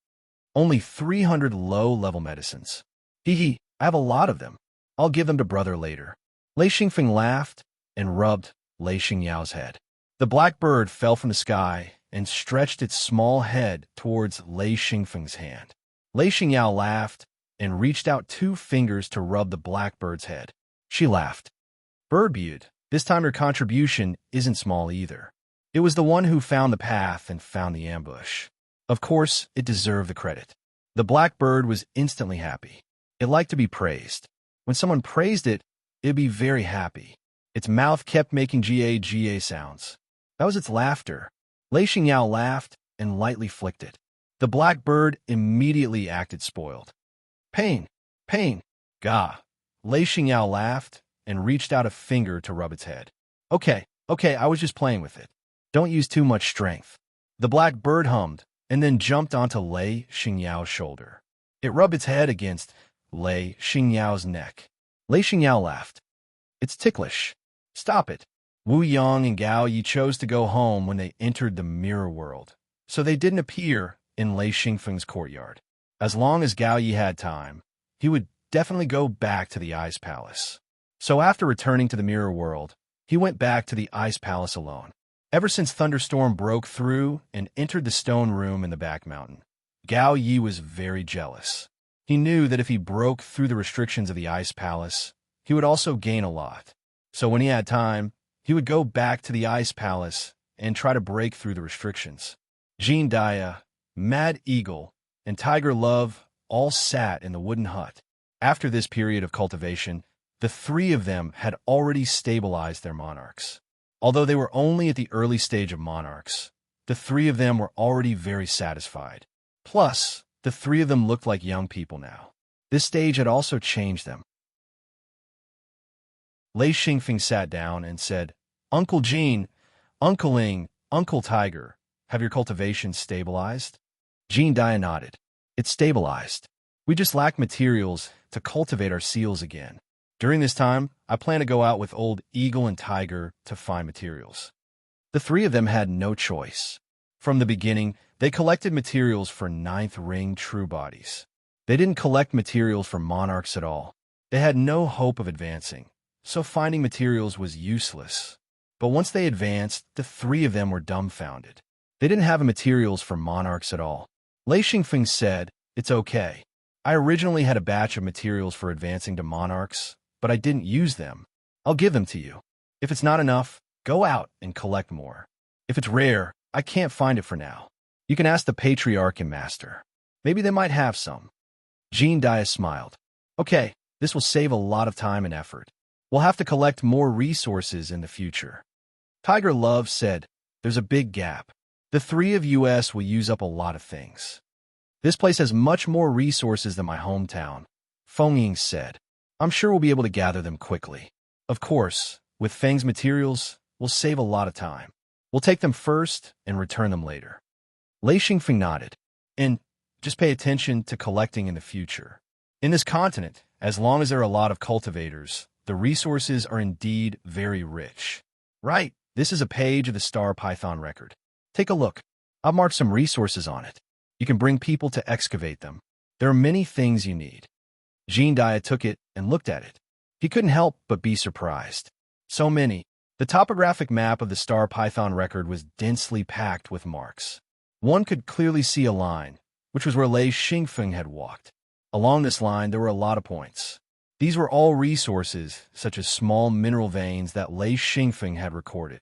Only 300 low-level medicines. Hee, I have a lot of them. I'll give them to brother later. Lei Xingfeng laughed and rubbed Lei Xingyao's head. The black bird fell from the sky and stretched its small head towards Lei Xingfeng's hand. Lei Xingyao laughed and reached out 2 fingers to rub the black bird's head. She laughed. Bird viewed, this time your contribution isn't small either. It was the one who found the path and found the ambush. Of course, it deserved the credit. The black bird was instantly happy. It liked to be praised. When someone praised it, it'd be very happy. Its mouth kept making ga sounds. That was its laughter. Lei Xingyao laughed and lightly flicked it. The black bird immediately acted spoiled. Pain, pain, gah. Lei Xingyao laughed and reached out a finger to rub its head. Okay, I was just playing with it. Don't use too much strength. The black bird hummed and then jumped onto Lei Xingyao's shoulder. It rubbed its head against Lei Xingyao's neck. Lei Xingyao laughed. It's ticklish. Stop it. Wu Yang and Gao Yi chose to go home when they entered the mirror world, so they didn't appear in Lei Xingfeng's courtyard. As long as Gao Yi had time, he would definitely go back to the Ice Palace. So after returning to the mirror world, he went back to the Ice Palace alone. Ever since Thunderstorm broke through and entered the stone room in the back mountain, Gao Yi was very jealous. He knew that if he broke through the restrictions of the Ice Palace, he would also gain a lot. So when he had time, he would go back to the Ice Palace and try to break through the restrictions. Jean Daya, Mad Eagle, and Tiger Love all sat in the wooden hut. After this period of cultivation, The three of them had already stabilized their monarchs. Although they were only at the early stage of monarchs, the three of them were already very satisfied. Plus, the three of them looked like young people now. This stage had also changed them. Lei Xingfeng sat down and said, "Uncle Jean, Uncle Ling, Uncle Tiger, have your cultivation stabilized?" Jean Dia nodded. "It's stabilized. We just lack materials to cultivate our seals again. During this time, I plan to go out with old Eagle and Tiger to find materials." The three of them had no choice. From the beginning, they collected materials for ninth ring true bodies. They didn't collect materials for monarchs at all. They had no hope of advancing, so finding materials was useless. But once they advanced, the three of them were dumbfounded. They didn't have materials for monarchs at all. Lei Xingfeng said, "It's okay. I originally had a batch of materials for advancing to monarchs, but I didn't use them. I'll give them to you. If it's not enough, go out and collect more. If it's rare, I can't find it for now. You can ask the Patriarch and Master. Maybe they might have some." Jean Dia smiled. "Okay, this will save a lot of time and effort. We'll have to collect more resources in the future." Tiger Love said, "There's a big gap. The three of us will use up a lot of things. This place has much more resources than my hometown." Feng Ying said, "I'm sure we'll be able to gather them quickly. Of course, with Feng's materials, we'll save a lot of time. We'll take them first and return them later." Lei Xingfeng nodded. "And just pay attention to collecting in the future. In this continent, as long as there are a lot of cultivators, the resources are indeed very rich." "Right, this is a page of the Star Python record. Take a look. I've marked some resources on it. You can bring people to excavate them. There are many things you need." Jean Dia took it and looked at it. He couldn't help but be surprised. So many. The topographic map of the Star Python record was densely packed with marks. One could clearly see a line, which was where Lei Xingfeng had walked. Along this line, there were a lot of points. These were all resources, such as small mineral veins that Lei Xingfeng had recorded.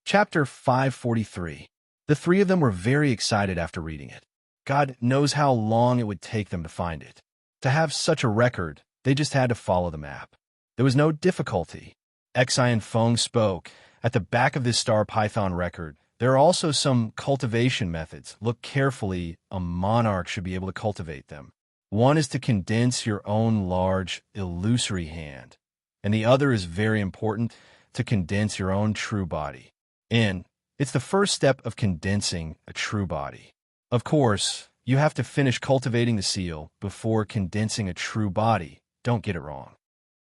Chapter 543. The three of them were very excited after reading it. God knows how long it would take them to find it. To have such a record, they just had to follow the map. There was no difficulty. Xi and Feng spoke. At the back of this Star Python record, there are also some cultivation methods. Look carefully. A monarch should be able to cultivate them. One is to condense your own large, illusory hand, and the other is very important, to condense your own true body. And it's the first step of condensing a true body. Of course, you have to finish cultivating the seal before condensing a true body. Don't get it wrong.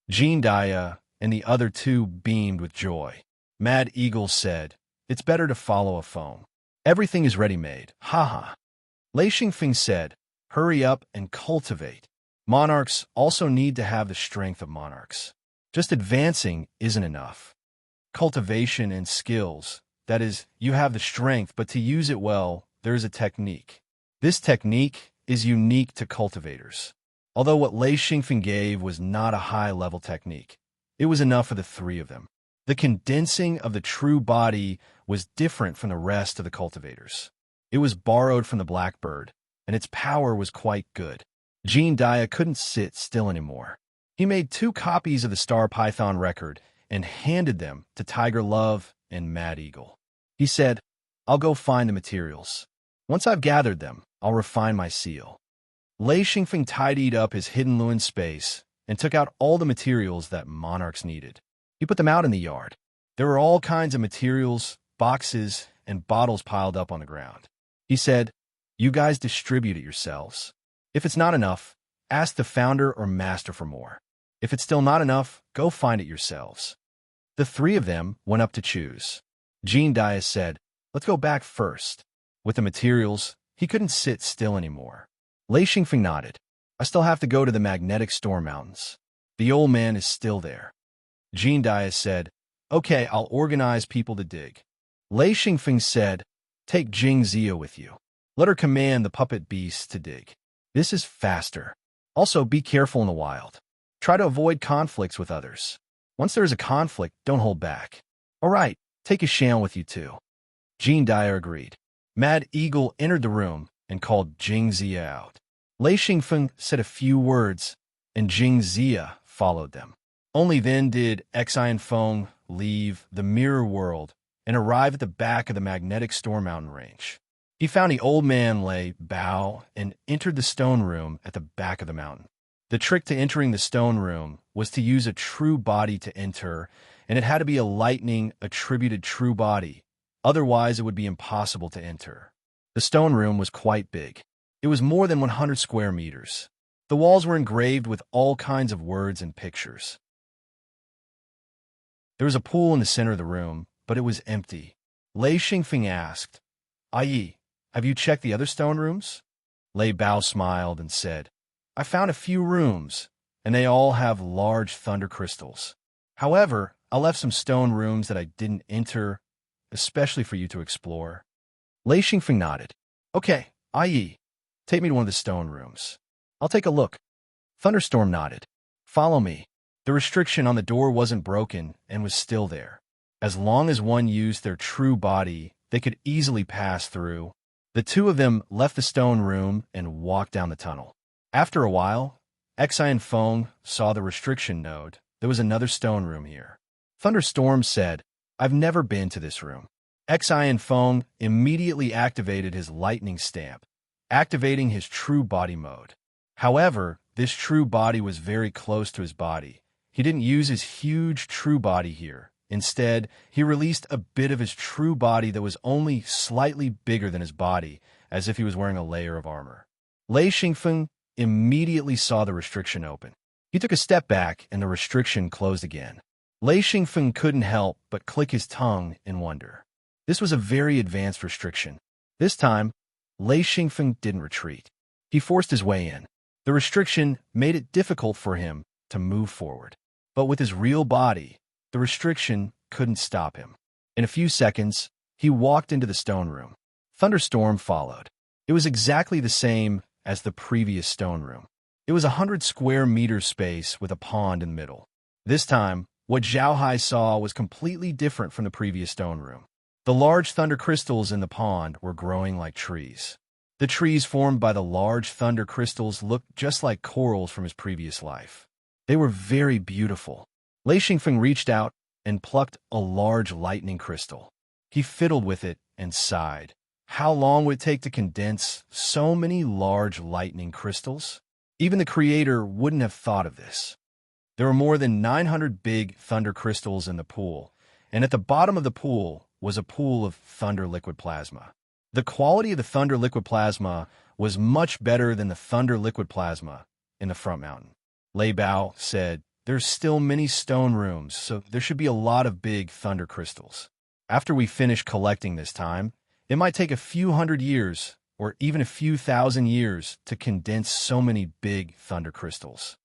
Jean Dia and the other two beamed with joy. Mad Eagle said, "It's better to follow a phone. Everything is ready-made. Ha. Lei Xingfeng said, "Hurry up and cultivate. Monarchs also need to have the strength of monarchs. Just advancing isn't enough. Cultivation and skills, that is, you have the strength, but to use it well, there is a technique. This technique is unique to cultivators." Although what Lei Xingfeng gave was not a high-level technique, it was enough for the three of them. The condensing of the true body was different from the rest of the cultivators. It was borrowed from the blackbird, and its power was quite good. Jean Dia couldn't sit still anymore. He made 2 copies of the Star Python record and handed them to Tiger Love and Mad Eagle. He said, "I'll go find the materials. Once I've gathered them, I'll refine my seal." Lei Xingfeng tidied up his hidden Luin space and took out all the materials that monarchs needed. He put them out in the yard. There were all kinds of materials, boxes, and bottles piled up on the ground. He said, "You guys distribute it yourselves. If it's not enough, ask the founder or master for more. If it's still not enough, go find it yourselves." The three of them went up to choose. Jean Dia said, "Let's go back first." With the materials, he couldn't sit still anymore. Lei Xingfeng nodded. "I still have to go to the magnetic storm mountains. The old man is still there." Jean Dia said, "Okay, I'll organize people to dig." Lei Xingfeng said, "Take Jing Zia with you. Let her command the puppet beasts to dig. This is faster. Also, be careful in the wild. Try to avoid conflicts with others. Once there is a conflict, don't hold back. All right, take a Shan with you too." Jean Dia agreed. Mad Eagle entered the room and called Jing Zia out. Lei Xingfeng said a few words, and Jing Zia followed them. Only then did Xian Feng leave the mirror world and arrive at the back of the magnetic storm mountain range. He found the old man Lei Bao and entered the stone room at the back of the mountain. The trick to entering the stone room was to use a true body to enter, and it had to be a lightning attributed true body. Otherwise, it would be impossible to enter. The stone room was quite big. It was more than 100 square meters. The walls were engraved with all kinds of words and pictures. There was a pool in the center of the room, but it was empty. Lei Xingfeng asked, "Ai, have you checked the other stone rooms?" Lei Bao smiled and said, "I found a few rooms, and they all have large thunder crystals. However, I left some stone rooms that I didn't enter, especially for you to explore." Lei Xingfeng nodded. "Okay, Ai, take me to one of the stone rooms. I'll take a look." Thunderstorm nodded. "Follow me." The restriction on the door wasn't broken and was still there. As long as one used their true body, they could easily pass through. The two of them left the stone room and walked down the tunnel. After a while, Xian Feng saw the restriction node. There was another stone room here. Thunderstorm said, "I've never been to this room." Xian Feng immediately activated his lightning stamp, activating his true body mode. However, this true body was very close to his body. He didn't use his huge true body here. Instead, he released a bit of his true body that was only slightly bigger than his body, as if he was wearing a layer of armor. Lei Xingfeng immediately saw the restriction open. He took a step back, and the restriction closed again. Lei Xingfeng couldn't help but click his tongue in wonder. This was a very advanced restriction. This time, Lei Xingfeng didn't retreat. He forced his way in. The restriction made it difficult for him to move forward. But with his real body, the restriction couldn't stop him. In a few seconds, he walked into the stone room. Thunderstorm followed. It was exactly the same as the previous stone room. It was 100 square meter space with a pond in the middle. This time, what Zhao Hai saw was completely different from the previous stone room. The large thunder crystals in the pond were growing like trees. The trees formed by the large thunder crystals looked just like corals from his previous life. They were very beautiful. Lei Xingfeng reached out and plucked a large lightning crystal. He fiddled with it and sighed. How long would it take to condense so many large lightning crystals? Even the creator wouldn't have thought of this. There were more than 900 big thunder crystals in the pool, and at the bottom of the pool was a pool of thunder liquid plasma. The quality of the thunder liquid plasma was much better than the thunder liquid plasma in the front mountain. Lei Bao said, "There's still many stone rooms, so there should be a lot of big thunder crystals. After we finish collecting this time, it might take a few hundred years, or even a few thousand years, to condense so many big thunder crystals."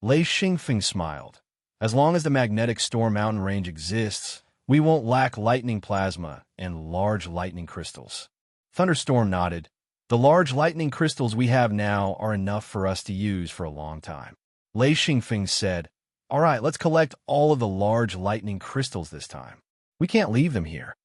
Lei Xingfeng smiled. "As long as the magnetic storm mountain range exists, we won't lack lightning plasma and large lightning crystals." Thunderstorm nodded. "The large lightning crystals we have now are enough for us to use for a long time." Lei Xingfeng said, "All right, let's collect all of the large lightning crystals this time. We can't leave them here.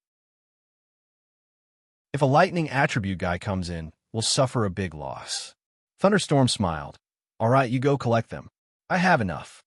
If a lightning attribute guy comes in, we'll suffer a big loss." Thunderstorm smiled. "All right, you go collect them. I have enough."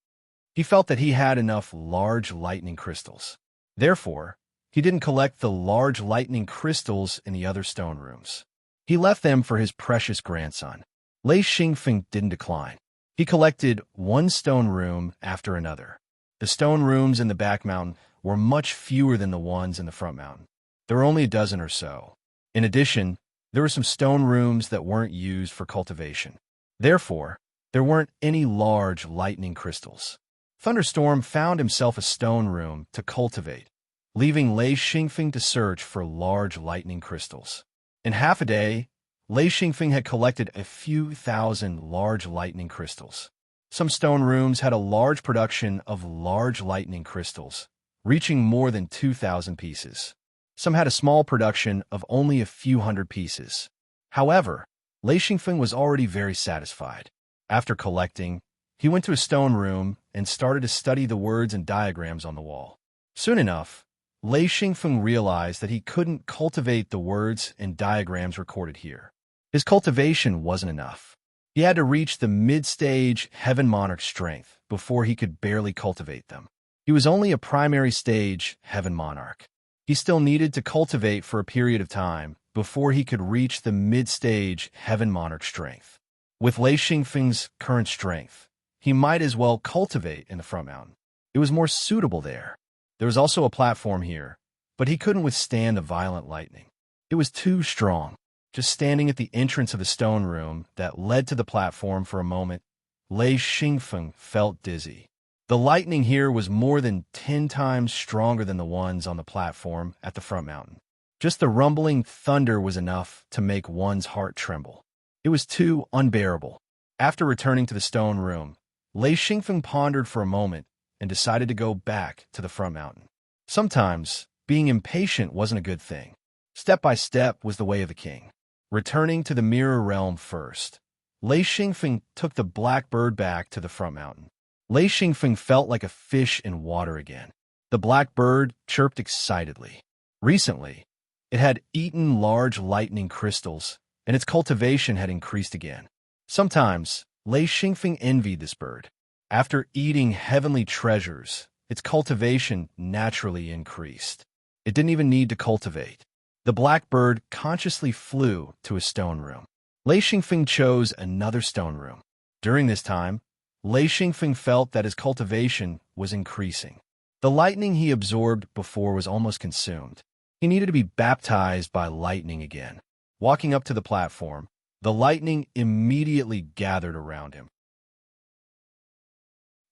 He felt that he had enough large lightning crystals. Therefore, he didn't collect the large lightning crystals in the other stone rooms. He left them for his precious grandson. Lei Xingfeng didn't decline. He collected one stone room after another. The stone rooms in the back mountain were much fewer than the ones in the front mountain. There were only a dozen or so. In addition, there were some stone rooms that weren't used for cultivation. Therefore, there weren't any large lightning crystals. Thunderstorm found himself a stone room to cultivate, leaving Lei Xingfeng to search for large lightning crystals. In half a day, Lei Xingfeng had collected a few thousand large lightning crystals. Some stone rooms had a large production of large lightning crystals, reaching more than 2,000 pieces. Some had a small production of only a few hundred pieces. However, Lei Xingfeng was already very satisfied. After collecting, he went to a stone room and started to study the words and diagrams on the wall. Soon enough, Lei Xingfeng realized that he couldn't cultivate the words and diagrams recorded here. His cultivation wasn't enough. He had to reach the mid-stage Heaven Monarch strength before he could barely cultivate them. He was only a primary stage Heaven Monarch. He still needed to cultivate for a period of time before he could reach the mid-stage Heaven Monarch strength. With Lei Xingfeng's current strength, he might as well cultivate in the front mountain. It was more suitable there. There was also a platform here, but he couldn't withstand the violent lightning. It was too strong. Just standing at the entrance of the stone room that led to the platform for a moment, Lei Xingfeng felt dizzy. The lightning here was more than 10 times stronger than the ones on the platform at the front mountain. Just the rumbling thunder was enough to make one's heart tremble. It was too unbearable. After returning to the stone room, Lei Xingfeng pondered for a moment and decided to go back to the front mountain. Sometimes, being impatient wasn't a good thing. Step by step was the way of a king. Returning to the mirror realm first, Lei Xingfeng took the black bird back to the front mountain. Lei Xingfeng felt like a fish in water again. The black bird chirped excitedly. Recently, it had eaten large lightning crystals, and its cultivation had increased again. Sometimes, Lei Xingfeng envied this bird. After eating heavenly treasures, its cultivation naturally increased. It didn't even need to cultivate. The black bird consciously flew to a stone room. Lei Xingfeng chose another stone room. During this time, Lei Xingfeng felt that his cultivation was increasing. The lightning he absorbed before was almost consumed. He needed to be baptized by lightning again. Walking up to the platform, the lightning immediately gathered around him.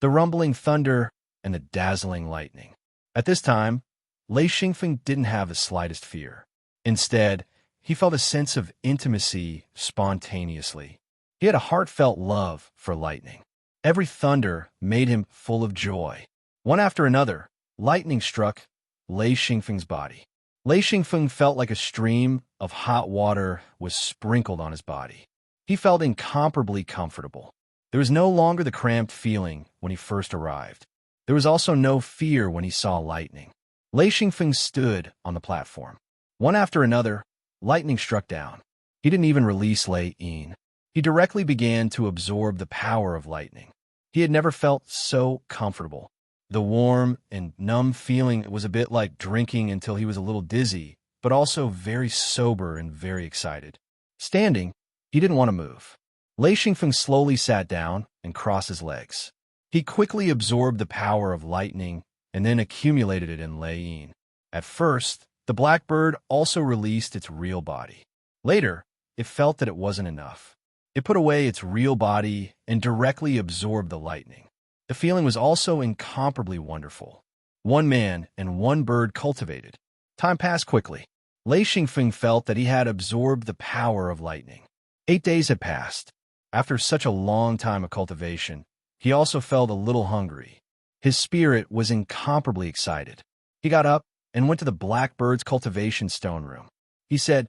The rumbling thunder and the dazzling lightning. At this time, Lei Xingfeng didn't have the slightest fear. Instead, he felt a sense of intimacy spontaneously. He had a heartfelt love for lightning. Every thunder made him full of joy. One after another, lightning struck Lei Xingfeng's body. Lei Xingfeng felt like a stream of hot water was sprinkled on his body. He felt incomparably comfortable. There was no longer the cramped feeling when he first arrived. There was also no fear when he saw lightning. Lei Xingfeng stood on the platform. One after another, lightning struck down. He didn't even release Lei Yin. He directly began to absorb the power of lightning. He had never felt so comfortable. The warm and numb feeling was a bit like drinking until he was a little dizzy, but also very sober and very excited. Standing, he didn't want to move. Lei Xingfeng slowly sat down and crossed his legs. He quickly absorbed the power of lightning and then accumulated it in Lei Yin. At first, the black bird also released its real body. Later, it felt that it wasn't enough. It put away its real body and directly absorbed the lightning. The feeling was also incomparably wonderful. One man and one bird cultivated. Time passed quickly. Lei Xingfeng felt that he had absorbed the power of lightning. 8 days had passed. After such a long time of cultivation, he also felt a little hungry. His spirit was incomparably excited. He got up and went to the black bird's cultivation stone room. He said,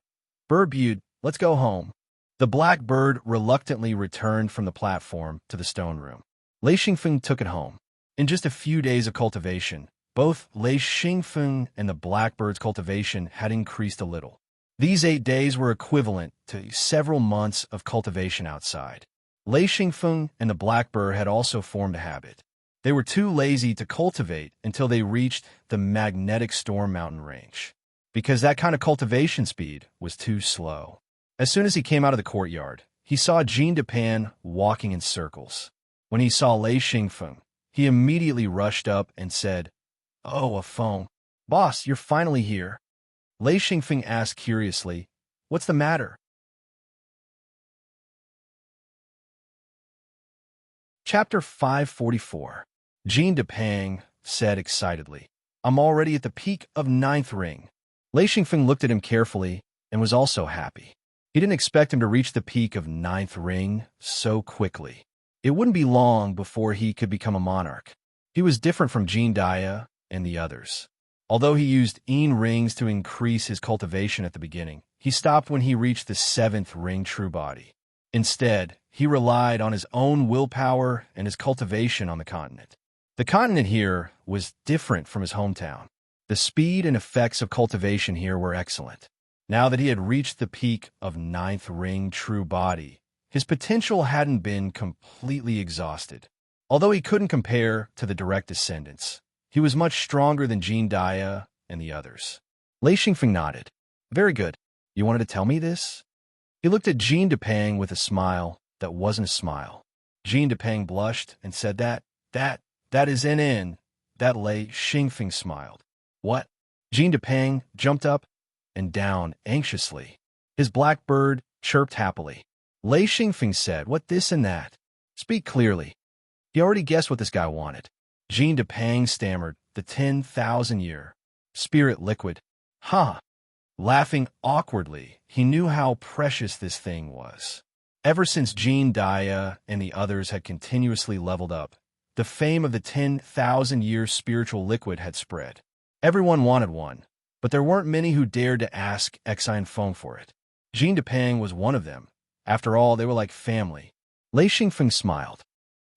"Bird Bude, let's go home." The black bird reluctantly returned from the platform to the stone room. Lei Xingfeng took it home. In just a few days of cultivation, both Lei Xingfeng and the blackbird's cultivation had increased a little. These 8 days were equivalent to several months of cultivation outside. Lei Xingfeng and the blackbird had also formed a habit. They were too lazy to cultivate until they reached the magnetic storm mountain range, because that kind of cultivation speed was too slow. As soon as he came out of the courtyard, he saw Jean Depan walking in circles. When he saw Lei Xingfeng, he immediately rushed up and said, "Oh, a phone. Boss, you're finally here." Lei Xingfeng asked curiously, "What's the matter?" Chapter 544. Jean Depang said excitedly, "I'm already at the peak of 9th ring." Lei Xingfeng looked at him carefully and was also happy. He didn't expect him to reach the peak of 9th ring so quickly. It wouldn't be long before he could become a monarch. He was different from Jean Dia and the others. Although he used Yin rings to increase his cultivation at the beginning, he stopped when he reached the 7th ring true body. Instead, he relied on his own willpower and his cultivation on the continent. The continent here was different from his hometown. The speed and effects of cultivation here were excellent. Now that he had reached the peak of 9th ring true body, his potential hadn't been completely exhausted. Although he couldn't compare to the direct descendants, he was much stronger than Jean Dia and the others. Lei Xingfeng nodded. Very good. You wanted to tell me this? He looked at Jean Depang with a smile that wasn't a smile. Jean Depang blushed and said that is NN. That Lei Xingfeng smiled. What? Jean Depang jumped up and down anxiously. His black bird chirped happily. Lei Xingfeng said, what this and that? Speak clearly. He already guessed what this guy wanted. Jean Depang stammered, the 10,000-year spirit liquid. Ha! Laughing awkwardly, he knew how precious this thing was. Ever since Jean Dia and the others had continuously leveled up, the fame of the 10,000-year spiritual liquid had spread. Everyone wanted one, but there weren't many who dared to ask Exine Feng for it. Jean Depang was one of them. After all, they were like family. Lei Xingfeng smiled.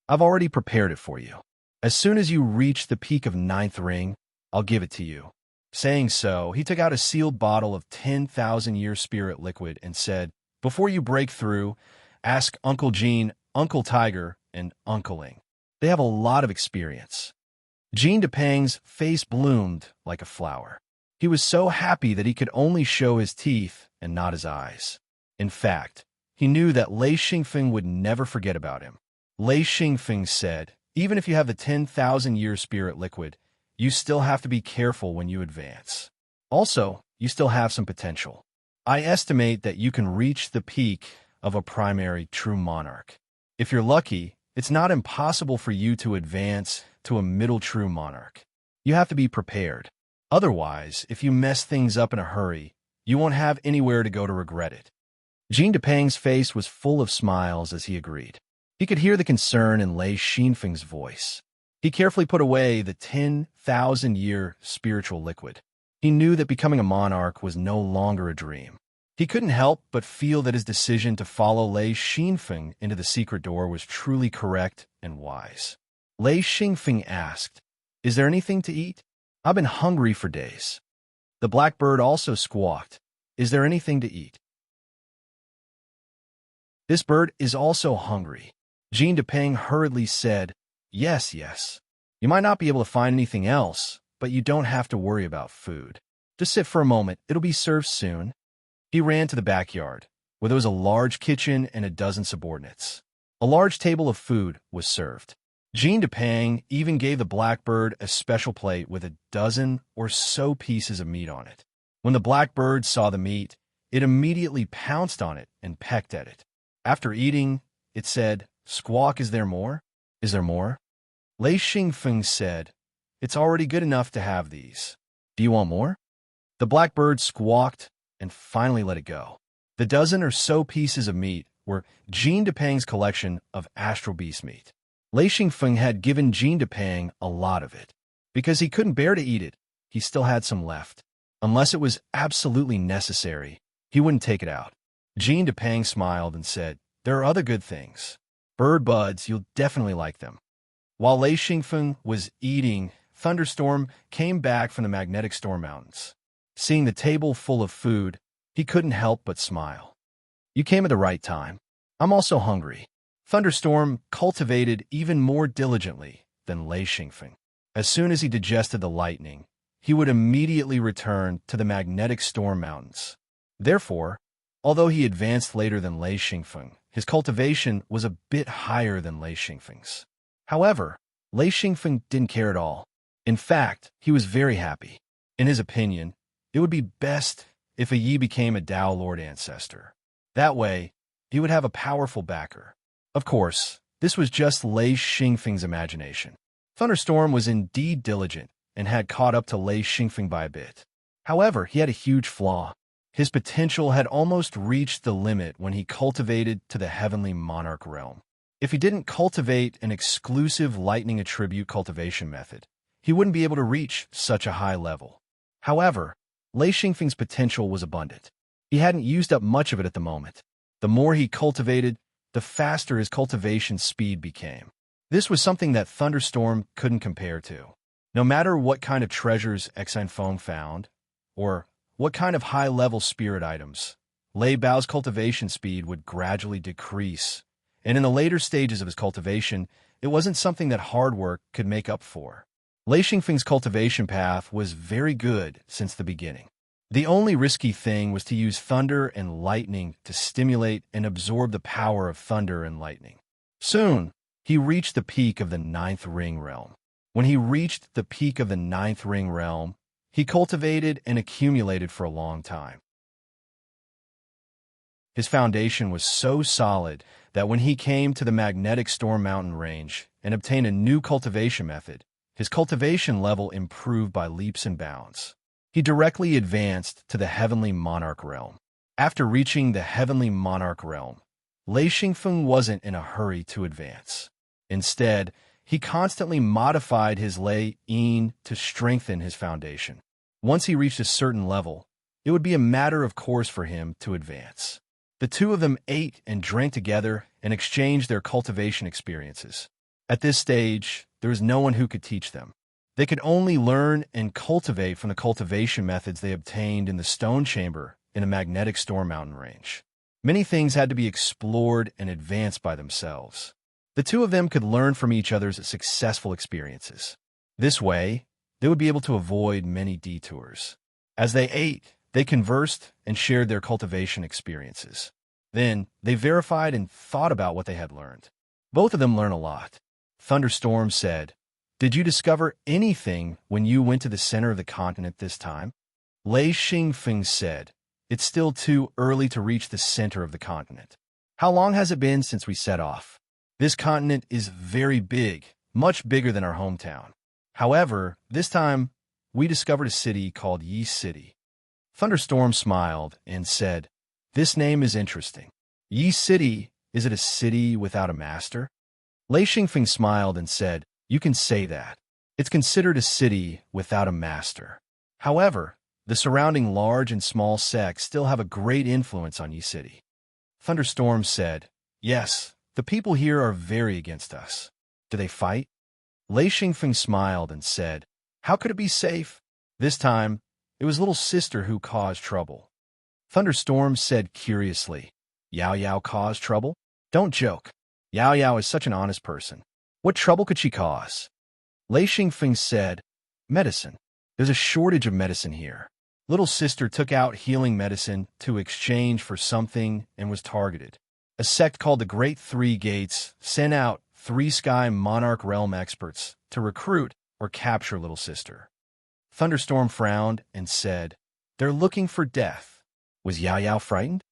I've already prepared it for you. As soon as you reach the peak of 9th ring, I'll give it to you. Saying so, he took out a sealed bottle of 10,000-year spirit liquid and said, before you break through, ask Uncle Jean, Uncle Tiger, and Uncle Ling. They have a lot of experience. Jean Depang's face bloomed like a flower. He was so happy that he could only show his teeth and not his eyes. In fact, he knew that Lei Xingfeng would never forget about him. Lei Xingfeng said, even if you have the 10,000-year spirit liquid, you still have to be careful when you advance. Also, you still have some potential. I estimate that you can reach the peak of a primary true monarch. If you're lucky, it's not impossible for you to advance to a middle true monarch. You have to be prepared. Otherwise, if you mess things up in a hurry, you won't have anywhere to go to regret it. Jean Depang's face was full of smiles as he agreed. He could hear the concern in Lei Xingfeng's voice. He carefully put away the 10,000-year spiritual liquid. He knew that becoming a monarch was no longer a dream. He couldn't help but feel that his decision to follow Lei Xingfeng into the secret door was truly correct and wise. Lei Xingfeng asked, is there anything to eat? I've been hungry for days. The blackbird also squawked, is there anything to eat? This bird is also hungry. Jean Depang hurriedly said, yes. You might not be able to find anything else, but you don't have to worry about food. Just sit for a moment, it'll be served soon. He ran to the backyard, where there was a large kitchen and a dozen subordinates. A large table of food was served. Jean Depang even gave the blackbird a special plate with a dozen or so pieces of meat on it. When the blackbird saw the meat, it immediately pounced on it and pecked at it. After eating, it said, squawk, is there more? Is there more? Lei Xingfeng said, it's already good enough to have these. Do you want more? The blackbird squawked and finally let it go. The dozen or so pieces of meat were Jean Depang's collection of astral beast meat. Lei Xingfeng had given Jean Depang a lot of it. Because he couldn't bear to eat it, he still had some left. Unless it was absolutely necessary, he wouldn't take it out. Jean Depang smiled and said, there are other good things. Bird buds, you'll definitely like them. While Lei Xingfeng was eating, Thunderstorm came back from the magnetic storm mountains. Seeing the table full of food, he couldn't help but smile. You came at the right time. I'm also hungry. Thunderstorm cultivated even more diligently than Lei Xingfeng. As soon as he digested the lightning, he would immediately return to the magnetic storm mountains. Therefore, although he advanced later than Lei Xingfeng, his cultivation was a bit higher than Lei Xingfeng's. However, Lei Xingfeng didn't care at all. In fact, he was very happy. In his opinion, it would be best if a Yi became a Tao Lord ancestor. That way, he would have a powerful backer. Of course, this was just Lei Xingfeng's imagination. Thunderstorm was indeed diligent and had caught up to Lei Xingfeng by a bit. However, he had a huge flaw. His potential had almost reached the limit when he cultivated to the heavenly monarch realm. If he didn't cultivate an exclusive lightning attribute cultivation method, he wouldn't be able to reach such a high level. However, Lei Xingfeng's potential was abundant. He hadn't used up much of it at the moment. The more he cultivated, the faster his cultivation speed became. This was something that Thunderstorm couldn't compare to. No matter what kind of treasures Exine Feng found, or what kind of high-level spirit items, Lei Bao's cultivation speed would gradually decrease, and in the later stages of his cultivation, it wasn't something that hard work could make up for. Lei Xingfeng's cultivation path was very good since the beginning. The only risky thing was to use thunder and lightning to stimulate and absorb the power of thunder and lightning. Soon, he reached the peak of the ninth ring realm. When he reached the peak of the ninth ring realm, he cultivated and accumulated for a long time. His foundation was so solid that when he came to the magnetic storm mountain range and obtained a new cultivation method, his cultivation level improved by leaps and bounds. He directly advanced to the heavenly monarch realm. After reaching the heavenly monarch realm, Lei Xingfeng wasn't in a hurry to advance. Instead, he constantly modified his Lei Yin to strengthen his foundation. Once he reached a certain level, it would be a matter of course for him to advance. The two of them ate and drank together and exchanged their cultivation experiences. At this stage, there was no one who could teach them. They could only learn and cultivate from the cultivation methods they obtained in the stone chamber in the magnetic storm mountain range. Many things had to be explored and advanced by themselves. The two of them could learn from each other's successful experiences. This way, they would be able to avoid many detours. As they ate, they conversed and shared their cultivation experiences. Then, they verified and thought about what they had learned. Both of them learned a lot. Thunderstorm said, "Did you discover anything when you went to the center of the continent this time?" Lei Xingfeng said, "It's still too early to reach the center of the continent. How long has it been since we set off? This continent is very big, much bigger than our hometown. However, this time, we discovered a city called Yi City." Thunderstorm smiled and said, "This name is interesting. Yi City, is it a city without a master?" Lei Xingfeng smiled and said, "You can say that. It's considered a city without a master. However, the surrounding large and small sects still have a great influence on Yi City." Thunderstorm said, "Yes, the people here are very against us. Do they fight?" Lei Xingfeng smiled and said, "How could it be safe? This time, it was little sister who caused trouble." Thunderstorm said curiously, "Yao Yao caused trouble? Don't joke. Yao Yao is such an honest person. What trouble could she cause?" Lei Xingfeng said, "Medicine. There's a shortage of medicine here. Little sister took out healing medicine to exchange for something and was targeted. A sect called the Great Three Gates sent out 3 Sky Monarch Realm experts to recruit or capture little sister." Thunderstorm frowned and said, "They're looking for death. Was Yao Yao frightened?"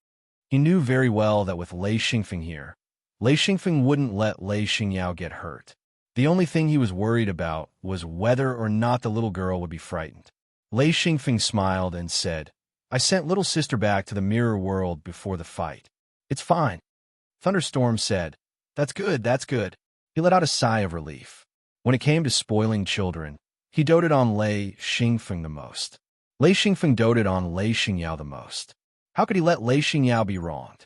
He knew very well that with Lei Xingfeng here, Lei Xingfeng wouldn't let Lei Xingyao get hurt. The only thing he was worried about was whether or not the little girl would be frightened. Lei Xingfeng smiled and said, "I sent little sister back to the mirror world before the fight. It's fine." Thunderstorm said, "That's good, that's good." He let out a sigh of relief. When it came to spoiling children, he doted on Lei Xingfeng the most. Lei Xingfeng doted on Lei Xingyao the most. How could he let Lei Xingyao be wronged?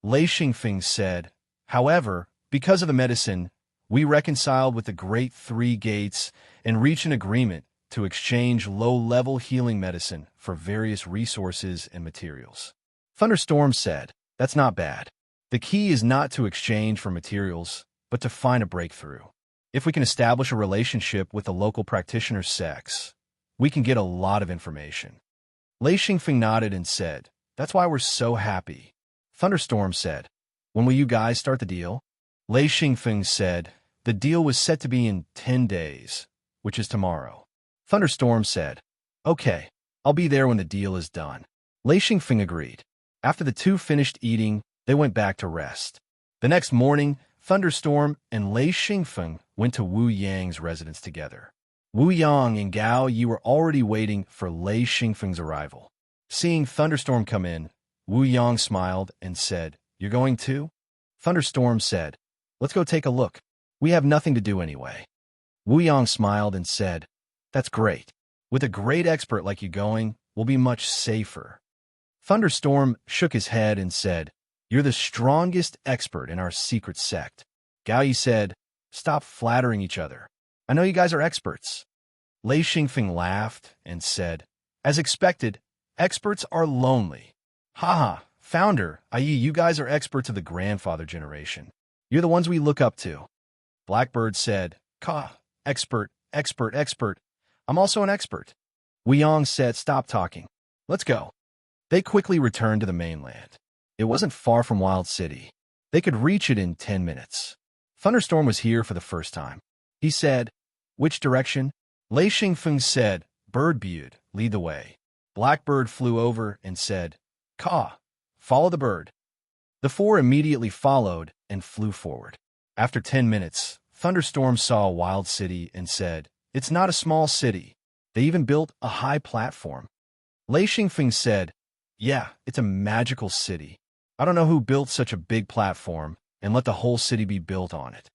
Lei Xingfeng said, "However, because of the medicine, we reconciled with the Great Three Gates and reached an agreement to exchange low-level healing medicine for various resources and materials." Thunderstorm said, "That's not bad. The key is not to exchange for materials, but to find a breakthrough. If we can establish a relationship with the local practitioner sects, we can get a lot of information." Lei Xingfeng nodded and said, "That's why we're so happy." Thunderstorm said, "When will you guys start the deal?" Lei Xingfeng said, "The deal was set to be in 10 days, which is tomorrow." Thunderstorm said, "Okay, I'll be there when the deal is done." Lei Xingfeng agreed. After the two finished eating, they went back to rest. The next morning, Thunderstorm and Lei Xingfeng went to Wu Yang's residence together. Wu Yang and Gao Yi were already waiting for Lei Xingfeng's arrival. Seeing Thunderstorm come in, Wu Yang smiled and said, "You're going too?" Thunderstorm said, "Let's go take a look. We have nothing to do anyway." Wu Yang smiled and said, "That's great. With a great expert like you going, we'll be much safer." Thunderstorm shook his head and said, "You're the strongest expert in our secret sect." Gao Yi said, "Stop flattering each other. I know you guys are experts." Lei Xingfeng laughed and said, "As expected, Experts are lonely. Haha, founder, i.e. you guys are experts of the grandfather generation. You're the ones we look up to. Blackbird said, Ka, expert, expert, expert. I'm also an expert. Wuyong said, stop talking. Let's go. They quickly returned to the mainland. It wasn't far from Wild City. They could reach it in 10 minutes. Thunderstorm was here for the first time. He said, which direction? Lei Xingfeng said, Bird Butte, lead the way. Blackbird flew over and said, Ka, follow the bird. The four immediately followed and flew forward. After 10 minutes, Thunderstorm saw Wild City and said, it's not a small city. They even built a high platform. Lei Xingfeng said, yeah, it's a magical city. I don't know who built such a big platform and let the whole city be built on it.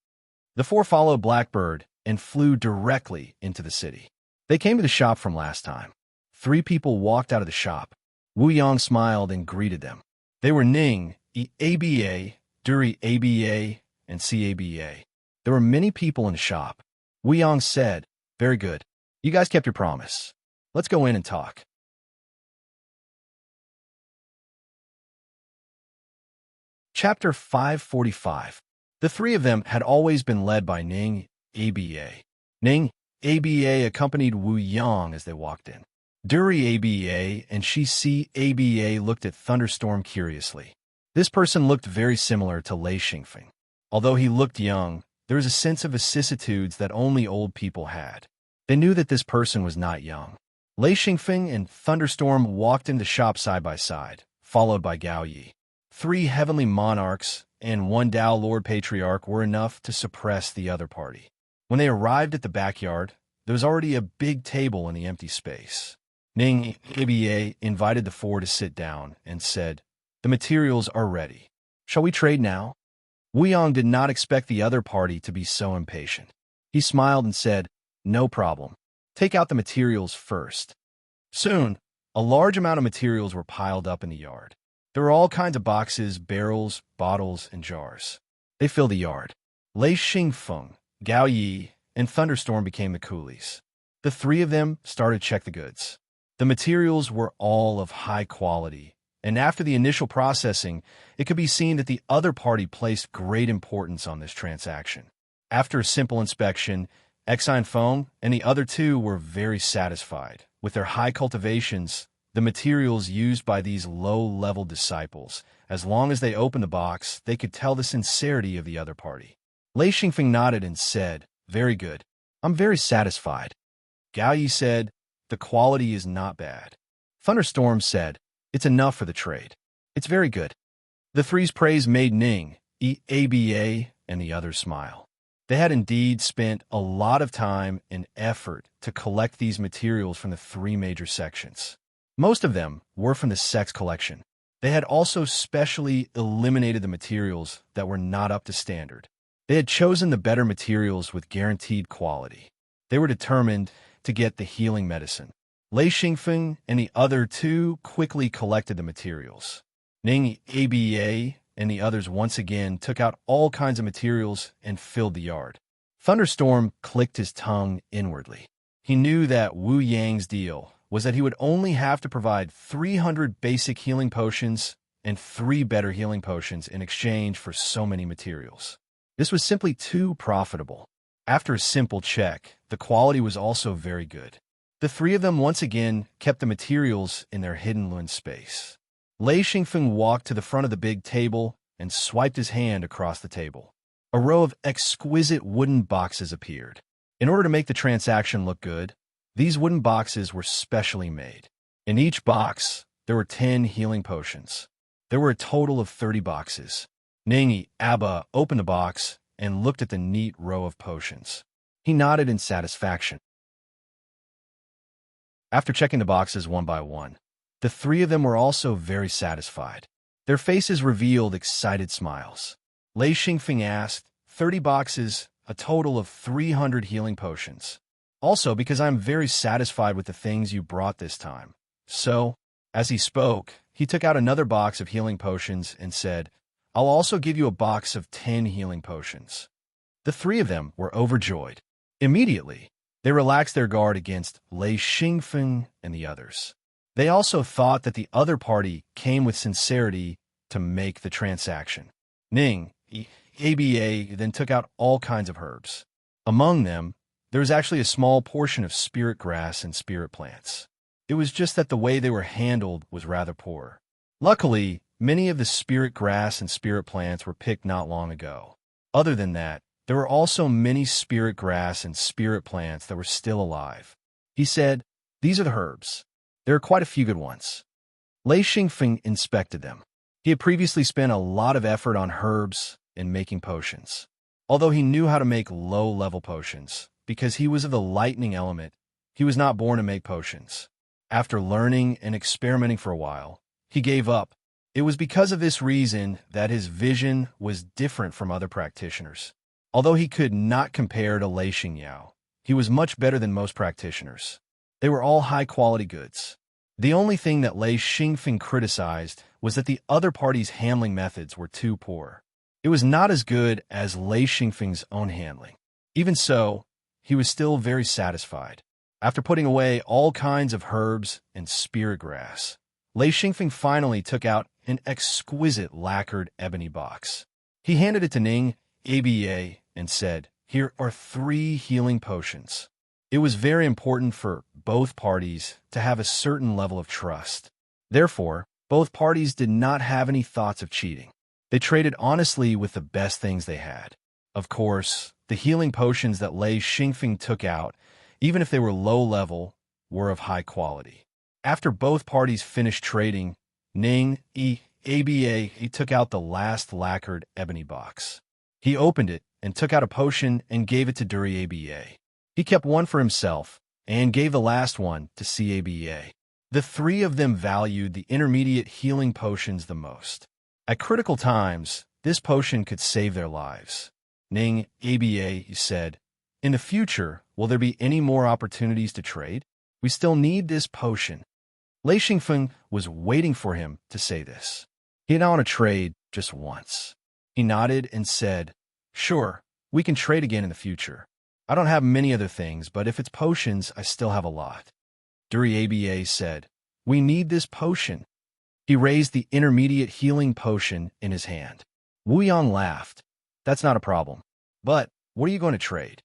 The four followed Blackbird and flew directly into the city. They came to the shop from last time. 3 people walked out of the shop. Wuyong smiled and greeted them. They were Ning, ABA, Duri ABA, and CABA. There were many people in the shop. Wuyong said, very good. You guys kept your promise. Let's go in and talk. Chapter 545. The 3 of them had always been led by Ning, ABA. Ning, ABA accompanied Wuyong as they walked in. Duri ABA and Shi ABA looked at Thunderstorm curiously. This person looked very similar to Lei Xingfeng. Although he looked young, there was a sense of vicissitudes that only old people had. They knew that this person was not young. Lei Xingfeng and Thunderstorm walked into the shop side by side, followed by Gao Yi. 3 heavenly monarchs and 1 Tao Lord Patriarch were enough to suppress the other party. When they arrived at the backyard, there was already a big table in the empty space. Ning ABA invited the 4 to sit down and said, the materials are ready. Shall we trade now? Wuyong did not expect the other party to be so impatient. He smiled and said, no problem. Take out the materials first. Soon, a large amount of materials were piled up in the yard. There were all kinds of boxes, barrels, bottles, and jars. They filled the yard. Lei Xingfeng, Gao Yi, and Thunderstorm became the coolies. The 3 of them started to check the goods. The materials were all of high quality, and after the initial processing, it could be seen that the other party placed great importance on this transaction. After a simple inspection, Exine Feng and the other 2 were very satisfied. With their high cultivations, the materials used by these low-level disciples, as long as they opened the box, they could tell the sincerity of the other party. Lei Xingfeng nodded and said, very good. I'm very satisfied. Gao Yi said, the quality is not bad. Thunderstorm said, it's enough for the trade. It's very good. The 3's praise made Ning, ABA, and the others smile. They had indeed spent a lot of time and effort to collect these materials from the 3 major sections. Most of them were from the sex collection. They had also specially eliminated the materials that were not up to standard. They had chosen the better materials with guaranteed quality. They were determined to get the healing medicine. Lei Xingfeng and the other 2 quickly collected the materials. Ning ABA and the others once again took out all kinds of materials and filled the yard. Thunderstorm clicked his tongue inwardly. He knew that Wu Yang's deal was that he would only have to provide 300 basic healing potions and 3 better healing potions in exchange for so many materials. This was simply too profitable. After a simple check, the quality was also very good. The 3 of them once again kept the materials in their hidden lune space. Lei Xingfeng walked to the front of the big table and swiped his hand across the table. A row of exquisite wooden boxes appeared. In order to make the transaction look good, these wooden boxes were specially made. In each box, there were 10 healing potions. There were a total of 30 boxes. Ning Abba opened the box and looked at the neat row of potions. He nodded in satisfaction. After checking the boxes one by one, the 3 of them were also very satisfied. Their faces revealed excited smiles. Lei Xingfeng asked, 30 boxes, a total of 300 healing potions. Also, because I'm very satisfied with the things you brought this time. So, as he spoke, he took out another box of healing potions and said, I'll also give you a box of 10 healing potions. The 3 of them were overjoyed. Immediately, they relaxed their guard against Lei Xingfeng and the others. They also thought that the other party came with sincerity to make the transaction. Ning, ABA, then took out all kinds of herbs. Among them, there was actually a small portion of spirit grass and spirit plants. It was just that the way they were handled was rather poor. Luckily, many of the spirit grass and spirit plants were picked not long ago. Other than that, there were also many spirit grass and spirit plants that were still alive. He said, "These are the herbs. There are quite a few good ones." Lei Xingfeng inspected them. He had previously spent a lot of effort on herbs and making potions. Although he knew how to make low-level potions, because he was of the lightning element, he was not born to make potions. After learning and experimenting for a while, he gave up. It was because of this reason that his vision was different from other practitioners. Although he could not compare to Lei Xingyao, he was much better than most practitioners. They were all high-quality goods. The only thing that Lei Xingfeng criticized was that the other party's handling methods were too poor. It was not as good as Lei Xingfeng's own handling. Even so, he was still very satisfied. After putting away all kinds of herbs and spirit grass, Lei Xingfeng finally took out an exquisite lacquered ebony box. He handed it to Ning, ABA, and said, "Here are 3 healing potions." It was very important for both parties to have a certain level of trust. Therefore, both parties did not have any thoughts of cheating. They traded honestly with the best things they had. Of course, the healing potions that Lei Xingfeng took out, even if they were low level, were of high quality. After both parties finished trading, Ning, ABA, took out the last lacquered ebony box. He opened it and took out a potion and gave it to Duri ABA. He kept one for himself and gave the last one to CABA. The 3 of them valued the intermediate healing potions the most. At critical times, this potion could save their lives. Ning, ABA, said, "In the future, will there be any more opportunities to trade? We still need this potion." Lei Xingfeng was waiting for him to say this. He did not want to trade just once. He nodded and said, "Sure, we can trade again in the future. I don't have many other things, but if it's potions, I still have a lot." Duri ABA said, "We need this potion." He raised the intermediate healing potion in his hand. Wu Yang laughed. "That's not a problem. But what are you going to trade?"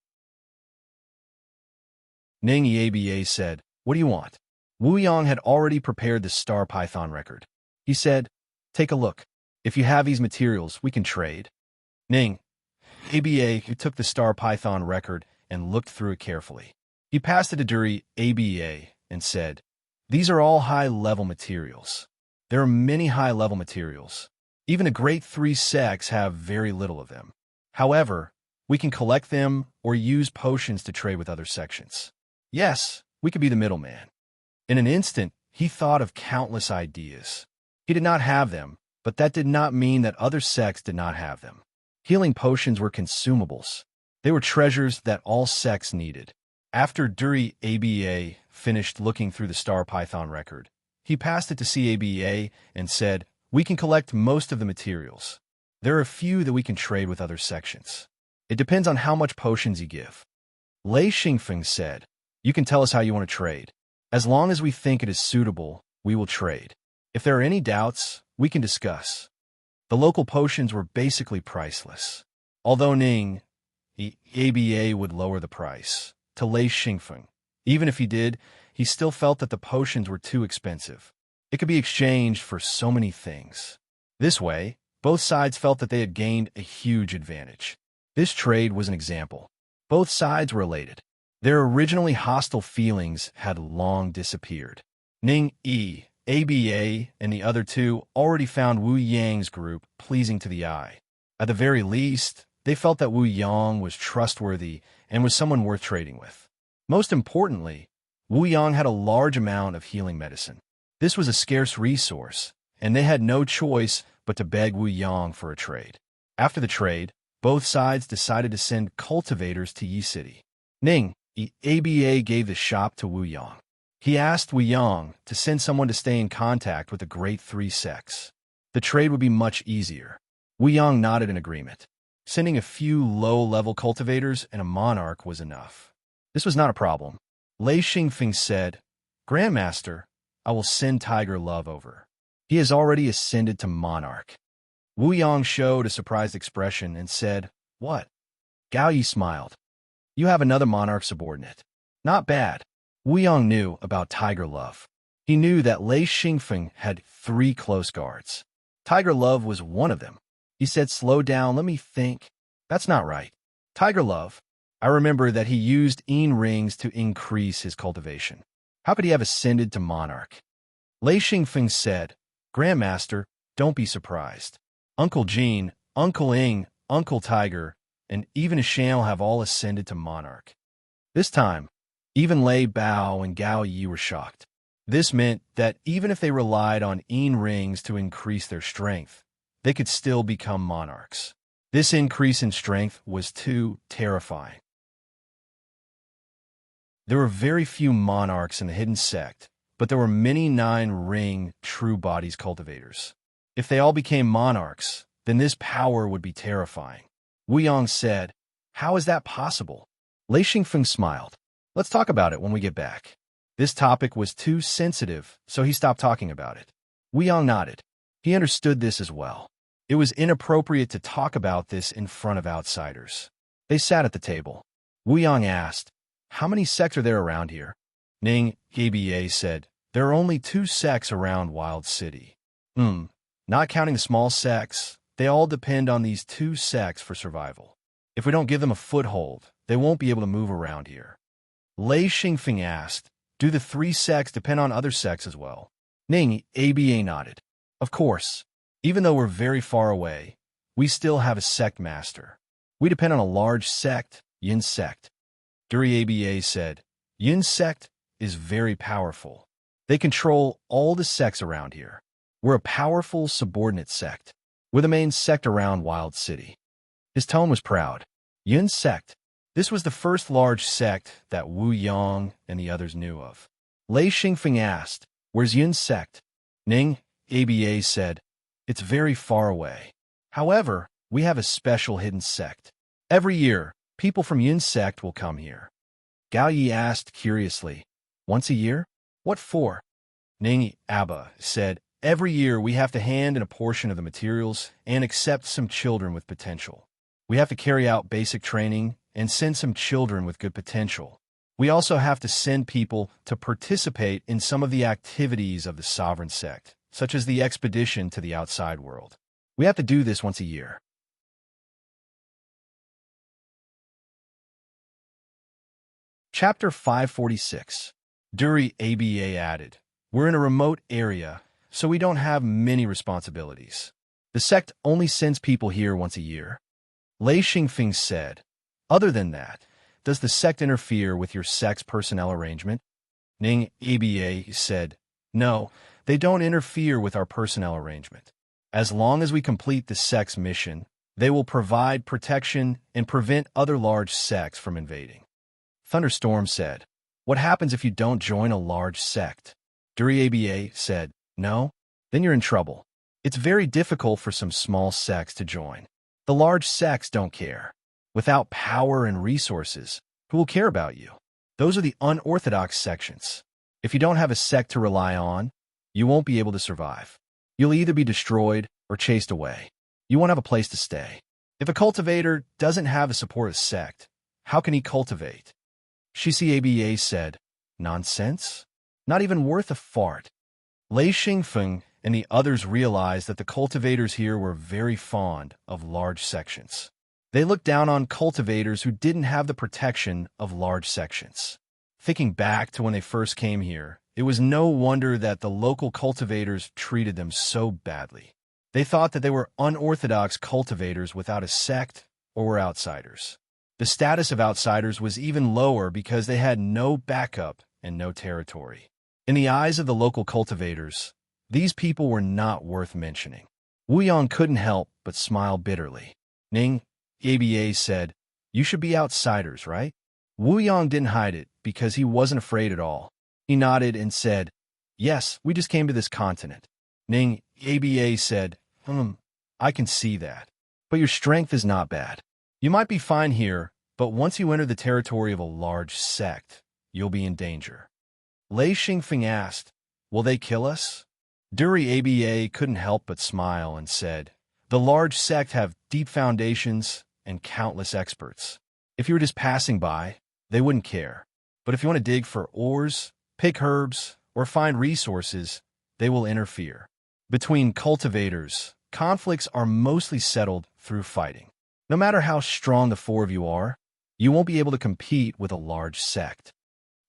Ning ABA said, "What do you want?" Wu Yang had already prepared the star python record. He said, "Take a look. If you have these materials, we can trade." Ning ABA, who took the star python record and looked through it carefully. He passed it to Duri ABA and said, "These are all high-level materials. There are many high-level materials. Even the great 3 sects have very little of them. However, we can collect them or use potions to trade with other sections. Yes, we could be the middleman." In an instant, he thought of countless ideas. He did not have them, but that did not mean that other sects did not have them. Healing potions were consumables. They were treasures that all sects needed. After Duri ABA finished looking through the star python record, he passed it to CABA and said, "We can collect most of the materials. There are a few that we can trade with other sections. It depends on how much potions you give." Lei Xingfeng said, "You can tell us how you want to trade. As long as we think it is suitable, we will trade. If there are any doubts, we can discuss." The local potions were basically priceless. Although Ning, the ABA, would lower the price to Lei Xingfeng, even if he did, he still felt that the potions were too expensive. It could be exchanged for so many things. This way, both sides felt that they had gained a huge advantage. This trade was an example. Both sides were elated. Their originally hostile feelings had long disappeared. Ning ABA, and the other 2 already found Wu Yang's group pleasing to the eye. At the very least, they felt that Wu Yang was trustworthy and was someone worth trading with. Most importantly, Wu Yang had a large amount of healing medicine. This was a scarce resource, and they had no choice but to beg Wu Yang for a trade. After the trade, both sides decided to send cultivators to Yi City. Ning ABA gave the shop to Wu Yang. He asked Wu Yang to send someone to stay in contact with the great 3 sects. The trade would be much easier. Wu Yang nodded in agreement. Sending a few low-level cultivators and a monarch was enough. This was not a problem. Lei Xingfeng said, "Grandmaster, I will send Tiger Love over. He has already ascended to monarch. Wu Yang showed a surprised expression and said, "What?" Gao Yi smiled. "You have another monarch subordinate. Not bad." Wu Yang knew about Tiger Love. He knew that Lei Xingfeng had 3 close guards. Tiger Love was one of them. He said, "Slow down, let me think. That's not right. Tiger Love, I remember that he used rings to increase his cultivation. How could he have ascended to monarch?" Lei Xingfeng said, "Grandmaster, don't be surprised. Uncle Jean, Uncle Ing, Uncle Tiger, and even Shale have all ascended to monarch." This time, even Lei Bao and Gao Yi were shocked. This meant that even if they relied on rings to increase their strength, they could still become monarchs. This increase in strength was too terrifying. There were very few monarchs in the hidden sect, but there were many 9-ring true bodies cultivators. If they all became monarchs, then this power would be terrifying. Wu Yang said, "How is that possible?" Lei Xingfeng smiled. "Let's talk about it when we get back." This topic was too sensitive, so he stopped talking about it. Wu Yang nodded. He understood this as well. It was inappropriate to talk about this in front of outsiders. They sat at the table. Wu Yang asked, "How many sects are there around here?" Ning Aba said, "There are only 2 sects around Wild City." Not counting the small sects, they all depend on these 2 sects for survival. If we don't give them a foothold, they won't be able to move around here. Lei Xingfeng asked, "Do the 3 sects depend on other sects as well?" Ning Aba nodded. "Of course. Even though we're very far away, we still have a sect master. We depend on a large sect, Yin sect." Duri Aba said, "Yin sect is very powerful. They control all the sects around here. We're a powerful subordinate sect. We're the main sect around Wild City." His tone was proud. Yin sect. This was the first large sect that Wu Yang and the others knew of. Lei Xingfeng asked, "Where's Yin sect?" Ning Aba said, "It's very far away. However, we have a special hidden sect. Every year, people from Yin sect will come here." Gao Yi asked curiously, "Once a year? What for?" Ning Aba said, "Every year we have to hand in a portion of the materials and accept some children with potential. We have to carry out basic training and send some children with good potential. We also have to send people to participate in some of the activities of the sovereign sect, such as the expedition to the outside world. We have to do this once a year." Chapter 546. Duri Aba added, "We're in a remote area, so we don't have many responsibilities. The sect only sends people here once a year." Lei Xingfeng said, "Other than that, does the sect interfere with your sect's personnel arrangement?" Ning Aba said, "No, they don't interfere with our personnel arrangement. As long as we complete the sect's mission, they will provide protection and prevent other large sects from invading." Thunderstorm said, "What happens if you don't join a large sect?" Duri Aba said, "No? Then you're in trouble. It's very difficult for some small sects to join. The large sects don't care. Without power and resources, who will care about you? Those are the unorthodox sections. If you don't have a sect to rely on, you won't be able to survive. You'll either be destroyed or chased away. You won't have a place to stay. If a cultivator doesn't have a supportive sect, how can he cultivate?" Shisi Aba said, "Nonsense? Not even worth a fart." Lei Xingfeng and the others realized that the cultivators here were very fond of large sections. They looked down on cultivators who didn't have the protection of large sections. Thinking back to when they first came here, it was no wonder that the local cultivators treated them so badly. They thought that they were unorthodox cultivators without a sect or were outsiders. The status of outsiders was even lower because they had no backup and no territory. In the eyes of the local cultivators, these people were not worth mentioning. Wu Yang couldn't help but smile bitterly. Ning Aba said, "You should be outsiders, right?" Wu Yang didn't hide it because he wasn't afraid at all. He nodded and said, "Yes, we just came to this continent." Ning Aba said, I can see that. But your strength is not bad. You might be fine here, but once you enter the territory of a large sect, you'll be in danger." Lei Xingfeng asked, will they kill us? Duri Aba couldn't help but smile and said, the large sect have deep foundations and countless experts. If you were just passing by, they wouldn't care. But if you want to dig for ores, pick herbs, or find resources, they will interfere. Between cultivators, conflicts are mostly settled through fighting. No matter how strong the four of you are, you won't be able to compete with a large sect.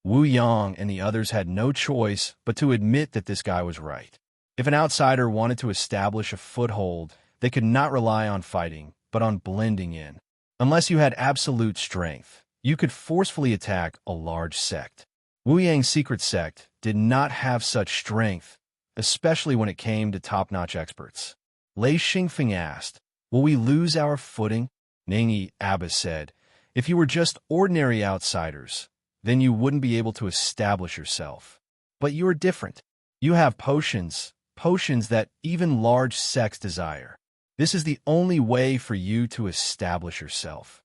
Wu Yang and the others had no choice but to admit that this guy was right. If an outsider wanted to establish a foothold, they could not rely on fighting, but on blending in. Unless you had absolute strength, you could forcefully attack a large sect. Wu Yang's secret sect did not have such strength, especially when it came to top-notch experts. Lei Xingfeng asked, will we lose our footing? Ningyi Abba said, if you were just ordinary outsiders, then you wouldn't be able to establish yourself. But you are different. You have potions that even large sects desire. This is the only way for you to establish yourself.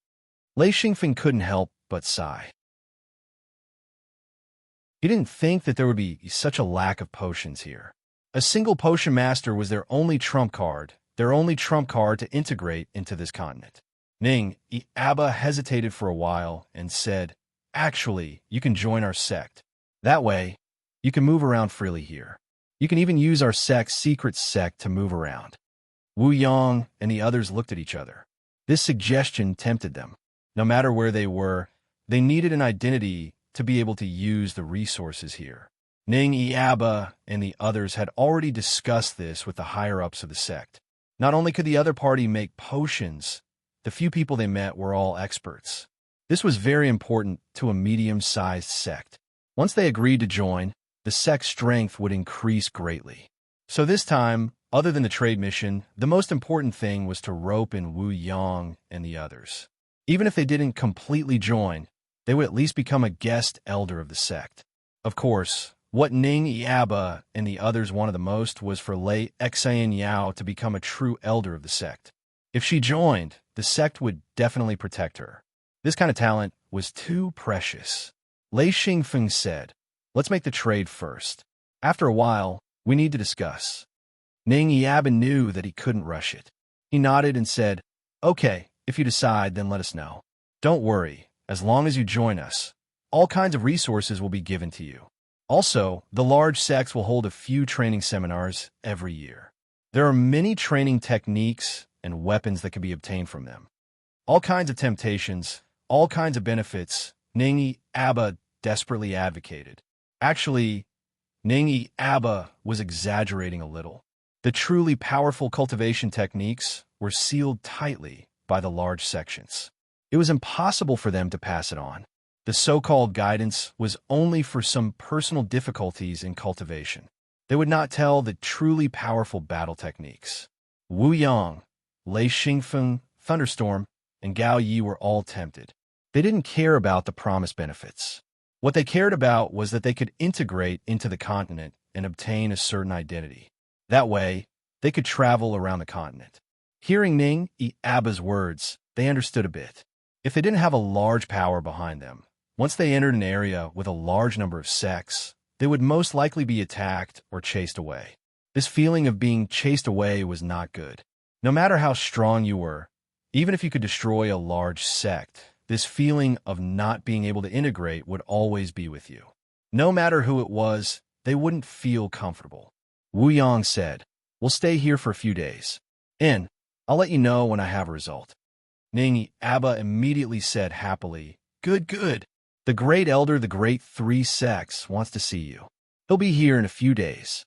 Lei Xingfeng couldn't help but sigh. He didn't think that there would be such a lack of potions here. A single potion master was their only trump card to integrate into this continent. Ning Abba hesitated for a while and said, actually, you can join our sect. That way, you can move around freely here. You can even use our sect's secret sect to move around. Wu Yang and the others looked at each other. This suggestion tempted them. No matter where they were, they needed an identity to be able to use the resources here. Ning Abba and the others had already discussed this with the higher-ups of the sect. Not only could the other party make potions, the few people they met were all experts. This was very important to a medium-sized sect. Once they agreed to join, the sect's strength would increase greatly. So this time, other than the trade mission, the most important thing was to rope in Wu Yang and the others. Even if they didn't completely join, they would at least become a guest elder of the sect. Of course, what Ning Abba and the others wanted the most was for Lei Xian Yao to become a true elder of the sect. If she joined, the sect would definitely protect her. This kind of talent was too precious. Lei Xingfeng said, let's make the trade first. After a while, we need to discuss. Ning Yaba knew that he couldn't rush it. He nodded and said, okay, if you decide, then let us know. Don't worry, as long as you join us, all kinds of resources will be given to you. Also, the large sects will hold a few training seminars every year. There are many training techniques and weapons that can be obtained from them. All kinds of temptations, all kinds of benefits, Ning Abba desperately advocated. Actually, Ning Abba was exaggerating a little. The truly powerful cultivation techniques were sealed tightly by the large sections. It was impossible for them to pass it on. The so-called guidance was only for some personal difficulties in cultivation. They would not tell the truly powerful battle techniques. Wu Yang, Lei Xingfeng, Thunderstorm, and Gao Yi were all tempted. They didn't care about the promised benefits. What they cared about was that they could integrate into the continent and obtain a certain identity. That way, they could travel around the continent. Hearing Ning Abba's words, they understood a bit. If they didn't have a large power behind them, once they entered an area with a large number of sects, they would most likely be attacked or chased away. This feeling of being chased away was not good. No matter how strong you were, even if you could destroy a large sect, this feeling of not being able to integrate would always be with you. No matter who it was, they wouldn't feel comfortable. Wu Yang said, we'll stay here for a few days. And I'll let you know when I have a result. Ning Abba immediately said happily, good, good. The great elder, the great three sects, wants to see you. He'll be here in a few days.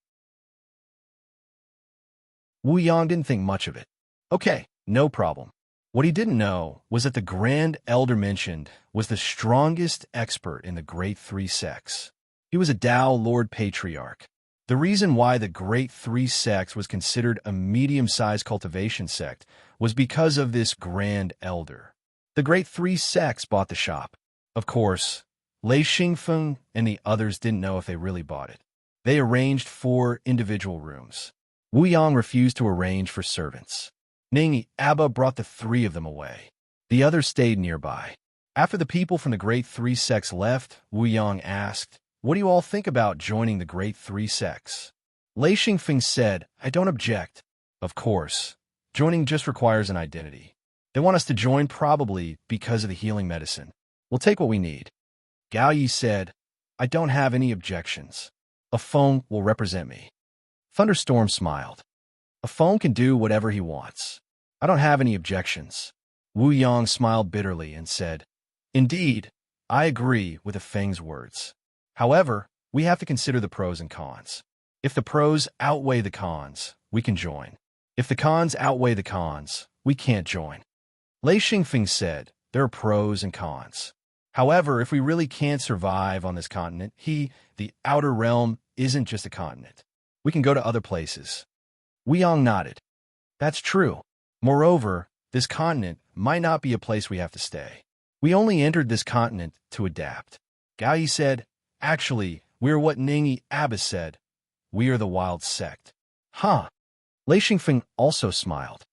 Wu Yang didn't think much of it. Okay, no problem. What he didn't know was that the Grand Elder mentioned was the strongest expert in the Great Three Sects. He was a Tao Lord Patriarch. The reason why the Great Three Sects was considered a medium-sized cultivation sect was because of this Grand Elder. The Great Three Sects bought the shop. Of course, Lei Xingfeng and the others didn't know if they really bought it. They arranged 4 individual rooms. Wu Yang refused to arrange for servants. Ning Abba brought the 3 of them away. The others stayed nearby. After the people from the Great Three Sects left, Wu Yang asked, what do you all think about joining the Great Three Sects? Lei Xingfeng said, I don't object. Of course, joining just requires an identity. They want us to join probably because of the healing medicine. We'll take what we need. Gao Yi said, I don't have any objections. A phone will represent me. Thunderstorm smiled. A phone can do whatever he wants. I don't have any objections. Wu Yang smiled bitterly and said, Indeed, I agree with the Feng's words. However, we have to consider the pros and cons. If the pros outweigh the cons, we can join. If the cons outweigh the cons, we can't join. Lei Xingfeng said, there are pros and cons. However, if we really can't survive on this continent, the outer realm, isn't just a continent. We can go to other places. Wu Yang nodded. That's true. Moreover, this continent might not be a place we have to stay. We only entered this continent to adapt. Gao Yi said, actually, we are what Ningyi Abbas said. We are the wild sect. Huh. Lei Xingfeng also smiled.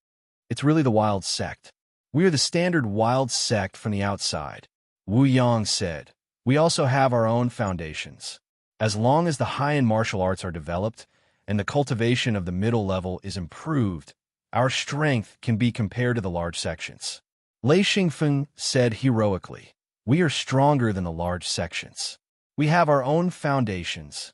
It's really the wild sect. We are the standard wild sect from the outside. Wu Yang said, we also have our own foundations. As long as the high-end martial arts are developed and the cultivation of the middle level is improved, our strength can be compared to the large sections. Lei Xingfeng said heroically, we are stronger than the large sections. We have our own foundations.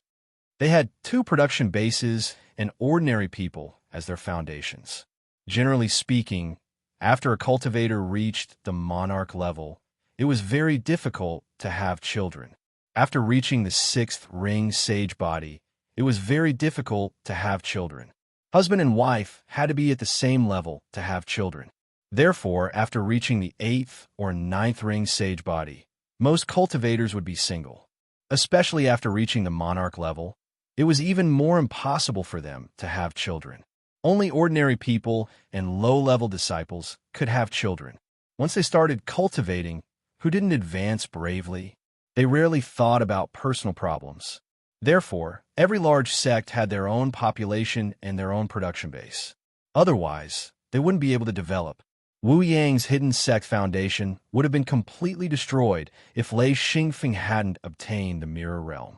They had 2 production bases and ordinary people as their foundations. Generally speaking, after a cultivator reached the monarch level, it was very difficult to have children. After reaching the 6th ring sage body, it was very difficult to have children. Husband and wife had to be at the same level to have children. Therefore, after reaching the 8th or 9th ring sage body, most cultivators would be single. Especially after reaching the monarch level, it was even more impossible for them to have children. Only ordinary people and low-level disciples could have children. Once they started cultivating, who didn't advance bravely, they rarely thought about personal problems. Therefore, every large sect had their own population and their own production base. Otherwise, they wouldn't be able to develop. Wu Yang's hidden sect foundation would have been completely destroyed if Lei Xingfeng hadn't obtained the mirror realm.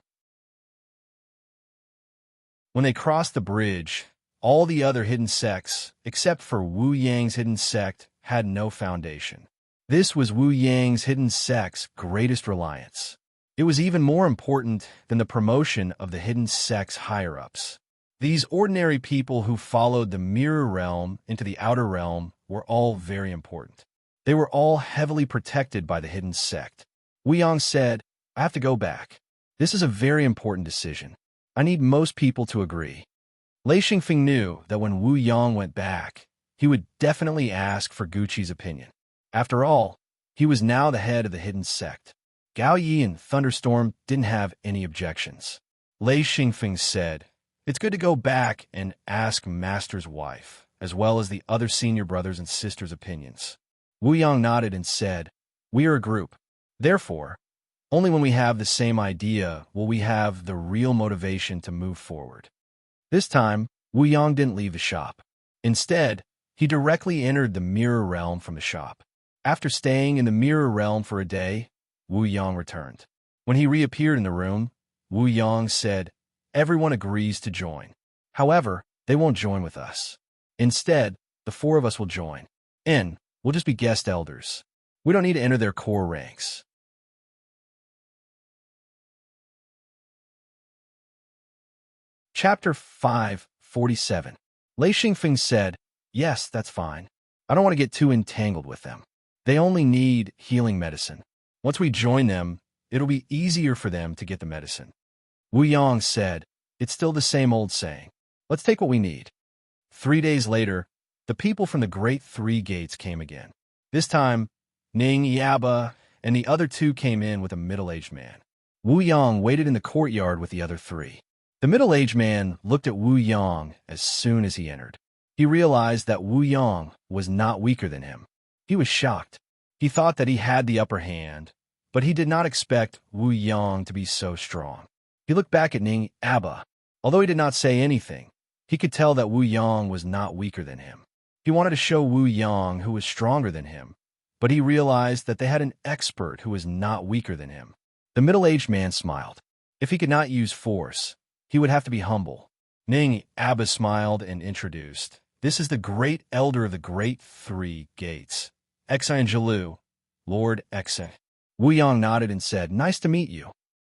When they crossed the bridge, all the other hidden sects, except for Wu Yang's hidden sect, had no foundation. This was Wu Yang's hidden sect's greatest reliance. It was even more important than the promotion of the hidden sect's higher-ups. These ordinary people who followed the mirror realm into the outer realm were all very important. They were all heavily protected by the hidden sect. Wu Yang said, I have to go back. This is a very important decision. I need most people to agree. Lei Xingfeng knew that when Wu Yang went back, he would definitely ask for Guqi's opinion. After all, he was now the head of the hidden sect. Gao Yi and Thunderstorm didn't have any objections. Lei Xingfeng said, it's good to go back and ask Master's wife, as well as the other senior brothers and sisters' opinions. Wu Yang nodded and said, we are a group. Therefore, only when we have the same idea will we have the real motivation to move forward. This time, Wu Yang didn't leave the shop. Instead, he directly entered the mirror realm from the shop. After staying in the mirror realm for a day, Wu Yang returned. When he reappeared in the room, Wu Yang said, everyone agrees to join. However, they won't join with us. Instead, the 4 of us will join. We'll just be guest elders. We don't need to enter their core ranks. Chapter 547. Lei Xingfeng said, yes, that's fine. I don't want to get too entangled with them. They only need healing medicine. Once we join them, it'll be easier for them to get the medicine. Wu Yang said, it's still the same old saying. Let's take what we need. 3 days later, the people from the Great 3 Gates came again. This time, Ningyi Abbas and the other 2 came in with a middle-aged man. Wu Yang waited in the courtyard with the other 3. The middle-aged man looked at Wu Yang as soon as he entered. He realized that Wu Yang was not weaker than him. He was shocked. He thought that he had the upper hand, but he did not expect Wu Yang to be so strong. He looked back at Ningyi Abbas. Although he did not say anything, he could tell that Wu Yang was not weaker than him. He wanted to show Wu Yang who was stronger than him, but he realized that they had an expert who was not weaker than him. The middle-aged man smiled. If he could not use force, he would have to be humble. Ning Abba smiled and introduced, "This is the great elder of the great three gates, Xian Zhilu, Lord Xian." Wu Yang nodded and said, "Nice to meet you."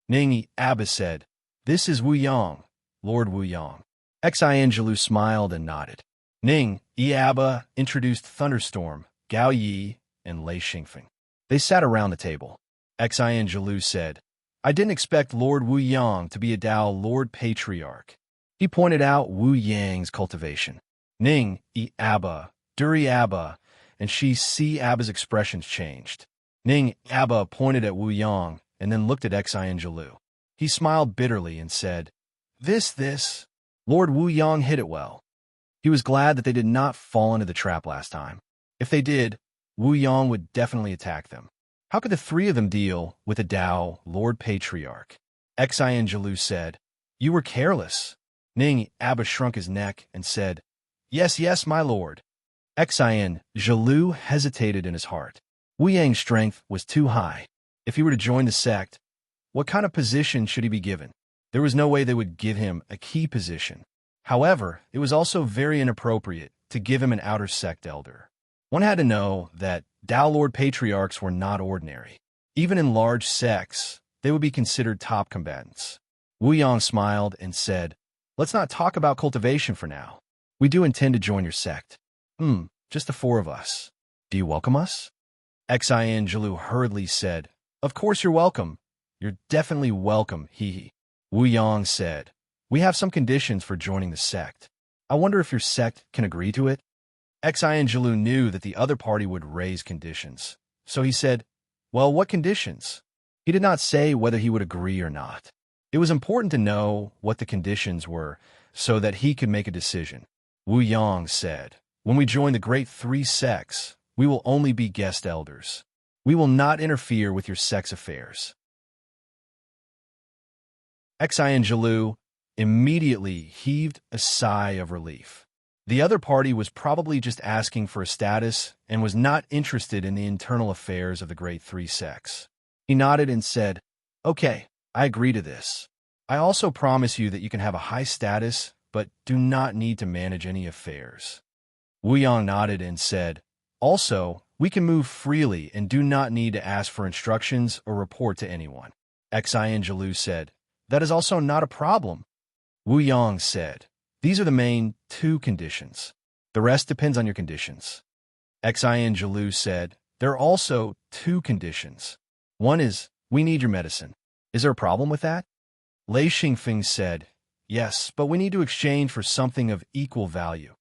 Ning Abba said, "This is Wu Yang, Lord Wu Yang." Xian Zhilu smiled and nodded. Ning Abba introduced Thunderstorm, Gao Yi, and Lei Xingfeng. They sat around the table. Xian Zhilu said, "I didn't expect Lord Wu Yang to be a Tao Lord Patriarch." He pointed out Wu Yang's cultivation. Ning Abba, Duri Abba, and Shi Si Abba's expressions changed. Ning Abba pointed at Wu Yang and then looked at Xian Zhilu. He smiled bitterly and said, This. Lord Wu Yang hit it well." He was glad that they did not fall into the trap last time. If they did, Wu Yang would definitely attack them. How could the three of them deal with a Tao Lord Patriarch? Xian Zhilu said, "You were careless." Ning Abba shrunk his neck and said, Yes, my lord." Xian Zhilu hesitated in his heart. Wu Yang's strength was too high. If he were to join the sect, what kind of position should he be given? There was no way they would give him a key position. However, it was also very inappropriate to give him an outer sect elder. One had to know that Tao Lord Patriarchs were not ordinary. Even in large sects, they would be considered top combatants. Wu Yang smiled and said, "Let's not talk about cultivation for now. We do intend to join your sect." Just the four of us. Do you welcome us?" Xian Zhilu hurriedly said, "Of course you're welcome. You're definitely welcome, hee." Wu Yang said, "We have some conditions for joining the sect. I wonder if your sect can agree to it?" Xian Zhilu knew that the other party would raise conditions, so he said, "Well, what conditions?" He did not say whether he would agree or not. It was important to know what the conditions were so that he could make a decision. Wu Yang said, "When we join the great three sects, we will only be guest elders. We will not interfere with your sect's affairs." Xian Zhilu immediately heaved a sigh of relief. The other party was probably just asking for a status and was not interested in the internal affairs of the great three sects. He nodded and said, "Okay, I agree to this. I also promise you that you can have a high status, but do not need to manage any affairs." Wu Yang nodded and said, "Also, we can move freely and do not need to ask for instructions or report to anyone." Xian Zhilu said, "That is also not a problem." Wu Yang said, "These are the main two conditions. The rest depends on your conditions." Xian Zhilu said, "There are also two conditions. One is, we need your medicine. Is there a problem with that?" Lei Xingfeng said, "Yes, but we need to exchange for something of equal value."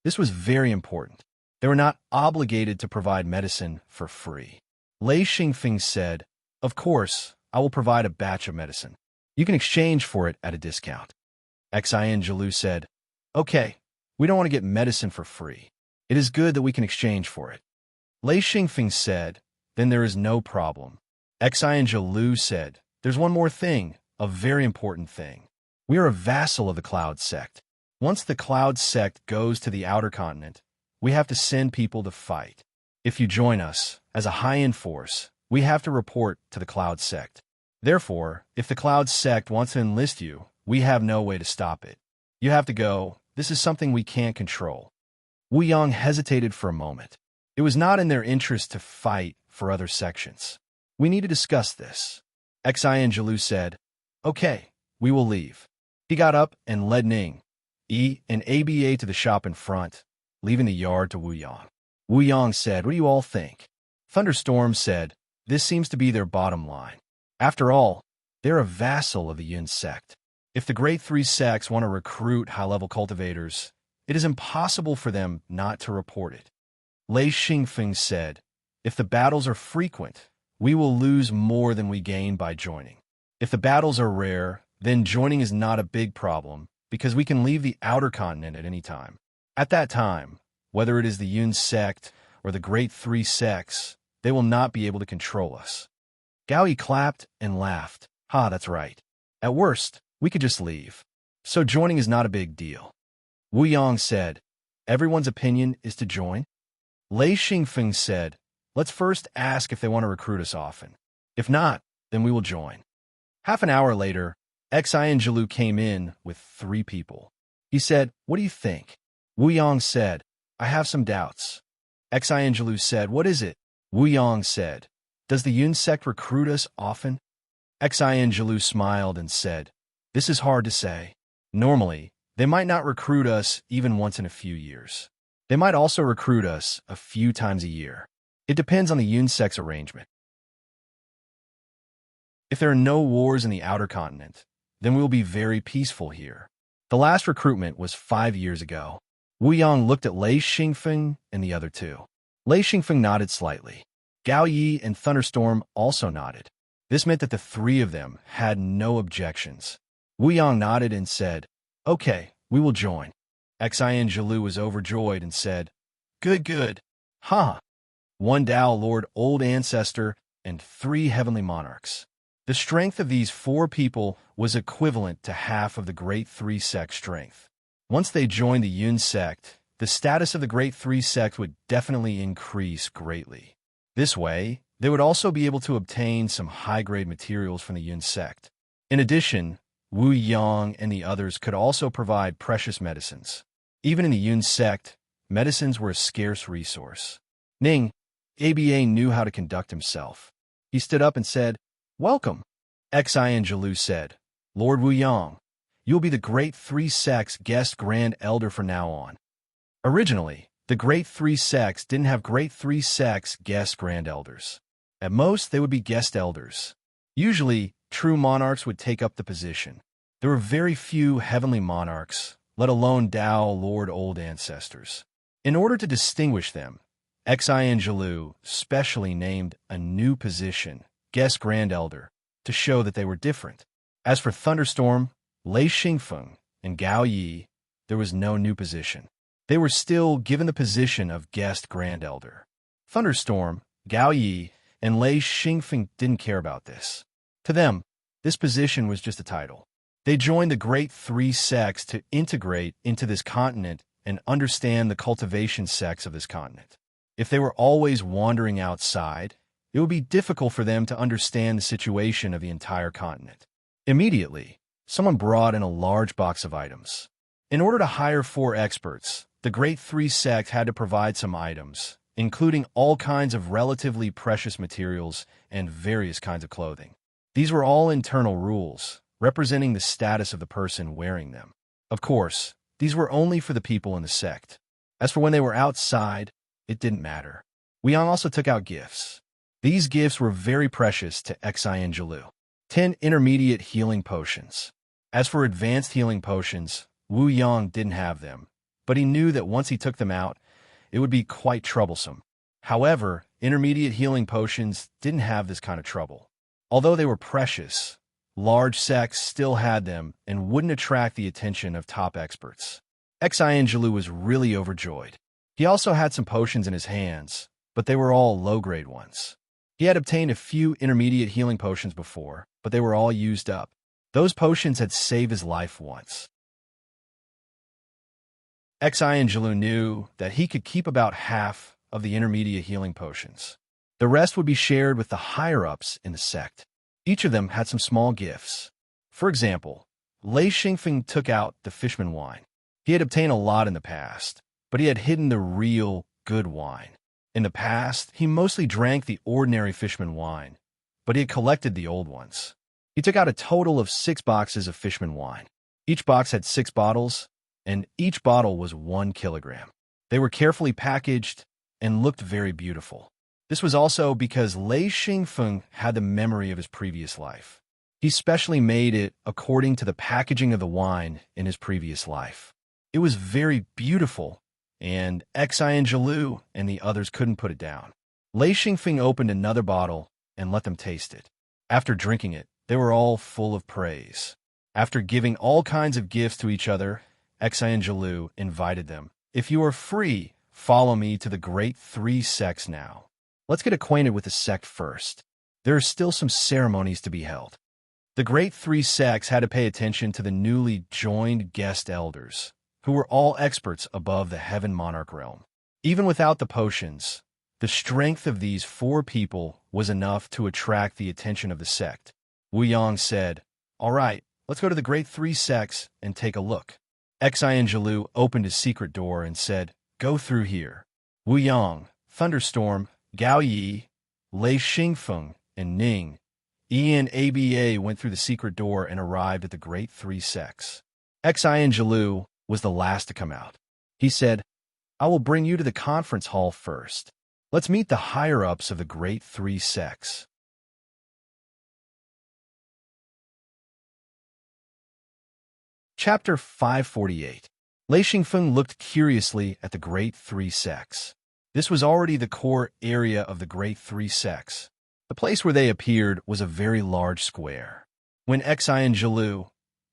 This was very important. They were not obligated to provide medicine for free. Lei Xingfeng said, "Of course, I will provide a batch of medicine. You can exchange for it at a discount." Xian Zhilu said, "Okay, we don't want to get medicine for free. It is good that we can exchange for it." Lei Xingfeng said, "Then there is no problem." Xian Zhilu said, "There's one more thing, a very important thing. We are a vassal of the Cloud Sect. Once the Cloud Sect goes to the outer continent, we have to send people to fight. If you join us, as a high-end force, we have to report to the Cloud Sect. Therefore, if the Cloud Sect wants to enlist you, we have no way to stop it. You have to go. This is something we can't control." Wu Yang hesitated for a moment. It was not in their interest to fight for other sections. "We need to discuss this." Xian Zhilu said, "Okay, we will leave." He got up and led Ning and Aba to the shop in front, leaving the yard to Wu Yang. Wu Yang said, "What do you all think?" Thunderstorm said, "This seems to be their bottom line. After all, they're a vassal of the Yin sect. If the great three sects want to recruit high-level cultivators, it is impossible for them not to report it." Lei Xingfeng said, "If the battles are frequent, we will lose more than we gain by joining. If the battles are rare, then joining is not a big problem, because we can leave the outer continent at any time. At that time, whether it is the Yun sect or the great three sects, they will not be able to control us." Gao Yi clapped and laughed. "Ha, that's right. At worst, we could just leave. So joining is not a big deal." Wu Yang said, "Everyone's opinion is to join?" Lei Xingfeng said, "Let's first ask if they want to recruit us often. If not, then we will join." Half an hour later, Xianjilu came in with 3 people. He said, "What do you think?" Wu Yang said, "I have some doubts." Xianjilu said, "What is it?" Wu Yang said, "Does the Yun sect recruit us often?" Xianjilu smiled and said, "This is hard to say. Normally, they might not recruit us even once in a few years. They might also recruit us a few times a year. It depends on the Yun sect's arrangement. If there are no wars in the outer continent, then we will be very peaceful here." The last recruitment was 5 years ago. Wu Yang looked at Lei Xingfeng and the other 2. Lei Xingfeng nodded slightly. Gao Yi and Thunderstorm also nodded. This meant that the 3 of them had no objections. Wu Yang nodded and said, "Okay, we will join." Xianjilu was overjoyed and said, "Good, good. Ha! 1 Tao Lord Old Ancestor and 3 Heavenly Monarchs." The strength of these 4 people was equivalent to half of the Great 3 sect strength. Once they joined the Yun sect, the status of the Great 3 sect would definitely increase greatly. This way, they would also be able to obtain some high-grade materials from the Yun sect. In addition, Wu Yang and the others could also provide precious medicines. Even in the Yun sect, medicines were a scarce resource. Ning, ABA knew how to conduct himself. He stood up and said, "Welcome." Xianjilu said, "Lord Wu Yang, you will be the Great 3 sect's guest Grand Elder from now on." Originally, the Great 3 sects didn't have Great 3 sects guest Grand Elders. At most, they would be guest elders. Usually, true monarchs would take up the position. There were very few heavenly monarchs, let alone Tao Lord Old Ancestors. In order to distinguish them, Xianjilu specially named a new position, Guest Grand Elder, to show that they were different. As for Thunderstorm, Lei Xingfeng, and Gao Yi, there was no new position. They were still given the position of Guest Grand Elder. Thunderstorm, Gao Yi, and Lei Xingfeng didn't care about this. To them, this position was just a title. They joined the Great 3 sects to integrate into this continent and understand the cultivation sects of this continent. If they were always wandering outside, it would be difficult for them to understand the situation of the entire continent. Immediately, someone brought in a large box of items. In order to hire 4 experts, the Great 3 sect had to provide some items, including all kinds of relatively precious materials and various kinds of clothing. These were all internal rules, representing the status of the person wearing them. Of course, these were only for the people in the sect. As for when they were outside, it didn't matter. Wu Yang also took out gifts. These gifts were very precious to Xianjilu. 10 intermediate healing potions. As for advanced healing potions, Wu Yang didn't have them, but he knew that once he took them out, it would be quite troublesome. However, intermediate healing potions didn't have this kind of trouble. Although they were precious, large sects still had them and wouldn't attract the attention of top experts. Xianjilu was really overjoyed. He also had some potions in his hands, but they were all low-grade ones. He had obtained a few intermediate healing potions before, but they were all used up. Those potions had saved his life once. Xianjilu knew that he could keep about half of the intermediate healing potions. The rest would be shared with the higher-ups in the sect. Each of them had some small gifts. For example, Lei Xingfeng took out the Fishman wine. He had obtained a lot in the past, but he had hidden the real, good wine. In the past, he mostly drank the ordinary Fishman wine, but he had collected the old ones. He took out a total of 6 boxes of Fishman wine. Each box had 6 bottles, and each bottle was 1 kilogram. They were carefully packaged and looked very beautiful. This was also because Lei Xingfeng had the memory of his previous life. He specially made it according to the packaging of the wine in his previous life. It was very beautiful, and Xianjilu and the others couldn't put it down. Lei Xingfeng opened another bottle and let them taste it. After drinking it, they were all full of praise. After giving all kinds of gifts to each other, Xianjilu invited them. "If you are free, follow me to the Great 3 sects now. Let's get acquainted with the sect first. There are still some ceremonies to be held." The Great 3 sects had to pay attention to the newly joined guest elders, who were all experts above the Heaven Monarch realm. Even without the potions, the strength of these 4 people was enough to attract the attention of the sect. Wu Yang said, "All right, let's go to the Great Three Sects and take a look. Xianjilu opened his secret door and said, "Go through here." Wu Yang, Thunderstorm, Gao Yi, Lei Xingfeng, and Ning, and Aba went through the secret door and arrived at the Great Three Sects. Xianjilu was the last to come out. He said, "I will bring you to the conference hall first. Let's meet the higher-ups of the Great Three Sects." Chapter 548. Lei Xingfeng looked curiously at the Great Three Sects. This was already the core area of the Great Three Sects. The place where they appeared was a very large square. When Xianjilu,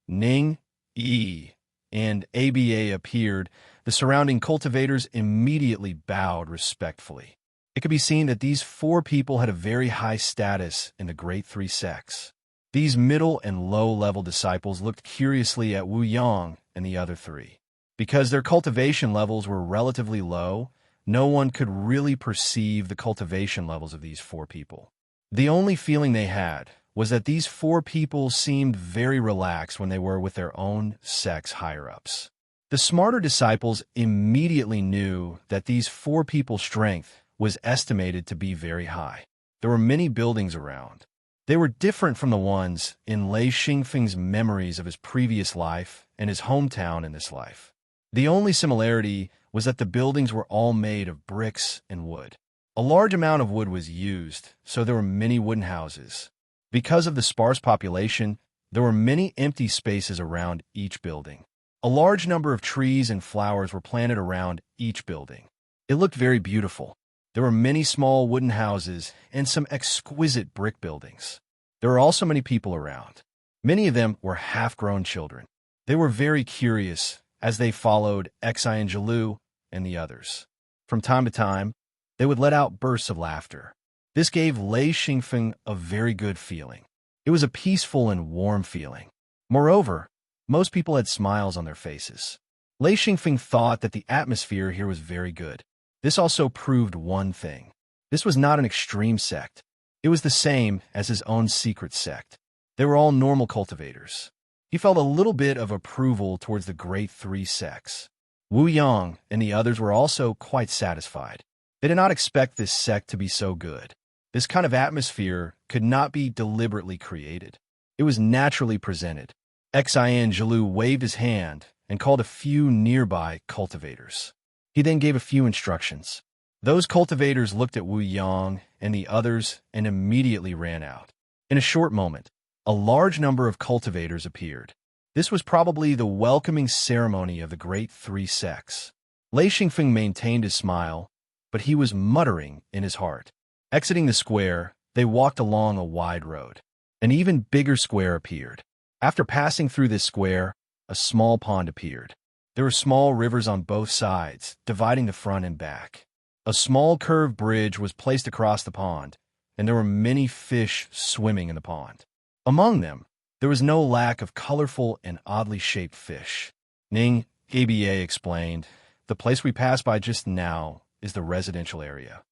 Ning, Yi, and Aba appeared, the surrounding cultivators immediately bowed respectfully. It could be seen that these four people had a very high status in the Great Three Sects. These middle and low-level disciples looked curiously at Wu Yang and the other three. Because their cultivation levels were relatively low, no one could really perceive the cultivation levels of these four people. The only feeling they had was that these four people seemed very relaxed when they were with their own sect's higher-ups. The smarter disciples immediately knew that these four people's strength was estimated to be very high. There were many buildings around. They were different from the ones in Lei Xingfeng's memories of his previous life and his hometown in this life. The only similarity was that the buildings were all made of bricks and wood. A large amount of wood was used, so there were many wooden houses. Because of the sparse population, there were many empty spaces around each building. A large number of trees and flowers were planted around each building. It looked very beautiful. There were many small wooden houses and some exquisite brick buildings. There were also many people around. Many of them were half-grown children. They were very curious as they followed Xianjilu and the others. From time to time, they would let out bursts of laughter. This gave Lei Xingfeng a very good feeling. It was a peaceful and warm feeling. Moreover, most people had smiles on their faces. Lei Xingfeng thought that the atmosphere here was very good. This also proved one thing. This was not an extreme sect. It was the same as his own secret sect. They were all normal cultivators. He felt a little bit of approval towards the Great Three Sects. Wu Yang and the others were also quite satisfied. They did not expect this sect to be so good. This kind of atmosphere could not be deliberately created. It was naturally presented. Xianjilu waved his hand and called a few nearby cultivators. He then gave a few instructions. Those cultivators looked at Wu Yang and the others and immediately ran out. In a short moment, a large number of cultivators appeared. This was probably the welcoming ceremony of the Great Three Sects. Lei Xingfeng maintained his smile, but he was muttering in his heart. Exiting the square, they walked along a wide road. An even bigger square appeared. After passing through this square, a small pond appeared. There were small rivers on both sides, dividing the front and back. A small curved bridge was placed across the pond, and there were many fish swimming in the pond. Among them, there was no lack of colorful and oddly shaped fish. Ning, Aba explained, "The place we passed by just now is the residential area.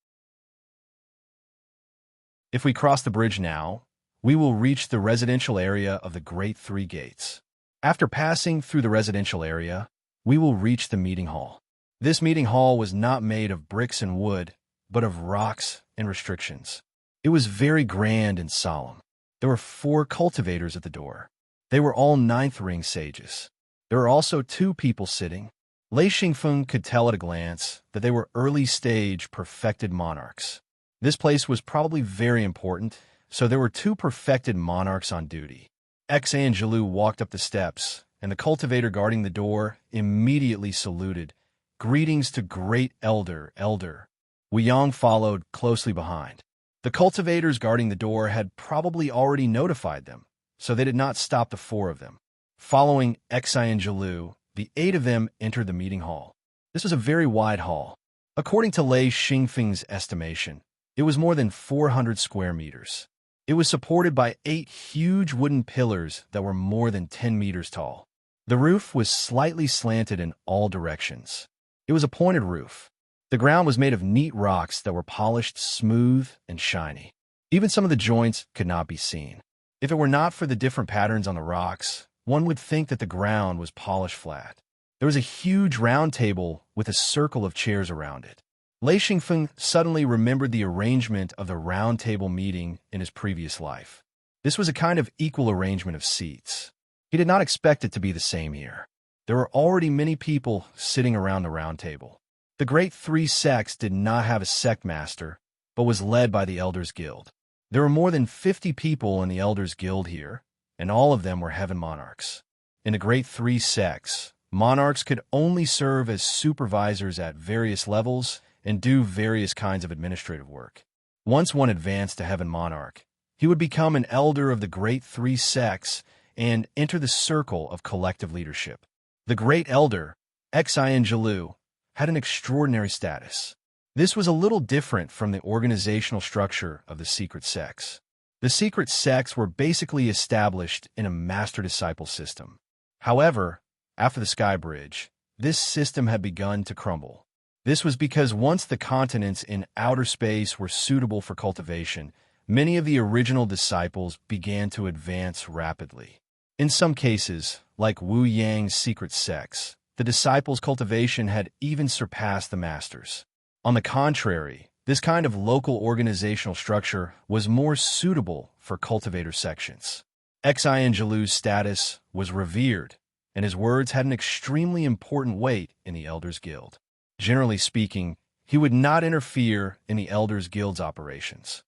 If we cross the bridge now, we will reach the residential area of the Great Three Gates. After passing through the residential area, we will reach the meeting hall. This meeting hall was not made of bricks and wood, but of rocks and restrictions. It was very grand and solemn. There were 4 cultivators at the door. They were all 9th ring sages. There were also 2 people sitting. Lei Xingfeng could tell at a glance that they were early-stage perfected monarchs. This place was probably very important, so there were 2 perfected monarchs on duty. Xianjilu walked up the steps, and the cultivator guarding the door immediately saluted. "Greetings to great elder." Wu Yang followed closely behind. The cultivators guarding the door had probably already notified them, so they did not stop the 4 of them. Following Xianjilu, the 8 of them entered the meeting hall. This was a very wide hall. According to Lei Xingfeng's estimation, it was more than 400 square meters. It was supported by 8 huge wooden pillars that were more than 10 meters tall. The roof was slightly slanted in all directions. It was a pointed roof. The ground was made of neat rocks that were polished smooth and shiny. Even some of the joints could not be seen. If it were not for the different patterns on the rocks, one would think that the ground was polished flat. There was a huge round table with a circle of chairs around it. Lei Xingfeng suddenly remembered the arrangement of the round table meeting in his previous life. This was a kind of equal arrangement of seats. He did not expect it to be the same here. There were already many people sitting around the round table. The great three sects did not have a sect master, but was led by the Elders Guild. There were more than 50 people in the Elders Guild here, and all of them were heaven monarchs. In the great three sects, monarchs could only serve as supervisors at various levels and do various kinds of administrative work. Once one advanced to heaven monarch, he would become an elder of the great three sects and enter the circle of collective leadership. The great elder, Xian Jilu, had an extraordinary status. This was a little different from the organizational structure of the secret sects. The secret sects were basically established in a master-disciple system. However, after the Sky Bridge, this system had begun to crumble. This was because once the continents in outer space were suitable for cultivation, many of the original disciples began to advance rapidly. In some cases, like Wu Yang's secret sects, the disciples' cultivation had even surpassed the masters. On the contrary, this kind of local organizational structure was more suitable for cultivator sections. Xian Jilu's status was revered, and his words had an extremely important weight in the Elders Guild. Generally speaking, he would not interfere in the Elders Guild's operations.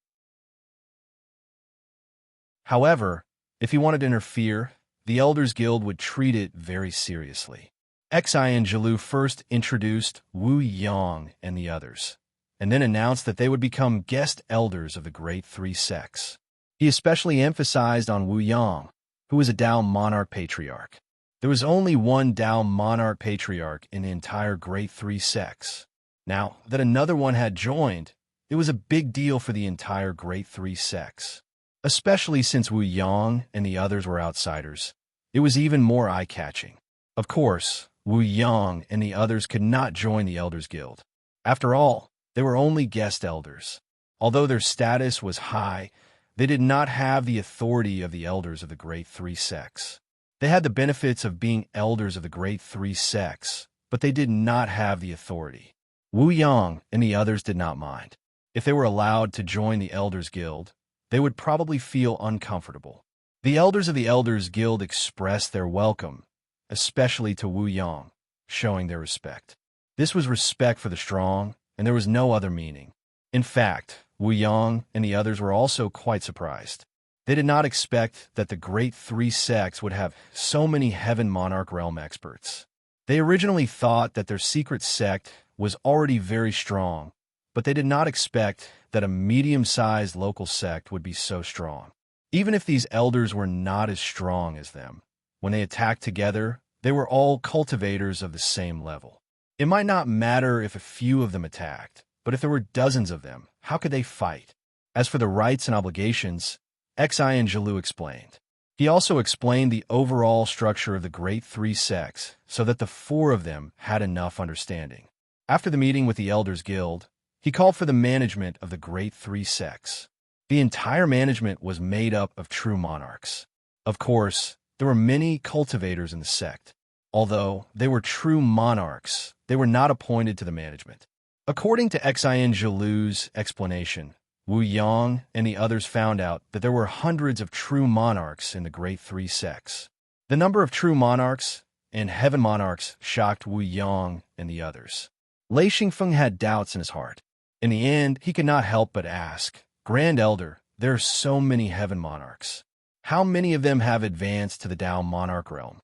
However, if he wanted to interfere, the Elders Guild would treat it very seriously. Xian Jilu first introduced Wu Yang and the others, and then announced that they would become guest elders of the great three sects. He especially emphasized on Wu Yang, who was a Dao monarch patriarch. There was only one Dao monarch patriarch in the entire great three sects. Now that another one had joined, it was a big deal for the entire great three sects. Especially since Wu Yang and the others were outsiders, it was even more eye-catching. Of course, Wu Yang and the others could not join the Elders Guild. After all, they were only guest elders. Although their status was high, they did not have the authority of the elders of the great three sects. They had the benefits of being elders of the great three sects, but they did not have the authority. Wu Yang and the others did not mind. If they were allowed to join the Elders Guild, they would probably feel uncomfortable. The elders of the Elders Guild expressed their welcome, especially to Wu Yang, showing their respect. This was respect for the strong, and there was no other meaning. In fact, Wu Yang and the others were also quite surprised. They did not expect that the great three sects would have so many heaven monarch realm experts. They originally thought that their secret sect was already very strong, but they did not expect that a medium-sized local sect would be so strong. Even if these elders were not as strong as them, when they attacked together, they were all cultivators of the same level. It might not matter if a few of them attacked, but if there were dozens of them, how could they fight? As for the rights and obligations, Xian Jilu explained. He also explained the overall structure of the great three sects so that the four of them had enough understanding. After the meeting with the Elders Guild, he called for the management of the great three sects. The entire management was made up of true monarchs. Of course, there were many cultivators in the sect. Although they were true monarchs, they were not appointed to the management. According to Xian Jilu's explanation, Wu Yang and the others found out that there were hundreds of true monarchs in the great three sects. The number of true monarchs and heaven monarchs shocked Wu Yang and the others. Lei Xingfeng had doubts in his heart. In the end, he could not help but ask, "Grand Elder, there are so many heaven monarchs. How many of them have advanced to the Dao monarch realm?"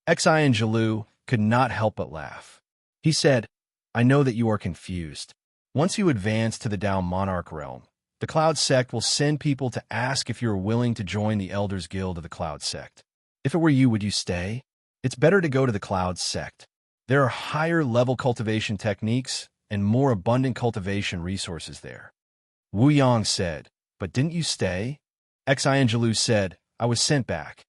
Xian Jilu could not help but laugh. He said, "I know that you are confused. Once you advance to the Dao monarch realm, the Cloud Sect will send people to ask if you are willing to join the Elders Guild of the Cloud Sect. If it were you, would you stay? It's better to go to the Cloud Sect. There are higher level cultivation techniques and more abundant cultivation resources there." Wu Yang said, "But didn't you stay?" Xian Jilu said, "I was sent back.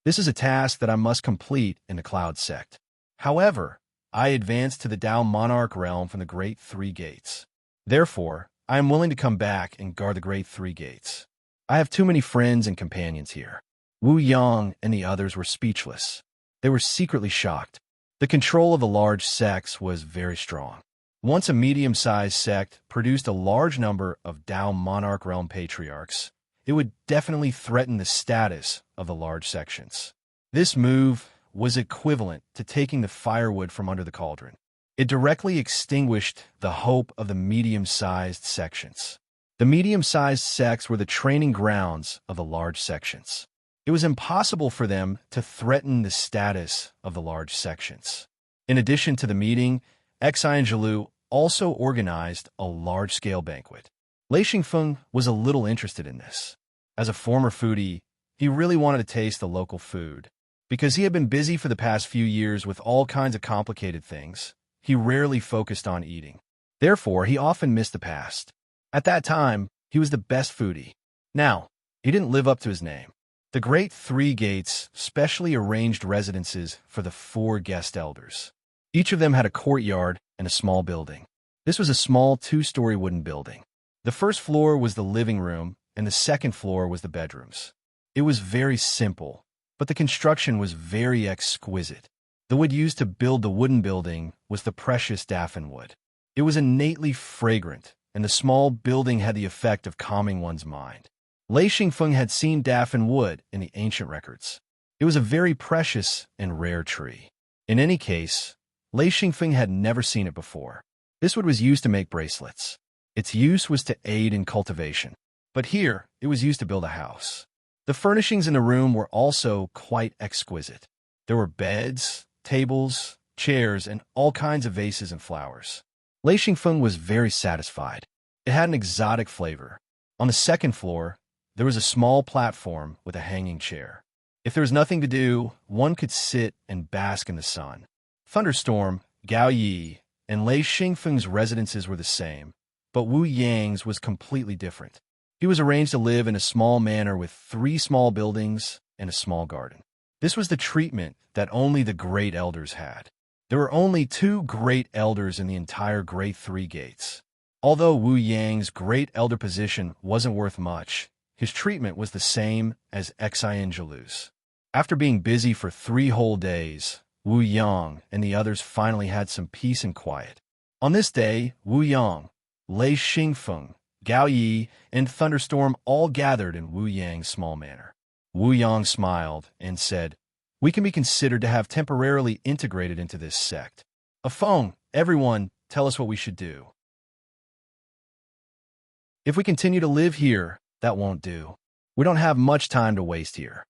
This is a task that I must complete in the Cloud Sect. However, I advanced to the Dao monarch realm from the Great Three Gates. Therefore, I am willing to come back and guard the Great Three Gates. I have too many friends and companions here." Wu Yang and the others were speechless. They were secretly shocked. The control of the large sects was very strong. Once a medium-sized sect produced a large number of Dao monarch realm patriarchs, it would definitely threaten the status of the large sections. This move was equivalent to taking the firewood from under the cauldron. It directly extinguished the hope of the medium-sized sections. The medium-sized sects were the training grounds of the large sections. It was impossible for them to threaten the status of the large sections. In addition to the meeting, Xi and Zhilu also organized a large-scale banquet. Lei Xingfeng was a little interested in this. As a former foodie, he really wanted to taste the local food. Because he had been busy for the past few years with all kinds of complicated things, he rarely focused on eating. Therefore, he often missed the past. At that time, he was the best foodie. Now, he didn't live up to his name. The Great Three Gates specially arranged residences for the 4 guest elders. Each of them had a courtyard and a small building. This was a small 2-story wooden building. The first floor was the living room, and the second floor was the bedrooms. It was very simple, but the construction was very exquisite. The wood used to build the wooden building was the precious daffin wood. It was innately fragrant, and the small building had the effect of calming one's mind. Lei Xingfeng had seen daffin wood in the ancient records. It was a very precious and rare tree. In any case, Lei Xingfeng had never seen it before. This wood was used to make bracelets. Its use was to aid in cultivation. But here, it was used to build a house. The furnishings in the room were also quite exquisite. There were beds, tables, chairs, and all kinds of vases and flowers. Lei Xingfeng was very satisfied. It had an exotic flavor. On the second floor, there was a small platform with a hanging chair. If there was nothing to do, one could sit and bask in the sun. Thunderstorm, Gao Yi, and Lei Xingfeng's residences were the same, but Wu Yang's was completely different. He was arranged to live in a small manor with 3 small buildings and a small garden. This was the treatment that only the great elders had. There were only 2 great elders in the entire Great Three Gates. Although Wu Yang's great elder position wasn't worth much, his treatment was the same as Xi and Zhilu's. After being busy for 3 whole days, Wu Yang and the others finally had some peace and quiet. On this day, Wu Yang, Lei Xingfeng, Gao Yi, and Thunderstorm all gathered in Wu Yang's small manor. Wu Yang smiled and said, "We can be considered to have temporarily integrated into this sect. Afeng, everyone, tell us what we should do. If we continue to live here, that won't do. We don't have much time to waste here."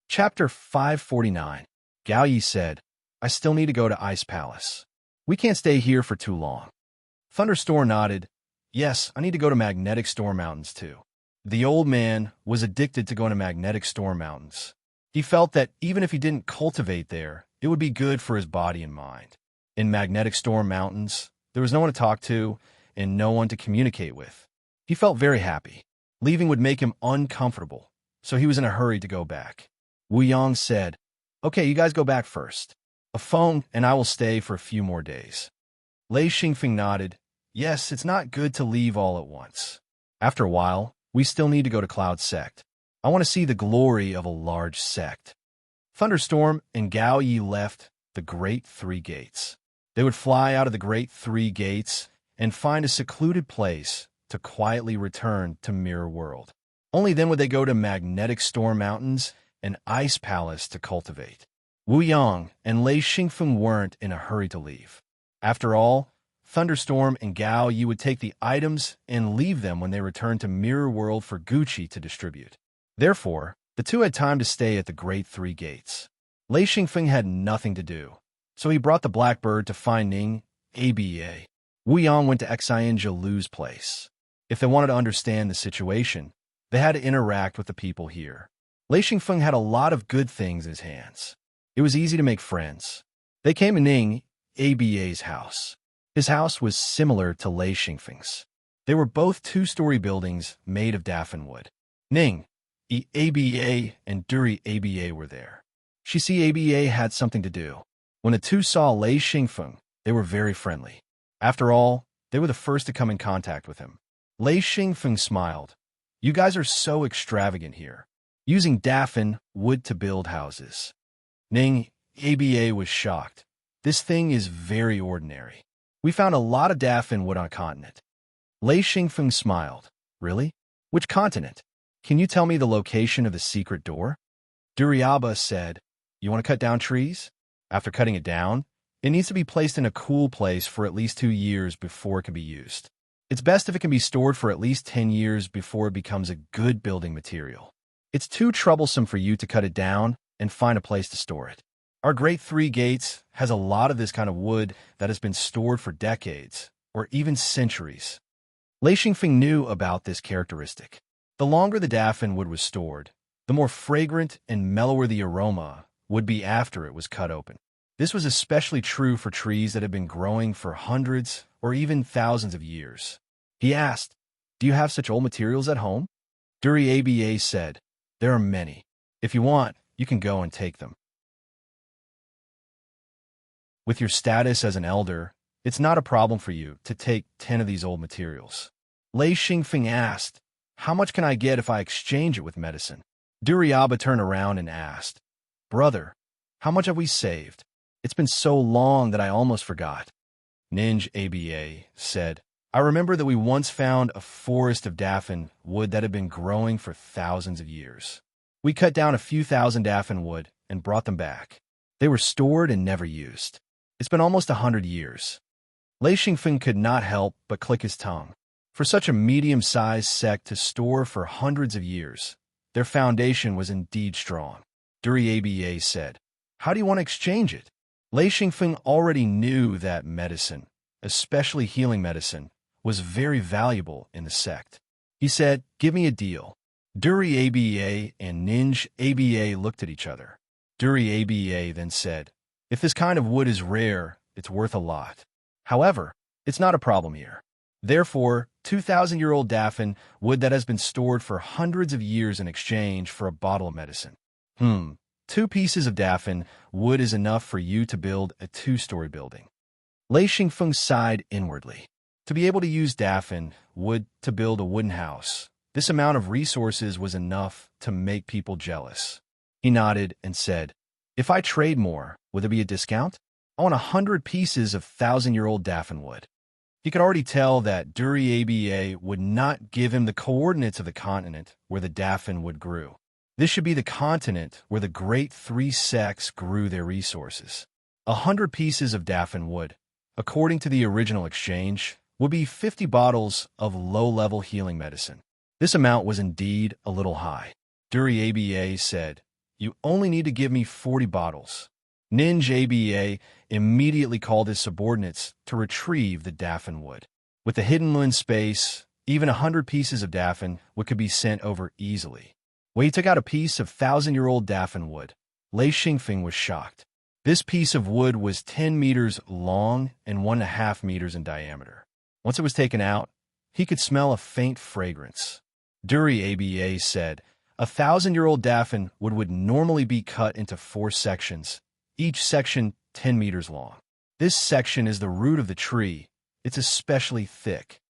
Chapter 549. Gao Yi said, "I still need to go to Ice Palace. We can't stay here for too long." Thunderstorm nodded. "Yes, I need to go to Magnetic Storm Mountains too." The old man was addicted to going to Magnetic Storm Mountains. He felt that even if he didn't cultivate there, it would be good for his body and mind. In Magnetic Storm Mountains, there was no one to talk to and no one to communicate with. He felt very happy. Leaving would make him uncomfortable, so he was in a hurry to go back. Wu Yang said, "Okay, you guys go back first. Afeng and I will stay for a few more days." Lei Xingfeng nodded. "Yes, it's not good to leave all at once. After a while, we still need to go to Cloud Sect. I want to see the glory of a large sect." Thunderstorm and Gao Yi left the Great Three Gates. They would fly out of the Great Three Gates and find a secluded place to quietly return to Mirror World. Only then would they go to Magnetic Storm Mountains and Ice Palace to cultivate. Wu Yang and Lei Xingfeng weren't in a hurry to leave. After all, Thunderstorm and Gao Yi would take the items and leave them when they returned to Mirror World for Gucci to distribute. Therefore, the two had time to stay at the Great Three Gates. Lei Xingfeng had nothing to do, so he brought the Blackbird to find Ning, ABA. Wu Yang went to Xian Zhilu's place. If they wanted to understand the situation, they had to interact with the people here. Lei Xingfeng had a lot of good things in his hands. It was easy to make friends. They came to Ning, ABA's house. His house was similar to Lei Xingfeng's. They were both 2-story buildings made of daffin wood. Ning, ABA, and Duri ABA were there. She see ABA had something to do. When the two saw Lei Xingfeng, they were very friendly. After all, they were the first to come in contact with him. Lei Xingfeng smiled. You guys are so extravagant here, using daffin wood to build houses. Ning Aba was shocked. This thing is very ordinary. We found a lot of daffin wood on a continent. Lei Xingfeng smiled. Really? Which continent? Can you tell me the location of the secret door? Duriaba said, You want to cut down trees? After cutting it down, it needs to be placed in a cool place for at least 2 years before it can be used. It's best if it can be stored for at least 10 years before it becomes a good building material. It's too troublesome for you to cut it down and find a place to store it. Our Great Three Gates has a lot of this kind of wood that has been stored for decades, or even centuries. Lei Xingfeng knew about this characteristic. The longer the daffin wood was stored, the more fragrant and mellower the aroma would be after it was cut open. This was especially true for trees that had been growing for hundreds or even thousands of years. He asked, Do you have such old materials at home? Duri Aba said, There are many. If you want, you can go and take them. With your status as an elder, it's not a problem for you to take 10 of these old materials. Lei Xingfeng asked, How much can I get if I exchange it with medicine? Duriaba turned around and asked, Brother, how much have we saved? It's been so long that I almost forgot. Ninj Aba said, I remember that we once found a forest of daffin wood that had been growing for thousands of years. We cut down a few thousand daffin wood and brought them back. They were stored and never used. It's been almost 100 years. Lei Xingfeng could not help but click his tongue. For such a medium-sized sect to store for hundreds of years, their foundation was indeed strong. Duri Aba said, How do you want to exchange it? Lei Xingfeng already knew that medicine, especially healing medicine, was very valuable in the sect. He said, Give me a deal. Duri Aba and Ninj Aba looked at each other. Duri Aba then said, If this kind of wood is rare, it's worth a lot. However, it's not a problem here. Therefore, 2,000-year-old daffin wood that has been stored for hundreds of years in exchange for a bottle of medicine. 2 pieces of daffin wood is enough for you to build a 2-story building. Lei Xingfeng sighed inwardly. To be able to use daffin wood to build a wooden house, this amount of resources was enough to make people jealous. He nodded and said, If I trade more, will there be a discount? I want 100 pieces of 1,000-year-old daffin wood. He could already tell that Duri Aba would not give him the coordinates of the continent where the daffin wood grew. This should be the continent where the Great Three Sects grew their resources. 100 pieces of daffin wood, according to the original exchange, would be 50 bottles of low-level healing medicine. This amount was indeed a little high. Duri Aba said, You only need to give me 40 bottles. Ninj Aba immediately called his subordinates to retrieve the daffin wood. With the hidden in space, even 100 pieces of daffin wood could be sent over easily. When he took out a piece of 1,000-year-old daffin wood, Lei Xingfeng was shocked. This piece of wood was 10 meters long and 1.5 meters in diameter. Once it was taken out, he could smell a faint fragrance. Duri Aba said, 1,000-year-old daffin wood normally be cut into 4 sections, each section 10 meters long. This section is the root of the tree. It's especially thick.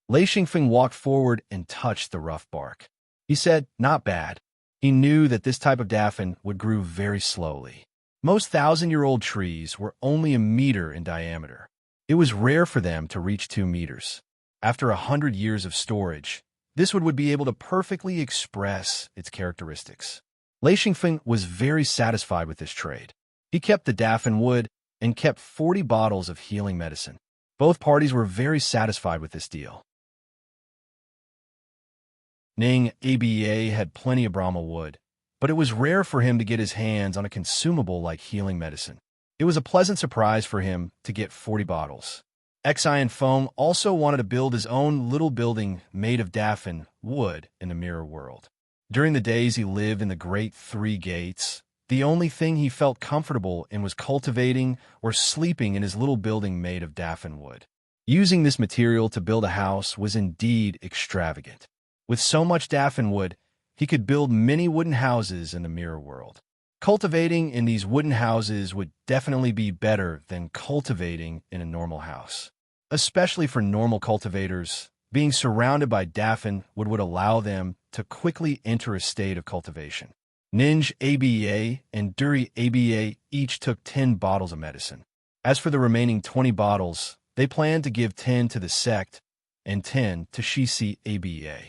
Lei Xingfeng walked forward and touched the rough bark. He said, Not bad. He knew that this type of daffin wood grew very slowly. Most 1,000-year-old trees were only 1 meter in diameter. It was rare for them to reach 2 meters. After 100 years of storage, this wood would be able to perfectly express its characteristics. Lei Xingfeng was very satisfied with this trade. He kept the daffin wood and kept 40 bottles of healing medicine. Both parties were very satisfied with this deal. Ning Aba had plenty of Brahma wood, but it was rare for him to get his hands on a consumable like healing medicine. It was a pleasant surprise for him to get 40 bottles. Xian Feng also wanted to build his own little building made of daffin wood in the mirror world. During the days he lived in the Great Three Gates, the only thing he felt comfortable in was cultivating or sleeping in his little building made of daffin wood. Using this material to build a house was indeed extravagant. With so much daffin wood, he could build many wooden houses in the mirror world. Cultivating in these wooden houses would definitely be better than cultivating in a normal house. Especially for normal cultivators, Being surrounded by Daffin would allow them to quickly enter a state of cultivation. Ninj ABA and Duri ABA each took 10 bottles of medicine. As for the remaining 20 bottles, they planned to give 10 to the sect and 10 to Shisi ABA.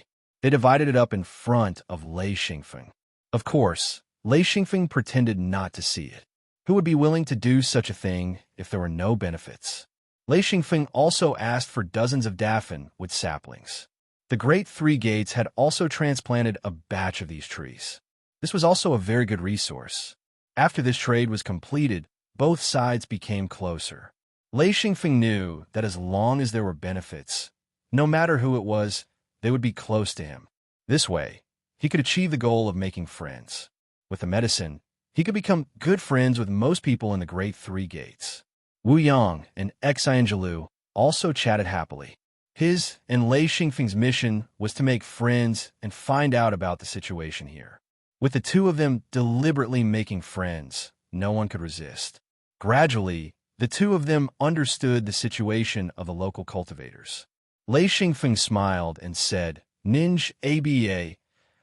They divided it up in front of Lei Xingfeng. Of course, Lei Xingfeng pretended not to see it. Who would be willing to do such a thing if there were no benefits? Lei Xingfeng also asked for dozens of daffin with saplings. The Great Three Gates had also transplanted a batch of these trees. This was also a very good resource. After this trade was completed, both sides became closer. Lei Xingfeng knew that as long as there were benefits, no matter who it was, they would be close to him. This way, he could achieve the goal of making friends. With the medicine, he could become good friends with most people in the Great Three Gates. Wu Yang and Xianjilu also chatted happily. His and Lei Xingfeng's mission was to make friends and find out about the situation here. With the two of them deliberately making friends, no one could resist. Gradually, the two of them understood the situation of the local cultivators. Lei Xingfeng smiled and said, Ninj ABA,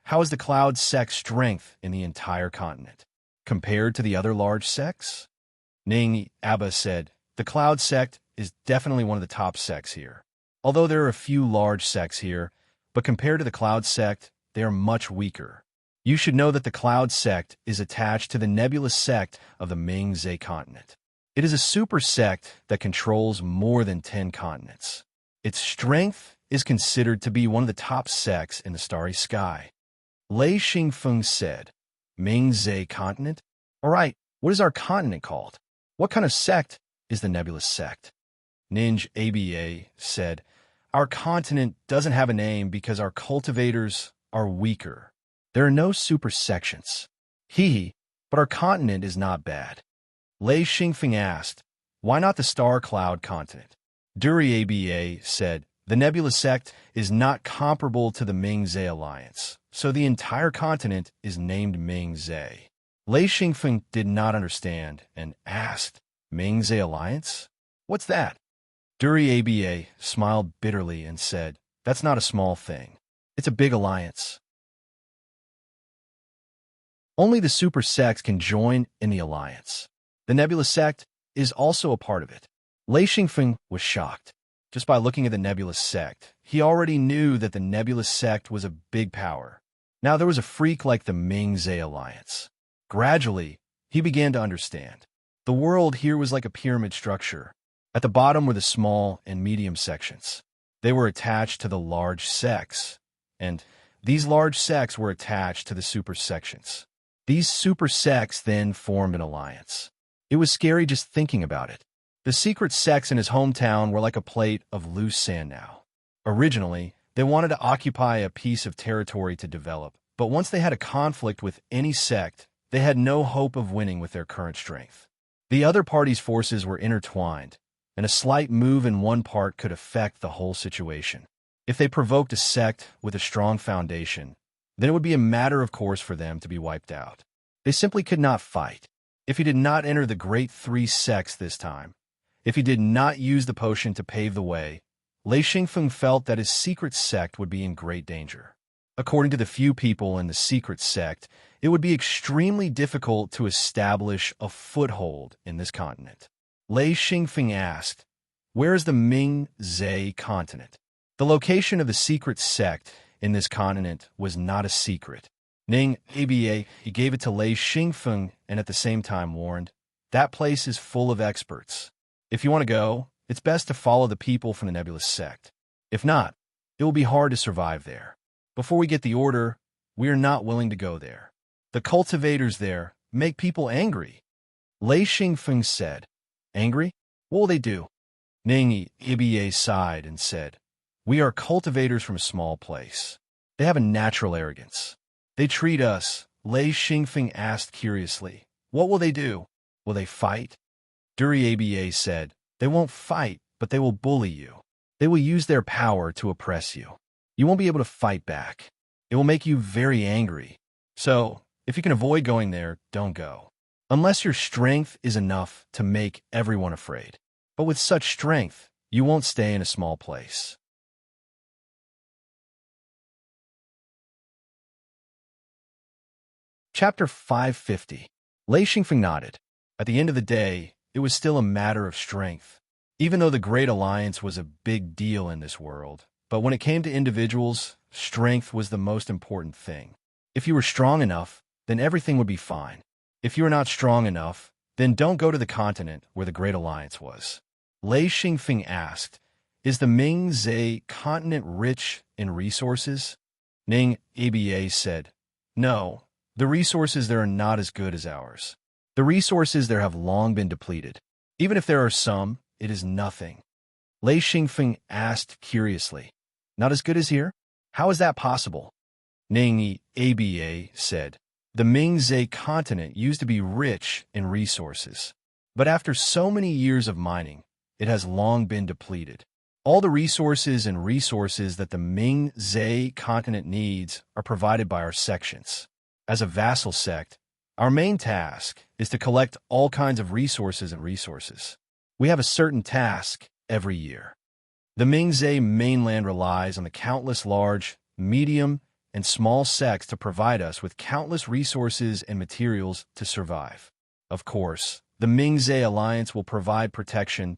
how is the Cloud Sect's strength in the entire continent, compared to the other large sects? Ning Abba said, the Cloud Sect is definitely one of the top sects here. Although there are a few large sects here, but compared to the Cloud Sect, they are much weaker. You should know that the Cloud Sect is attached to the nebulous sect of the Ming-Zhe continent. It is a super sect that controls more than 10 continents. Its strength is considered to be one of the top sects in the starry sky. Lei Xingfeng said, Ming-Zhe continent? All right, what is our continent called? What kind of sect is the nebulous sect? Ninj ABA said, our continent doesn't have a name because our cultivators are weaker. There are no super sections. But our continent is not bad. Lei Xingfeng asked, why not the Star Cloud continent? Duri ABA said, the nebulous sect is not comparable to the Ming-Zhe alliance, so the entire continent is named Ming-Zhe. Lei Xingfeng did not understand and asked, Ming-Zhe alliance? What's that? Duri ABA smiled bitterly and said, that's not a small thing. It's a big alliance. Only the super sects can join in the alliance. The nebulous sect is also a part of it. Lei Xingfeng was shocked. Just by looking at the nebulous sect, he already knew that the nebulous sect was a big power. Now there was a freak like the Ming-Zhe alliance. Gradually, he began to understand. The world here was like a pyramid structure. At the bottom were the small and medium sections. They were attached to the large sects, and these large sects were attached to the super sections. These super sects then formed an alliance. It was scary just thinking about it. The secret sects in his hometown were like a plate of loose sand now. Originally, they wanted to occupy a piece of territory to develop, but once they had a conflict with any sect, they had no hope of winning with their current strength. The other party's forces were intertwined, and a slight move in one part could affect the whole situation. If they provoked a sect with a strong foundation, then it would be a matter of course for them to be wiped out. They simply could not fight. If he did not enter the Great Three Sects this time, if he did not use the potion to pave the way, Lei Xingfeng felt that his secret sect would be in great danger. According to the few people in the secret sect, it would be extremely difficult to establish a foothold in this continent. Lei Xingfeng asked, where is the Ming-Zhe continent? The location of the secret sect in this continent was not a secret. Ning ABA, he gave it to Lei Xingfeng and at the same time warned, that place is full of experts. If you want to go, it's best to follow the people from the nebulous sect. If not, it will be hard to survive there. Before we get the order, we are not willing to go there. The cultivators there make people angry. Lei Xingfeng said, angry? What will they do? Ning ABA sighed and said, we are cultivators from a small place. They have a natural arrogance. They treat us, Lei Xingfeng asked curiously, what will they do? Will they fight? Duri ABA said, they won't fight, but they will bully you. They will use their power to oppress you. You won't be able to fight back. It will make you very angry. So, if you can avoid going there, don't go. Unless your strength is enough to make everyone afraid. But with such strength, you won't stay in a small place. Chapter 550. Lei Xingfeng nodded. At the end of the day, it was still a matter of strength. Even though the Great Alliance was a big deal in this world, but when it came to individuals, strength was the most important thing. If you were strong enough, then everything would be fine. If you are not strong enough, then don't go to the continent where the Great Alliance was. Lei Xingfeng asked, "Is the Ming-Zhe continent rich in resources?" Ning Aba said, "No, the resources there are not as good as ours. The resources there have long been depleted. Even if there are some, it is nothing." Lei Xingfeng asked curiously, "Not as good as here? How is that possible?" Ning Aba said, "The Ming-Zhe continent used to be rich in resources, but after so many years of mining, it has long been depleted. All the resources that the Ming-Zhe continent needs are provided by our sections. As a vassal sect, our main task is to collect all kinds of resources. We have a certain task every year. The Ming-Zhe mainland relies on the countless large, medium, and small sects to provide us with countless resources and materials to survive. Of course, the Ming-Zhe alliance will provide protection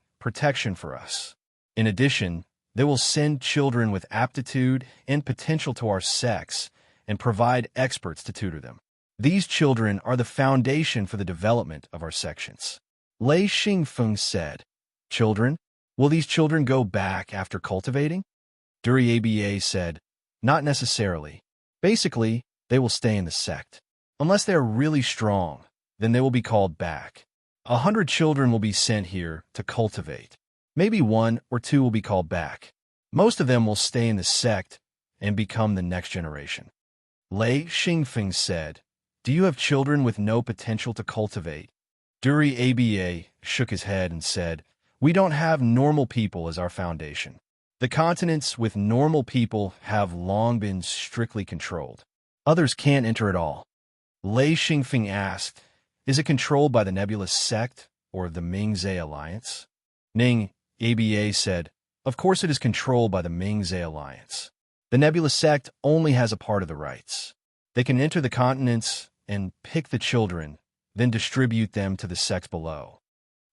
for us. In addition, they will send children with aptitude and potential to our sects and provide experts to tutor them. These children are the foundation for the development of our sections." Lei Xingfeng said, "Children? Will these children go back after cultivating?" Duri Aba said, "Not necessarily. Basically, they will stay in the sect. Unless they are really strong, then they will be called back. 100 children will be sent here to cultivate. Maybe 1 or 2 will be called back. Most of them will stay in the sect and become the next generation." Lei Xingfeng said, "Do you have children with no potential to cultivate?" Duri Aba shook his head and said, "We don't have normal people as our foundation. The continents with normal people have long been strictly controlled. Others can't enter at all." Lei Xingfeng asked, "Is it controlled by the Nebulous Sect or the Ming-Zhe Alliance?" Ning Aba said, "Of course it is controlled by the Ming-Zhe Alliance. The Nebulous Sect only has a part of the rights. They can enter the continents and pick the children, then distribute them to the sects below."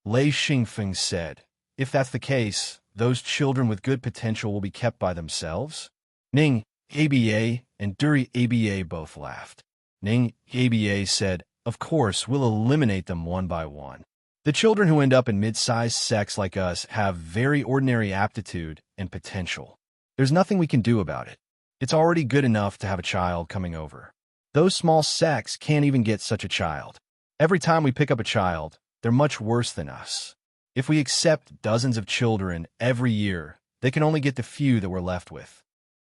Lei Xingfeng said, "If that's the case, those children with good potential will be kept by themselves?" Ning Aba and Duri Aba both laughed. Ning Aba said, "Of course, we'll eliminate them one by one. The children who end up in mid-sized sects like us have very ordinary aptitude and potential. There's nothing we can do about it. It's already good enough to have a child coming over. Those small sects can't even get such a child. Every time we pick up a child, they're much worse than us. If we accept dozens of children every year, they can only get the few that we're left with."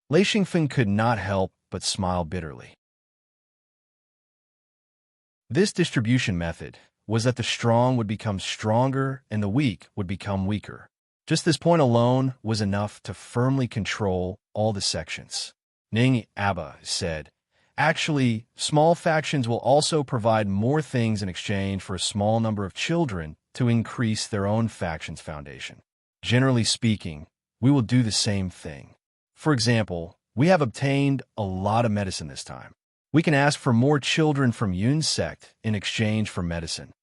Lei Xingfeng could not help but smile bitterly. This distribution method was that the strong would become stronger and the weak would become weaker. Just this point alone was enough to firmly control all the sections. Ning Aba said, "Actually, small factions will also provide more things in exchange for a small number of children to increase their own faction's foundation. Generally speaking, we will do the same thing. For example, we have obtained a lot of medicine this time. We can ask for more children from Yun's sect in exchange for medicine."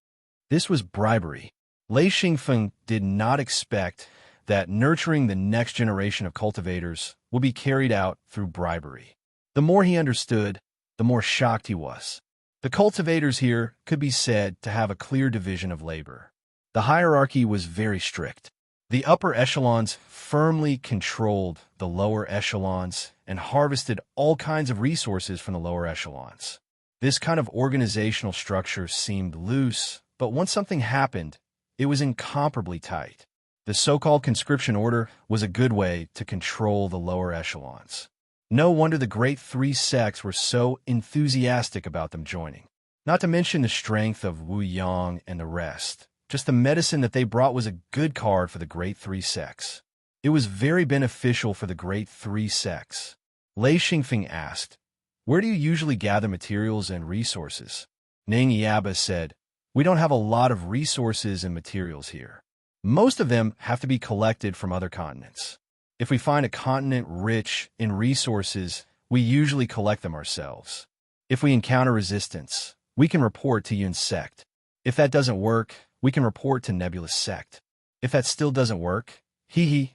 This was bribery. Lei Xingfeng did not expect that nurturing the next generation of cultivators would be carried out through bribery. The more he understood, the more shocked he was. The cultivators here could be said to have a clear division of labor. The hierarchy was very strict. The upper echelons firmly controlled the lower echelons and harvested all kinds of resources from the lower echelons. This kind of organizational structure seemed loose, but once something happened, it was incomparably tight. The so-called conscription order was a good way to control the lower echelons. No wonder the great 3 sects were so enthusiastic about them joining. Not to mention the strength of Wu Yang and the rest. Just the medicine that they brought was a good card for the great 3 sects. It was very beneficial for the great 3 sects. Lei Xingfeng asked, "Where do you usually gather materials and resources?" Ning Yaba said, "We don't have a lot of resources and materials here. Most of them have to be collected from other continents. If we find a continent rich in resources, we usually collect them ourselves. If we encounter resistance, we can report to Yun sect. If that doesn't work, we can report to Nebulous sect. If that still doesn't work, then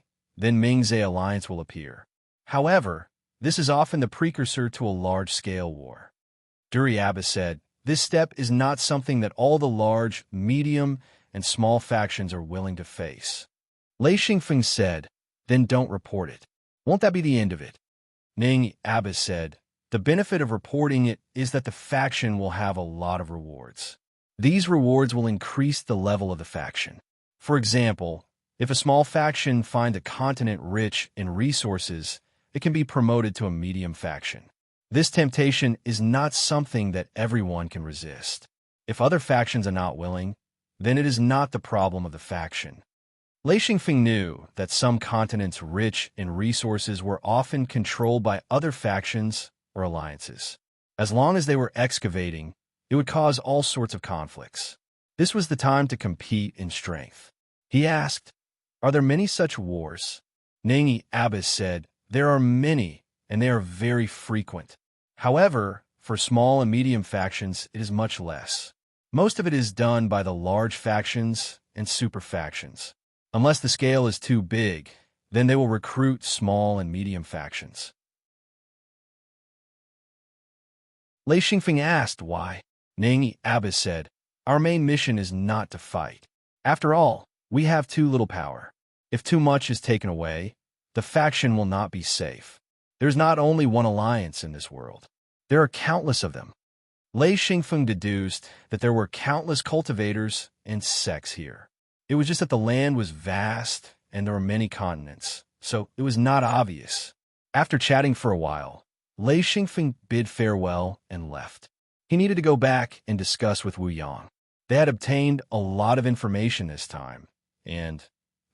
Mingze alliance will appear. However, this is often the precursor to a large-scale war. Duri Abba said, this step is not something that all the large, medium, and small factions are willing to face. Lei Xingfeng said, then don't report it. Won't that be the end of it? Ning Abba said, the benefit of reporting it is that the faction will have a lot of rewards. These rewards will increase the level of the faction. For example, if a small faction finds a continent rich in resources, it can be promoted to a medium faction. This temptation is not something that everyone can resist. If other factions are not willing, then it is not the problem of the faction. Lei Xingfeng knew that some continents rich in resources were often controlled by other factions or alliances. As long as they were excavating, it would cause all sorts of conflicts. This was the time to compete in strength. He asked, are there many such wars? Ning Abbas said, there are many, and they are very frequent. However, for small and medium factions, it is much less. Most of it is done by the large factions and super factions. Unless the scale is too big, then they will recruit small and medium factions. Lei Xingfeng asked why. Ning Abbas said, our main mission is not to fight. After all, we have too little power. If too much is taken away, the faction will not be safe. There's not only one alliance in this world. There are countless of them. Lei Xingfeng deduced that there were countless cultivators and sects here. It was just that the land was vast and there were many continents, so it was not obvious. After chatting for a while, Lei Xingfeng bid farewell and left. He needed to go back and discuss with Wu Yang. They had obtained a lot of information this time, and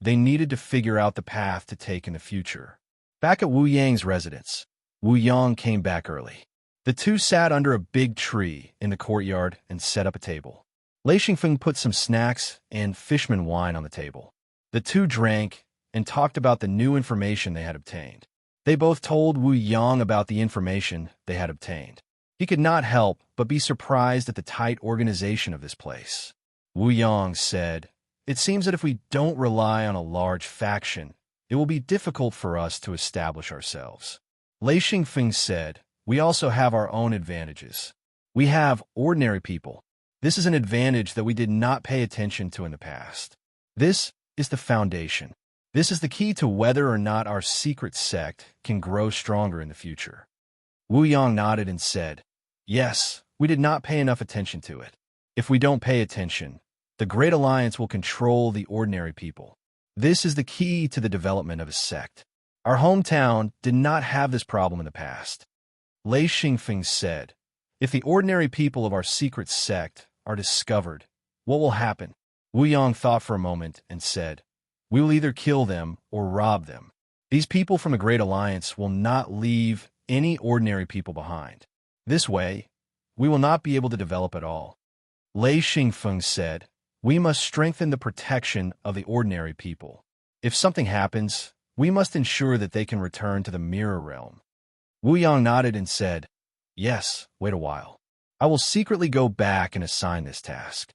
they needed to figure out the path to take in the future. Back at Wu Yang's residence, Wu Yang came back early. The two sat under a big tree in the courtyard and set up a table. Lei Xingfeng put some snacks and fishman wine on the table. The two drank and talked about the new information they had obtained. They both told Wu Yang about the information they had obtained. He could not help but be surprised at the tight organization of this place. Wu Yang said, it seems that if we don't rely on a large faction, it will be difficult for us to establish ourselves. Lei Xingfeng said, we also have our own advantages. We have ordinary people. This is an advantage that we did not pay attention to in the past. This is the foundation. This is the key to whether or not our secret sect can grow stronger in the future. Wu Yang nodded and said, yes, we did not pay enough attention to it. If we don't pay attention, the Great Alliance will control the ordinary people. This is the key to the development of a sect. Our hometown did not have this problem in the past. Lei Xingfeng said, if the ordinary people of our secret sect are discovered, what will happen? Wu Yang thought for a moment and said, we will either kill them or rob them. These people from the Great Alliance will not leave any ordinary people behind. This way, we will not be able to develop at all. Lei Xingfeng said, we must strengthen the protection of the ordinary people. If something happens, we must ensure that they can return to the mirror realm. Wu Yang nodded and said, yes, wait a while. I will secretly go back and assign this task.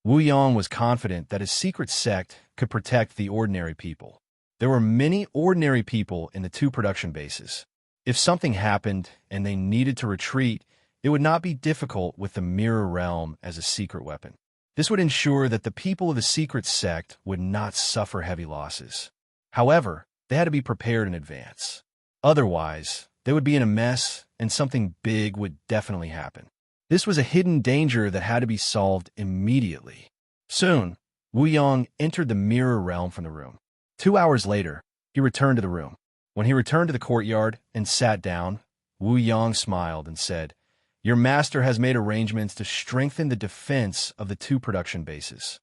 Wu Yang was confident that his secret sect could protect the ordinary people. There were many ordinary people in the two production bases. If something happened and they needed to retreat, it would not be difficult with the mirror realm as a secret weapon. This would ensure that the people of the secret sect would not suffer heavy losses. However, they had to be prepared in advance. Otherwise, they would be in a mess and something big would definitely happen. This was a hidden danger that had to be solved immediately. Soon, Wu Yang entered the mirror realm from the room. 2 hours later, he returned to the room. When he returned to the courtyard and sat down, Wu Yang smiled and said, your master has made arrangements to strengthen the defense of the two production bases.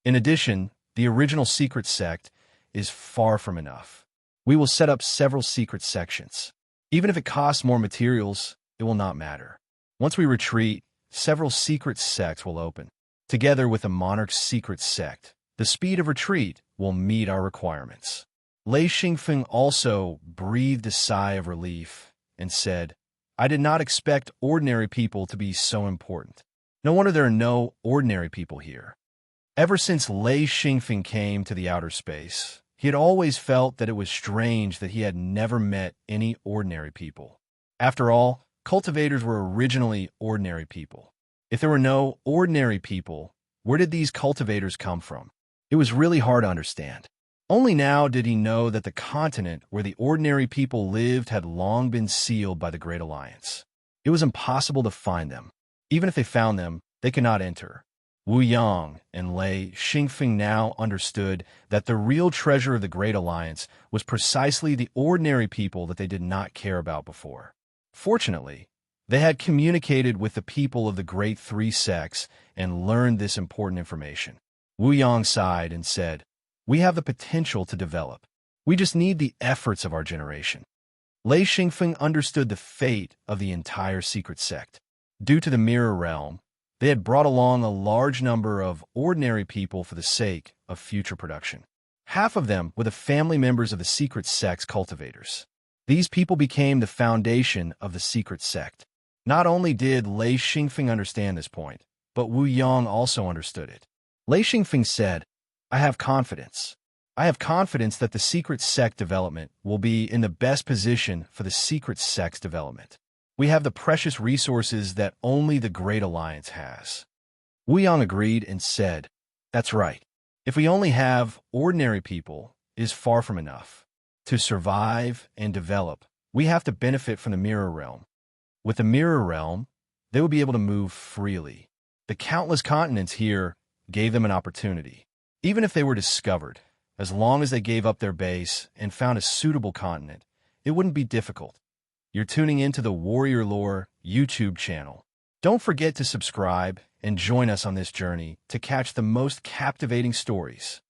In addition, the original secret sect is far from enough. We will set up several secret sections. Even if it costs more materials, it will not matter. Once we retreat, several secret sects will open. Together with the monarch's secret sect, the speed of retreat will meet our requirements. Lei Xingfeng also breathed a sigh of relief and said, I did not expect ordinary people to be so important. No wonder there are no ordinary people here. Ever since Lei Xingfeng came to the outer space, he had always felt that it was strange that he had never met any ordinary people. After all, cultivators were originally ordinary people. If there were no ordinary people, where did these cultivators come from? It was really hard to understand. Only now did he know that the continent where the ordinary people lived had long been sealed by the Great Alliance. It was impossible to find them. Even if they found them, they could not enter. Wu Yang and Lei Xingfeng now understood that the real treasure of the Great Alliance was precisely the ordinary people that they did not care about before. Fortunately, they had communicated with the people of the Great Three Sects and learned this important information. Wu Yang sighed and said, we have the potential to develop. We just need the efforts of our generation. Lei Xingfeng understood the fate of the entire secret sect. Due to the mirror realm, they had brought along a large number of ordinary people for the sake of future production. Half of them were the family members of the secret sect's cultivators. These people became the foundation of the secret sect. Not only did Lei Xingfeng understand this point, but Wu Yang also understood it. Lei Xingfeng said, I have confidence. I have confidence that the secret sect development will be in the best position for the secret sect's development. We have the precious resources that only the Great Alliance has. Wu Yang agreed and said, that's right. If we only have ordinary people, it is far from enough. To survive and develop, we have to benefit from the mirror realm. With the mirror realm, they will be able to move freely. The countless continents here gave them an opportunity. Even if they were discovered, as long as they gave up their base and found a suitable continent, it wouldn't be difficult. You're tuning into the Warrior Lore YouTube channel. Don't forget to subscribe and join us on this journey to catch the most captivating stories.